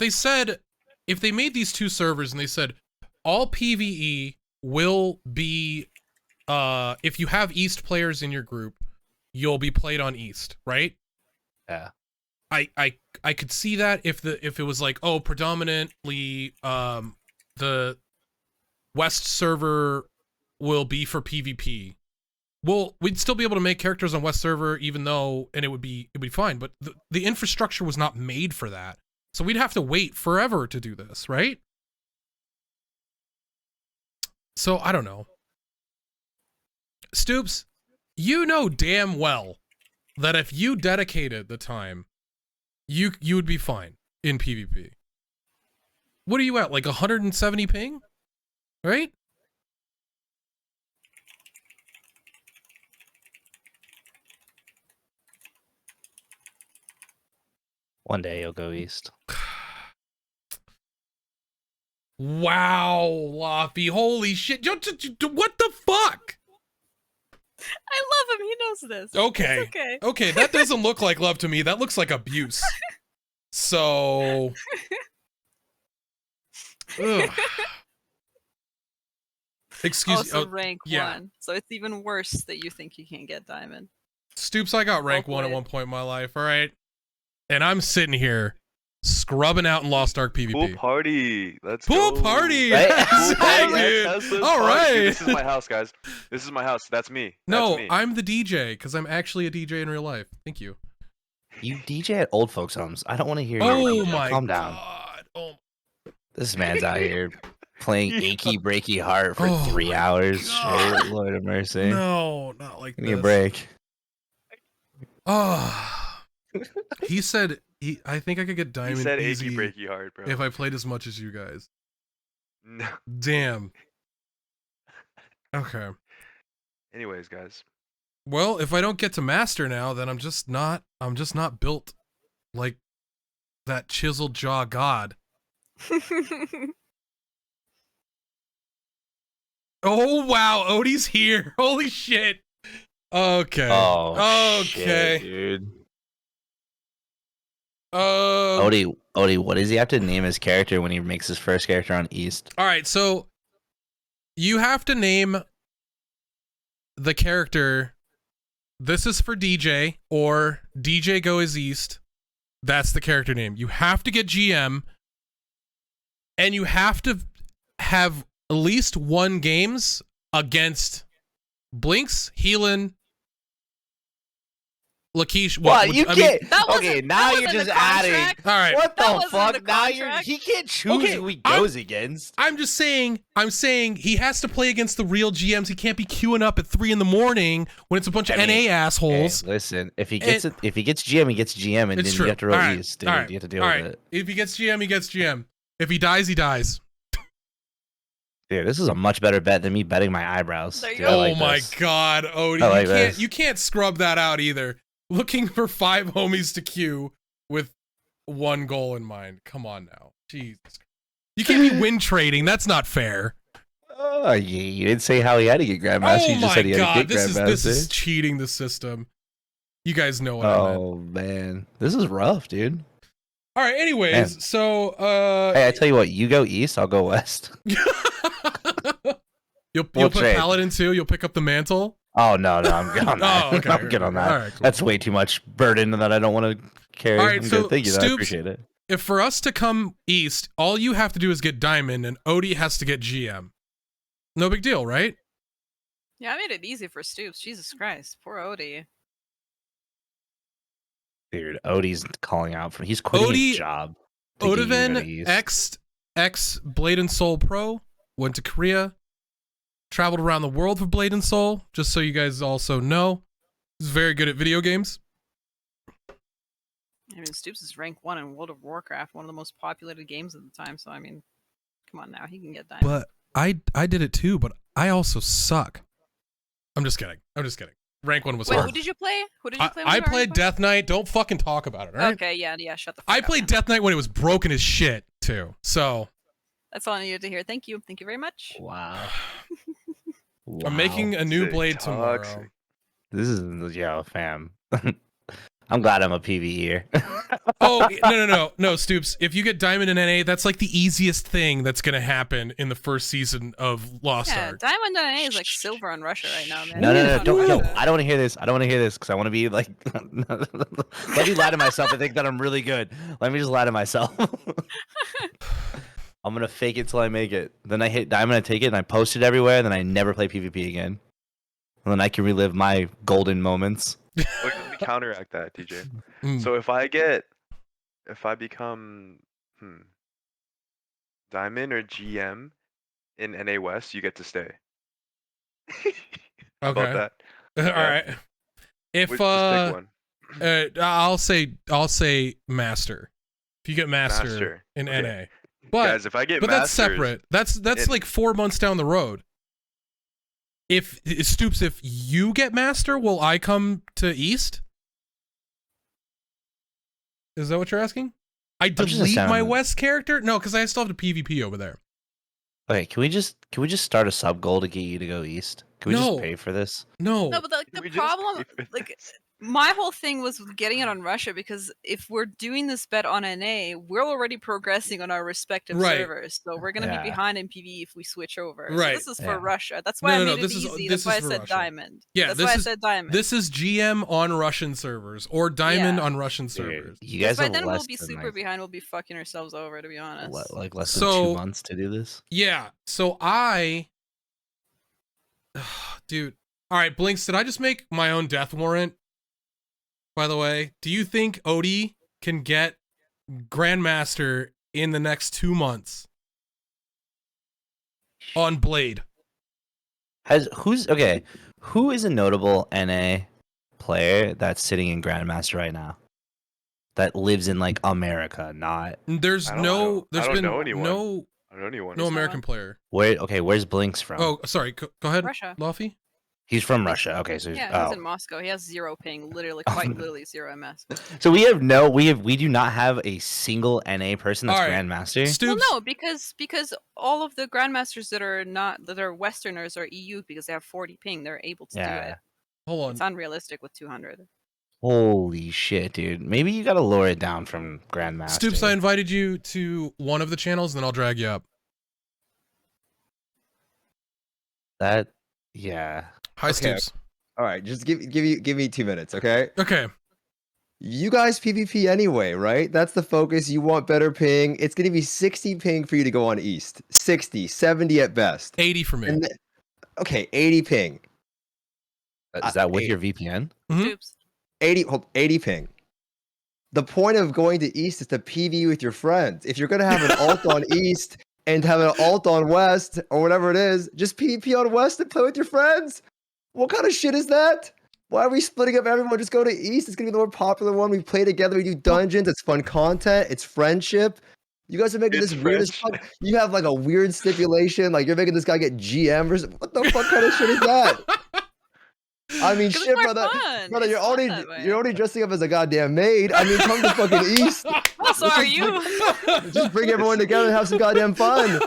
they made these two servers and they said all PvE will be, if you have East players in your group, you'll be played on East, right? yeah. I could see that if it was like, oh, predominantly the West server will be for PvP Well, we'd still be able to make characters on West server, even though, and it'd be fine. But the infrastructure was not made for that, so we'd have to wait forever to do this, right? So I don't know. Stoops, you know damn well that if you dedicated the time, you would be fine in PvP. What are you at, like 170 ping? Right? One day you'll go east. Wow, Laufie, holy shit. What the fuck? I love him. He knows this. Okay. It's okay. Okay, that doesn't look like love to me. That looks like abuse. So... Ugh. Excuse me. Also rank yeah. 1. So it's even worse that you think you can't get diamond. Stoops, I got rank 1 at one point in my life, alright? And I'm sitting here scrubbing out in Lost Ark PvP. Pool party. Let's Pool go. party! Right? Yes, Pool party. dude. Yes, let's All party. right. Dude, this is my house, guys. This is my house. That's me. No, That's me. I'm the DJ, because I'm actually a DJ in real life. Thank you. You DJ at old folks' homes. I don't want to hear you. Oh my Calm down. god. Oh, This man's out here playing Achy Breaky Heart for Oh 3 my hours. God. Straight. Lord of mercy. no, not like Give me a this. break. Oh. He said, I think I could get He diamond said easy achy breaky heart, bro. if I played as much as you guys. No. Damn. Okay. Anyways, guys. Well, if I don't get to master now, then I'm just not built like that chiseled jaw god. Oh wow, Odie's here. Holy shit. Okay. Oh, okay. shit, dude. All Odie, what does he have to name his character when he makes his first character on East? right, so you have to name the character. This is for DJ or DJ Goes East. That's the character name. You have to get GM and you have to have at least 1 games against Blinks, Heelan, Lakeesh. What? You can't. That wasn't- Okay, that now you're wasn't just the adding. contract. All right. What That the wasn't fuck? the Now you're. contract. He can't choose Okay, who he goes against. I'm saying he has to play against the real GMs. He can't be queuing up at 3 a.m. when it's a bunch of I mean, NA assholes. Hey, listen, if he gets if he gets GM, he gets GM, and It's then true. you have to roll All right, East, dude. all right, You have to deal all with right. it. If he gets GM, he gets GM. If he dies, he dies. Dude, this is a much better bet than me betting my eyebrows. There you Dude, go. I Oh like my this. god, Odie. I like you this. can't scrub that out either. Looking for 5 homies to queue with 1 goal in mind. Come on now. Jesus. You can't be win trading. That's not fair. Oh, you didn't say how he had to get Grandmaster. Oh You just my said he had god. to get Grandmaster. This is cheating the system. You guys know what I meant. Oh man, this is rough, dude. All right, anyways, Man. so Hey, I tell you what, you go East, I'll go West. You'll We'll put trade. Paladin too. You'll pick up the mantle. Oh no, I'm good on that. Oh, okay, I'm good on that. all right, cool. That's way too much burden that I don't want to carry. All right, I'm so good. Thank you. I Stoops- appreciate it. If for us to come east, all you have to do is get Diamond, and Odie has to get GM. No big deal, right? Yeah, I made it easy for Stoops. Jesus Christ. Poor Odie. Dude, Odie's calling out for. He's quitting Odie- his job. to get you to go to Odeven, East. ex Blade and Soul Pro, went to Korea, traveled around the world for Blade and Soul. Just so you guys also know, he's very good at video games. I mean, Stoops is rank 1 in World of Warcraft, one of the most populated games at the time. So, I mean, come on now. He can get diamond. But I did it too, but I also suck. I'm just kidding. Rank 1 was Wait, hard. who did you play? Who did you play? I when you were played rank Death Knight. Don't fucking talk about it, all 1? right? Okay, yeah, shut the fuck I up played now. Death Knight when it was broken as shit, too. So, That's all I needed to hear. Thank you. Thank you very much. Wow. I'm making a new Sick, blade tomorrow. toxic. This is fam. I'm glad I'm a PvEer. Oh, no, Stoops. If you get Diamond in NA, that's like the easiest thing that's going to happen in the first season of Lost Yeah, Ark. Diamond NA is like silver on Russia right now, man. No, Come don't. on, No, Russia. I don't want to hear this. I don't want to hear this because I want to be like. Let me lie to myself and think that I'm really good. Let me just lie to myself. I'm gonna fake it till I make it. Then I hit diamond, I take it, and I post it everywhere. Then I never play PvP again. and then I can relive my golden moments. Look, let me counteract that, DJ. Mm. So if I become Diamond or GM in NA West, you get to stay. How about Okay. that? All right. If Just pick one. I'll say master. If you get master, in Okay. NA, but Guys, if I get but that's Masters, separate. That's like 4 months down the road. If Stoops, if you get master, will I come to East? Is that what you're asking? I just delete my sound- West character? No, because I still have to PvP over there. Okay, can we just start a sub goal to get you to go east? Can we No. just pay for this? No. No, but like Can we the just problem, pay for like this? my whole thing was getting it on Russia because if we're doing this bet on NA, we're already progressing on our respective Right. servers, so we're gonna Yeah. be behind in PvE if we switch over. So Right. this is for Yeah. Russia. That's why No, I no, made this it is- easy. this That's why I is for said Russia. diamond. Yeah, that's this why I is- said diamond. This is GM on Russian servers or Diamond Yeah. on Russian Dude, servers. you Because guys by have then less we'll be than super behind. We'll be fucking ourselves over, to be honest. like less than So- 2 months to do this. Yeah. So dude. All right, Blinks, did I just make my own death warrant? By the way, do you think Odie can get Grandmaster in the next 2 months on Blade? Who is a notable NA player that's sitting in Grandmaster right now? That lives in like America, not There's I don't no know. I there's don't been know anyone. no I don't know anyone. no There's no American one. player. where's Blinks from? Oh, sorry. Go ahead, Russia. Laufie. He's from Russia. Okay, so Yeah, he's in Moscow. He has 0 ping, literally, quite literally 0 MS. so we do not have a single NA person that's All right. Grandmaster. Well, Stoops. no, because all of the grandmasters that are Westerners are EU because they have 40 ping. They're able to do Yeah. it. Hold on. It's unrealistic with 200. Holy shit, dude! Maybe you gotta lower it down from Grandmaster. Stoops, I invited you to one of the channels, and then I'll drag you up. Yeah. Hi, Okay. Stoops. All right, just give me 2 minutes, okay? Okay. You guys PvP anyway, right? That's the focus. You want better ping. It's going to be 60 ping for you to go on East. 60, 70 at best. 80 for me. And okay, 80 ping. Is that with eight- your VPN? Mhm. Oops. 80 ping. The point of going to East is to PV with your friends. If you're going to have an alt on East and have an alt on West or whatever it is, just PvP on West and play with your friends. What kind of shit is that? Why are we splitting up everyone? Just go to East. It's going to be the more popular one. We play together. We do dungeons. It's fun content. It's friendship. You guys are making It's this weird as fuck. You have like a weird stipulation. Like you're making this guy get GM versus what the fuck kind of shit is that? I mean, 'Cause it's shit, more brother. fun. Brother, It's you're fun that way. already dressing up as a goddamn maid. I mean, come to fucking East. Also, are you? Just bring everyone together and have some goddamn fun.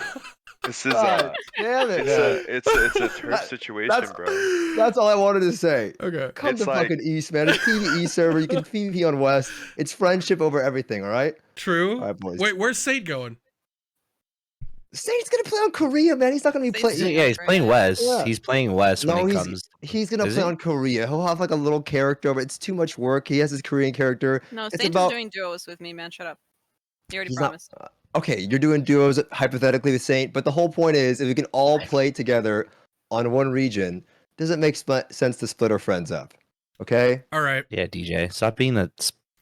This is God damn it, man. it's a turf That- situation, that's- bro. That's all I wanted to say. Okay. Come It's to like- fucking East, man. It's PvE server. You can PvP on West. It's friendship over everything, all right? True. All right, boys. Wait, where's Sate going? Sage's gonna play on Korea, man. He's not gonna be Sage's playing. Yeah, he's playing West. Yeah. He's playing West No, when he he's comes. he's gonna Is play he? on Korea. He'll have like a little character, but it's too much work. He has his Korean character. No, It's Sage about- is doing duos with me, man. Shut up. You already He's not- promised. Okay, you're doing duos hypothetically with Saint, but the whole point is if we can all play together on one region, does it make sense to split our friends up? Okay? All right. Yeah, DJ, stop being a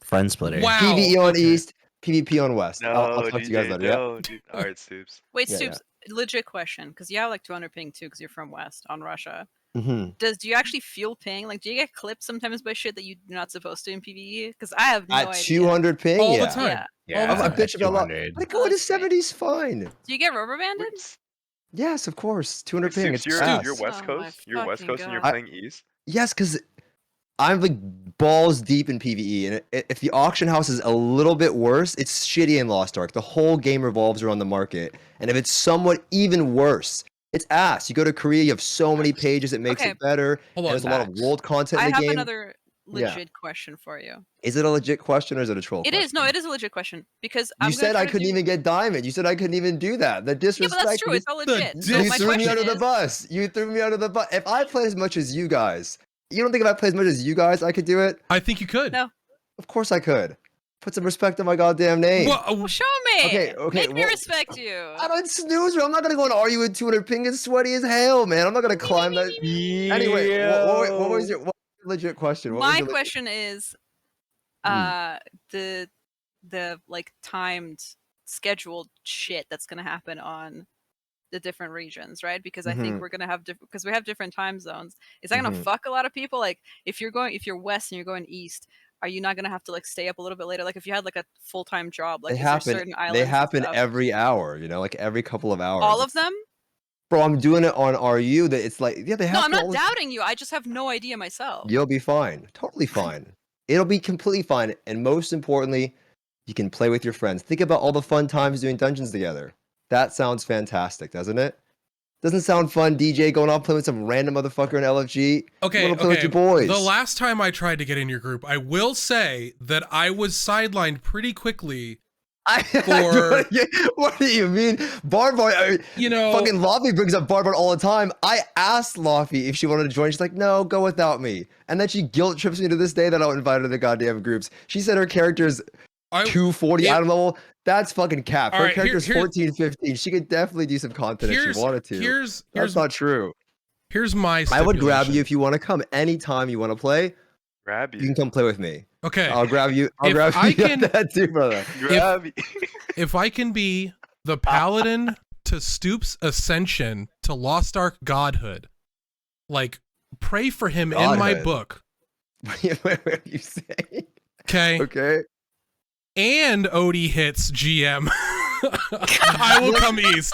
friend splitter. Wow. PvE on okay. East, PvP on West. No, I'll talk to you guys DJ, later. Yeah. no, dude. All right, Stoops. Wait, Yeah, Stoops. Legit question, because you have like 200 ping too, because you're from West on Russia. Mm-hmm. Do you actually feel ping? Like, do you get clipped sometimes by shit that you're not supposed to in PvE? Because I have no At idea. 200 ping, All the yeah. time. Yeah. I'm at bitching about a lot. 200. But going to That's great. 70's fine. Do you get rubber banded? Wait, Yes, of course. 200 ping. Stoops, It's you're fast. West Oh my Coast. You're West fucking Coast, and you're God. playing East. Yes, because I'm like balls deep in PvE, and if the auction house is a little bit worse, it's shitty in Lost Ark. The whole game revolves around the market, and if it's somewhat even worse, it's ass. You go to Korea, you have so many pages, it makes Okay. it better. Hold and on. there's a lot of Facts. world content I in the have game. another Yeah. legit question for you. Is it a legit question or is it a troll? It question? is. No, it is a legit question because You I'm said I couldn't even get diamond. You said I couldn't even do that. The Yeah, disrespect. but that's true. you- It's all legit. the So You my threw me question under the is, bus. You threw me under the bus. If I play as much as you guys, you don't think if I play as much as you guys, I could do it? I think you could. No. Of course I could. Put some respect on my goddamn name. Well, Show me. Okay, Make me well, respect you. I don't snooze. I'm not gonna go and argue with 200 ping. It's sweaty as hell, man. I'm not gonna climb that. Anyway, what was your legit question? My question is, Hmm. the like timed scheduled shit that's gonna happen on the different regions, right? Because I think we're gonna have different, because we have different time zones. Is that gonna fuck a lot of people? Like if you're west and you're going east, are you not gonna have to like stay up a little bit later? Like if you had like a full-time job, like They is there happen. certain islands? They and happen stuff? every hour. You know, like every couple of hours. All of them? Bro, I'm doing it on RU. That it's like, yeah, they have. No, I'm to not all- doubting you. I just have no idea myself. You'll be fine. Totally fine. It'll be completely fine. And most importantly, you can play with your friends. Think about all the fun times doing dungeons together. That sounds fantastic, doesn't it? Doesn't sound fun, DJ, going off playing with some random motherfucker in LFG. okay, You wanna play with your boys. The last time I tried to get in your group, I will say that I was sidelined pretty quickly. What do you mean? Barbard, I mean, You know, fucking Laufie brings up Barbard all the time. I asked Laufie if she wanted to join. She's like, no, go without me. And then she guilt trips me to this day that I don't invite her to the goddamn groups. She said her character's 240 item level. That's fucking cap. Her character's 14, 15. She could definitely do some content if she wanted to. That's not true. Here's my I would grab you if you want to come anytime you want to play. Grab You you. can come play with me. Okay. I'll grab you. I'll If grab I you can- that too, brother. Grab you. If I can be the paladin to Stoop's ascension to Lost Ark godhood, like pray for him in my Godhood. book. What are you saying? Okay. Okay. And Odie hits GM. I will come east.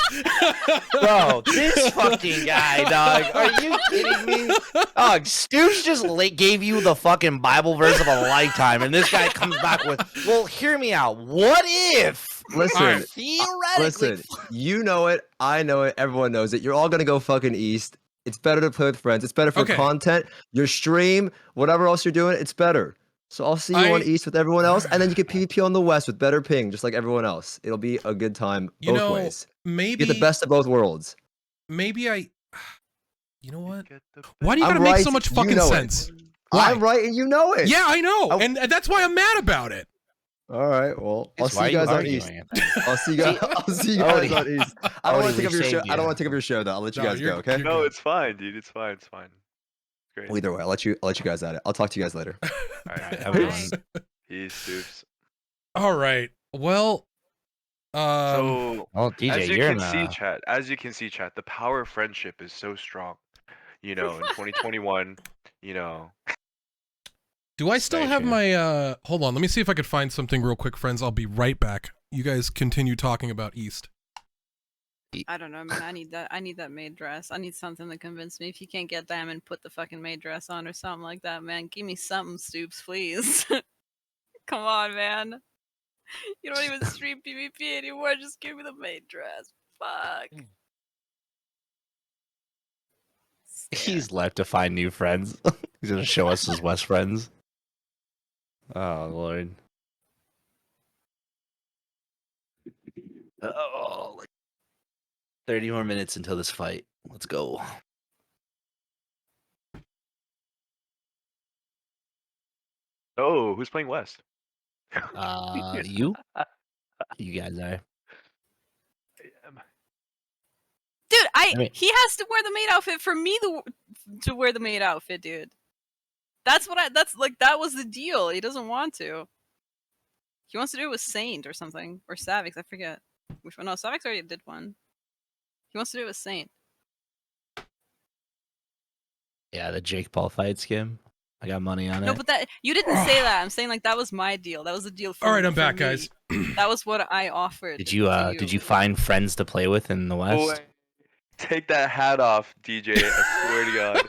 Bro, this fucking guy, dog. Are you kidding me? Dog, Stoops just gave you the fucking Bible verse of a lifetime, and this guy comes back with, well, hear me out. What if? Listen, Alright. Theoretically. listen. You know it. I know it. Everyone knows it. You're all gonna go fucking east. It's better to play with friends. It's better for Okay. content. Your stream, whatever else you're doing, it's better. So I'll see you on east with everyone else, and then you can PvP on the west with better ping, just like everyone else. It'll be a good time You both know, ways. maybe Get the best of both worlds. Maybe I. You know what? Get the Why do you I'm gotta make right, so much you fucking know it. sense? Why? I'm right, and you know it. Yeah, I know, I- and that's why I'm mad about it. All right. Well, I'll It's see why you guys on arguing east. it? I'll see you guys. I'll see you guys Odie. on east. I don't want Odie, to take up your we show. saved I don't you. want to take up your show though. I'll let you No, guys you're- go. Okay. you're- No, it's fine, dude. It's fine. It's fine. Great. Well, either way, I'll let you guys at it. I'll talk to you guys later. All Alright, right. have fun. Peace, Stoops. All right. Well, So, Oh, DJ, as you you're in can see, chat, the power of friendship is so strong. You know, in 2021, you know, do I still Very have true. my? Hold on. Let me see if I could find something real quick, friends. I'll be right back. You guys continue talking about East. I don't know, man. I need that maid dress. I need something to convince me. If you can't get Diamond, put the fucking maid dress on or something like that, man. Give me something, Stoops, please. Come on, man. You don't even stream PvP anymore. Just give me the maid dress. Fuck. He's left to find new friends. He's gonna show us his West friends. Oh Lord. Oh, like 30 more minutes until this fight. Let's go. oh, who's playing West? You? You guys are. Dude, mean- he has to wear the maid outfit for me to wear the maid outfit, dude. That was the deal. He doesn't want to. He wants to do it with Saint or something. Or Savix, I forget. Which one? No, Savix already did one. He wants to do it with Saint. Yeah, the Jake Paul fight skim. I got money on No, it. but that you didn't say that. I'm saying like that was my deal. That was the deal for All right, I'm for back, me. guys. That was what I offered. Did you find friends to play with in the West? Boy, take that hat off, DJ. I swear to God.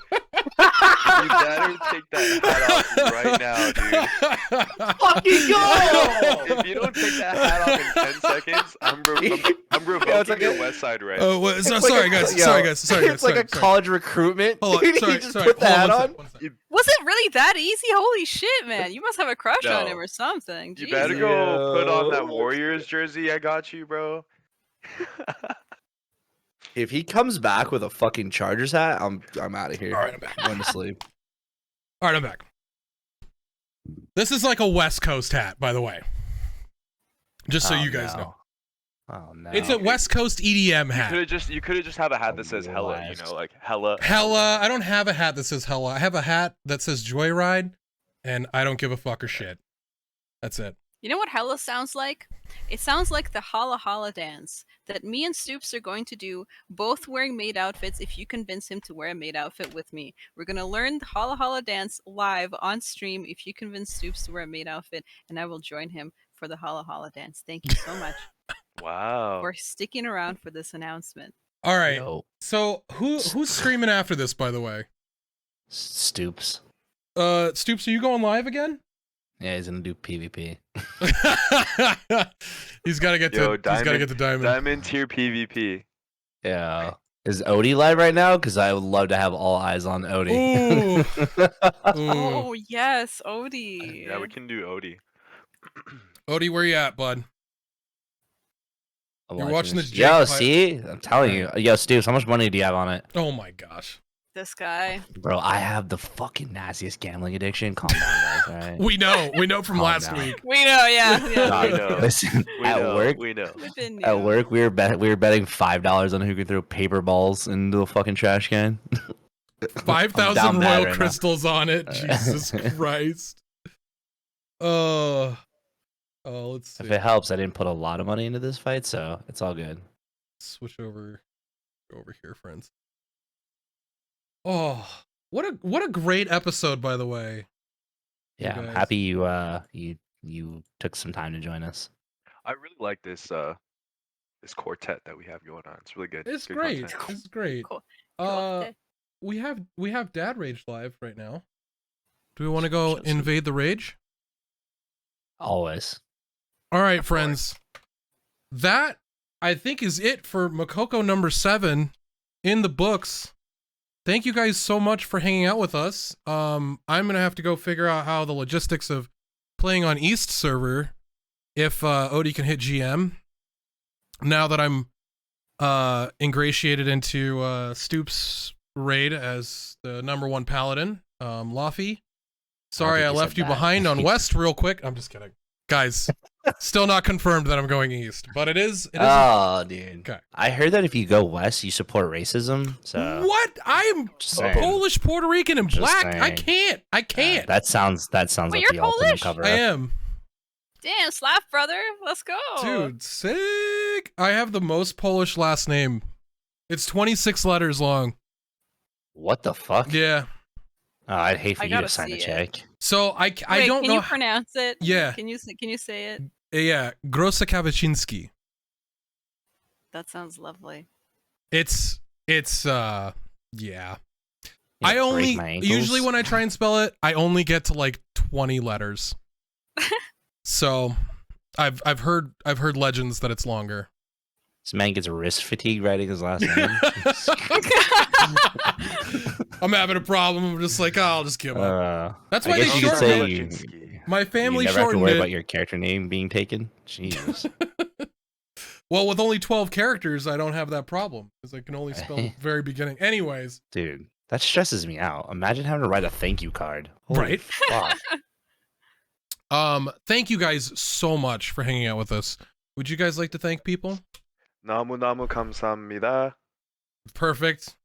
You better take that hat off right now, dude. Fucking go! If you don't take that hat off in 10 seconds, I'm revoking like your a- West Side rent. Oh, well, It's sorry, like a- guys. yo, Sorry, guys. Sorry, guys. It's like sorry, a sorry. college recruitment. Hold on. Dude, Sorry, he just sorry. put the Hold hat on on. one second. Was it really that easy? Holy shit, man! You must have a crush on him No. or something. You better Jesus. go put on that Yo. Warriors jersey I got you, bro. If he comes back with a fucking Chargers hat, I'm out of here. All right, I'm back. I'm going to sleep. All right, I'm back. This is like a West Coast hat, by the way. Just so Oh, you guys no. know. Oh no. It's a West Coast EDM You hat. could have just have a hat that says hella, you know, like hella. Hella. I don't have a hat that says hella. I have a hat that says Joyride, and I don't give a fuck or shit. That's it. You know what hella sounds like? It sounds like the Holla Holla dance that me and Stoops are going to do, both wearing maid outfits if you convince him to wear a maid outfit with me. We're going to learn the Holla Holla dance live on stream if you convince Stoops to wear a maid outfit, and I will join him for the Holla Holla dance. Thank you so much Wow. for sticking around for this announcement. All right. Yo, So who's streaming after this, by the way? Stoops. Stoops, are you going live again? Yeah, he's gonna do PvP. He's got to get Yo, to. He's got to get to diamond. Diamond tier PvP. Yeah. Is Odie live right now? Because I would love to have all eyes on Odie. Ooh. Oh, yes, Odie. Yeah, we can do Odie. Odie, where you at, bud? I'm You're watching this Yo, Jake see? I'm telling you. Yo, Stoops, how much money do you have on it? Oh my gosh. This guy. Bro, I have the fucking nastiest gambling addiction. Calm down, guys, alright? We know from Calm last down. week. We know, yeah. We yeah. know. Listen, We at know. work, We know. Within at you. work, we were betting $5 on who could throw paper balls into the fucking trash can. 5,000 down bad royal right now. crystals on it. Jesus Christ. Let's see. If it helps, I didn't put a lot of money into this fight, so it's all good. Switch over here, friends. Oh, what a great episode, by the way. Yeah, guys. I'm happy you took some time to join us. I really like this this quartet that we have going on. It's really good. It's Good great. content. It's great. Cool. We have Dad Rage live right now. Do we want to go Shows it. invade the rage? Always. All right, Of friends. That I think is it for Mokoko number 7 in the books. Thank you guys so much for hanging out with us. I'm gonna have to go figure out how the logistics of playing on East server, if Odie can hit GM. Now that I'm ingratiated into Stoops' raid as the number 1 paladin, Laufie. Sorry, think I you left said you that. behind on West real quick. I'm just kidding, guys. Still not confirmed that I'm going East, but it is. Oh, dude. Okay. I heard that if you go west, you support racism. So What? I'm Just saying. Polish, Puerto Rican, and Just black. I saying. can't. that sounds Wait, like the you're ultimate Polish? cover. I am. Damn, slap, brother. Let's go. Dude, sick. I have the most Polish last name. It's 26 letters long. What the fuck? Yeah. Oh, I'd hate for I you to gotta sign a see it. check. So I Wait, don't can know. you pronounce it? Yeah. Can you say it? Yeah, Grossa Kawaczynski. That sounds lovely. It's yeah. Yeah, I break only my ankles. usually when I try and spell it, I only get to like 20 letters. So I've heard legends that it's longer. This man gets wrist fatigue writing his last name. I'm having a problem. I'm just like, oh, I'll just give up. That's why I they guess you could shortened say it. you My family never have to shortened worry it. about your character name being taken. Jesus. Well, with only 12 characters, I don't have that problem because I can only spell the very beginning. Anyways, Dude, that stresses me out. Imagine having to write a thank you card. Holy Right. fuck. thank you guys so much for hanging out with us. Would you guys like to thank people? 너무너무 감사합니다. Perfect.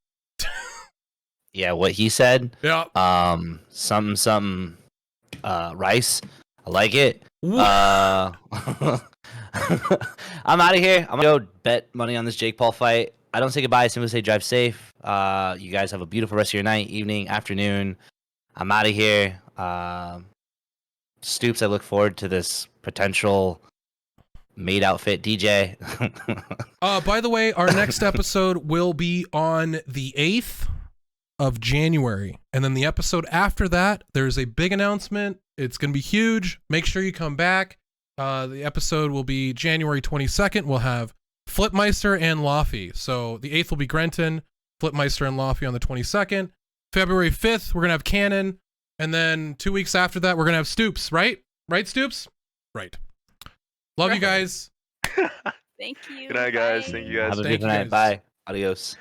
Yeah, what he said. Yeah. Something, rice. I like it. Wha- I'm out of here. I'm gonna go bet money on this Jake Paul fight. I don't say goodbye. I simply say drive safe. You guys have a beautiful rest of your night, evening, afternoon. I'm out of here. Stoops, I look forward to this potential maid outfit DJ. By the way, our next episode will be on the 8th of January. And then the episode after that, there's a big announcement. It's going to be huge. Make sure you come back. The episode will be January 22nd. We'll have Flipmeister and Laufie. So the 8th will be Grenton, Flipmeister and Laufie on the 22nd. February 5th, we're going to have Cannon. And then 2 weeks after that, we're going to have Stoops, right? Right, Stoops? Right. Love you guys. Thank you. Good night, guys. Bye. Thank you guys. Have a Thank good you night. guys. Bye. Adios.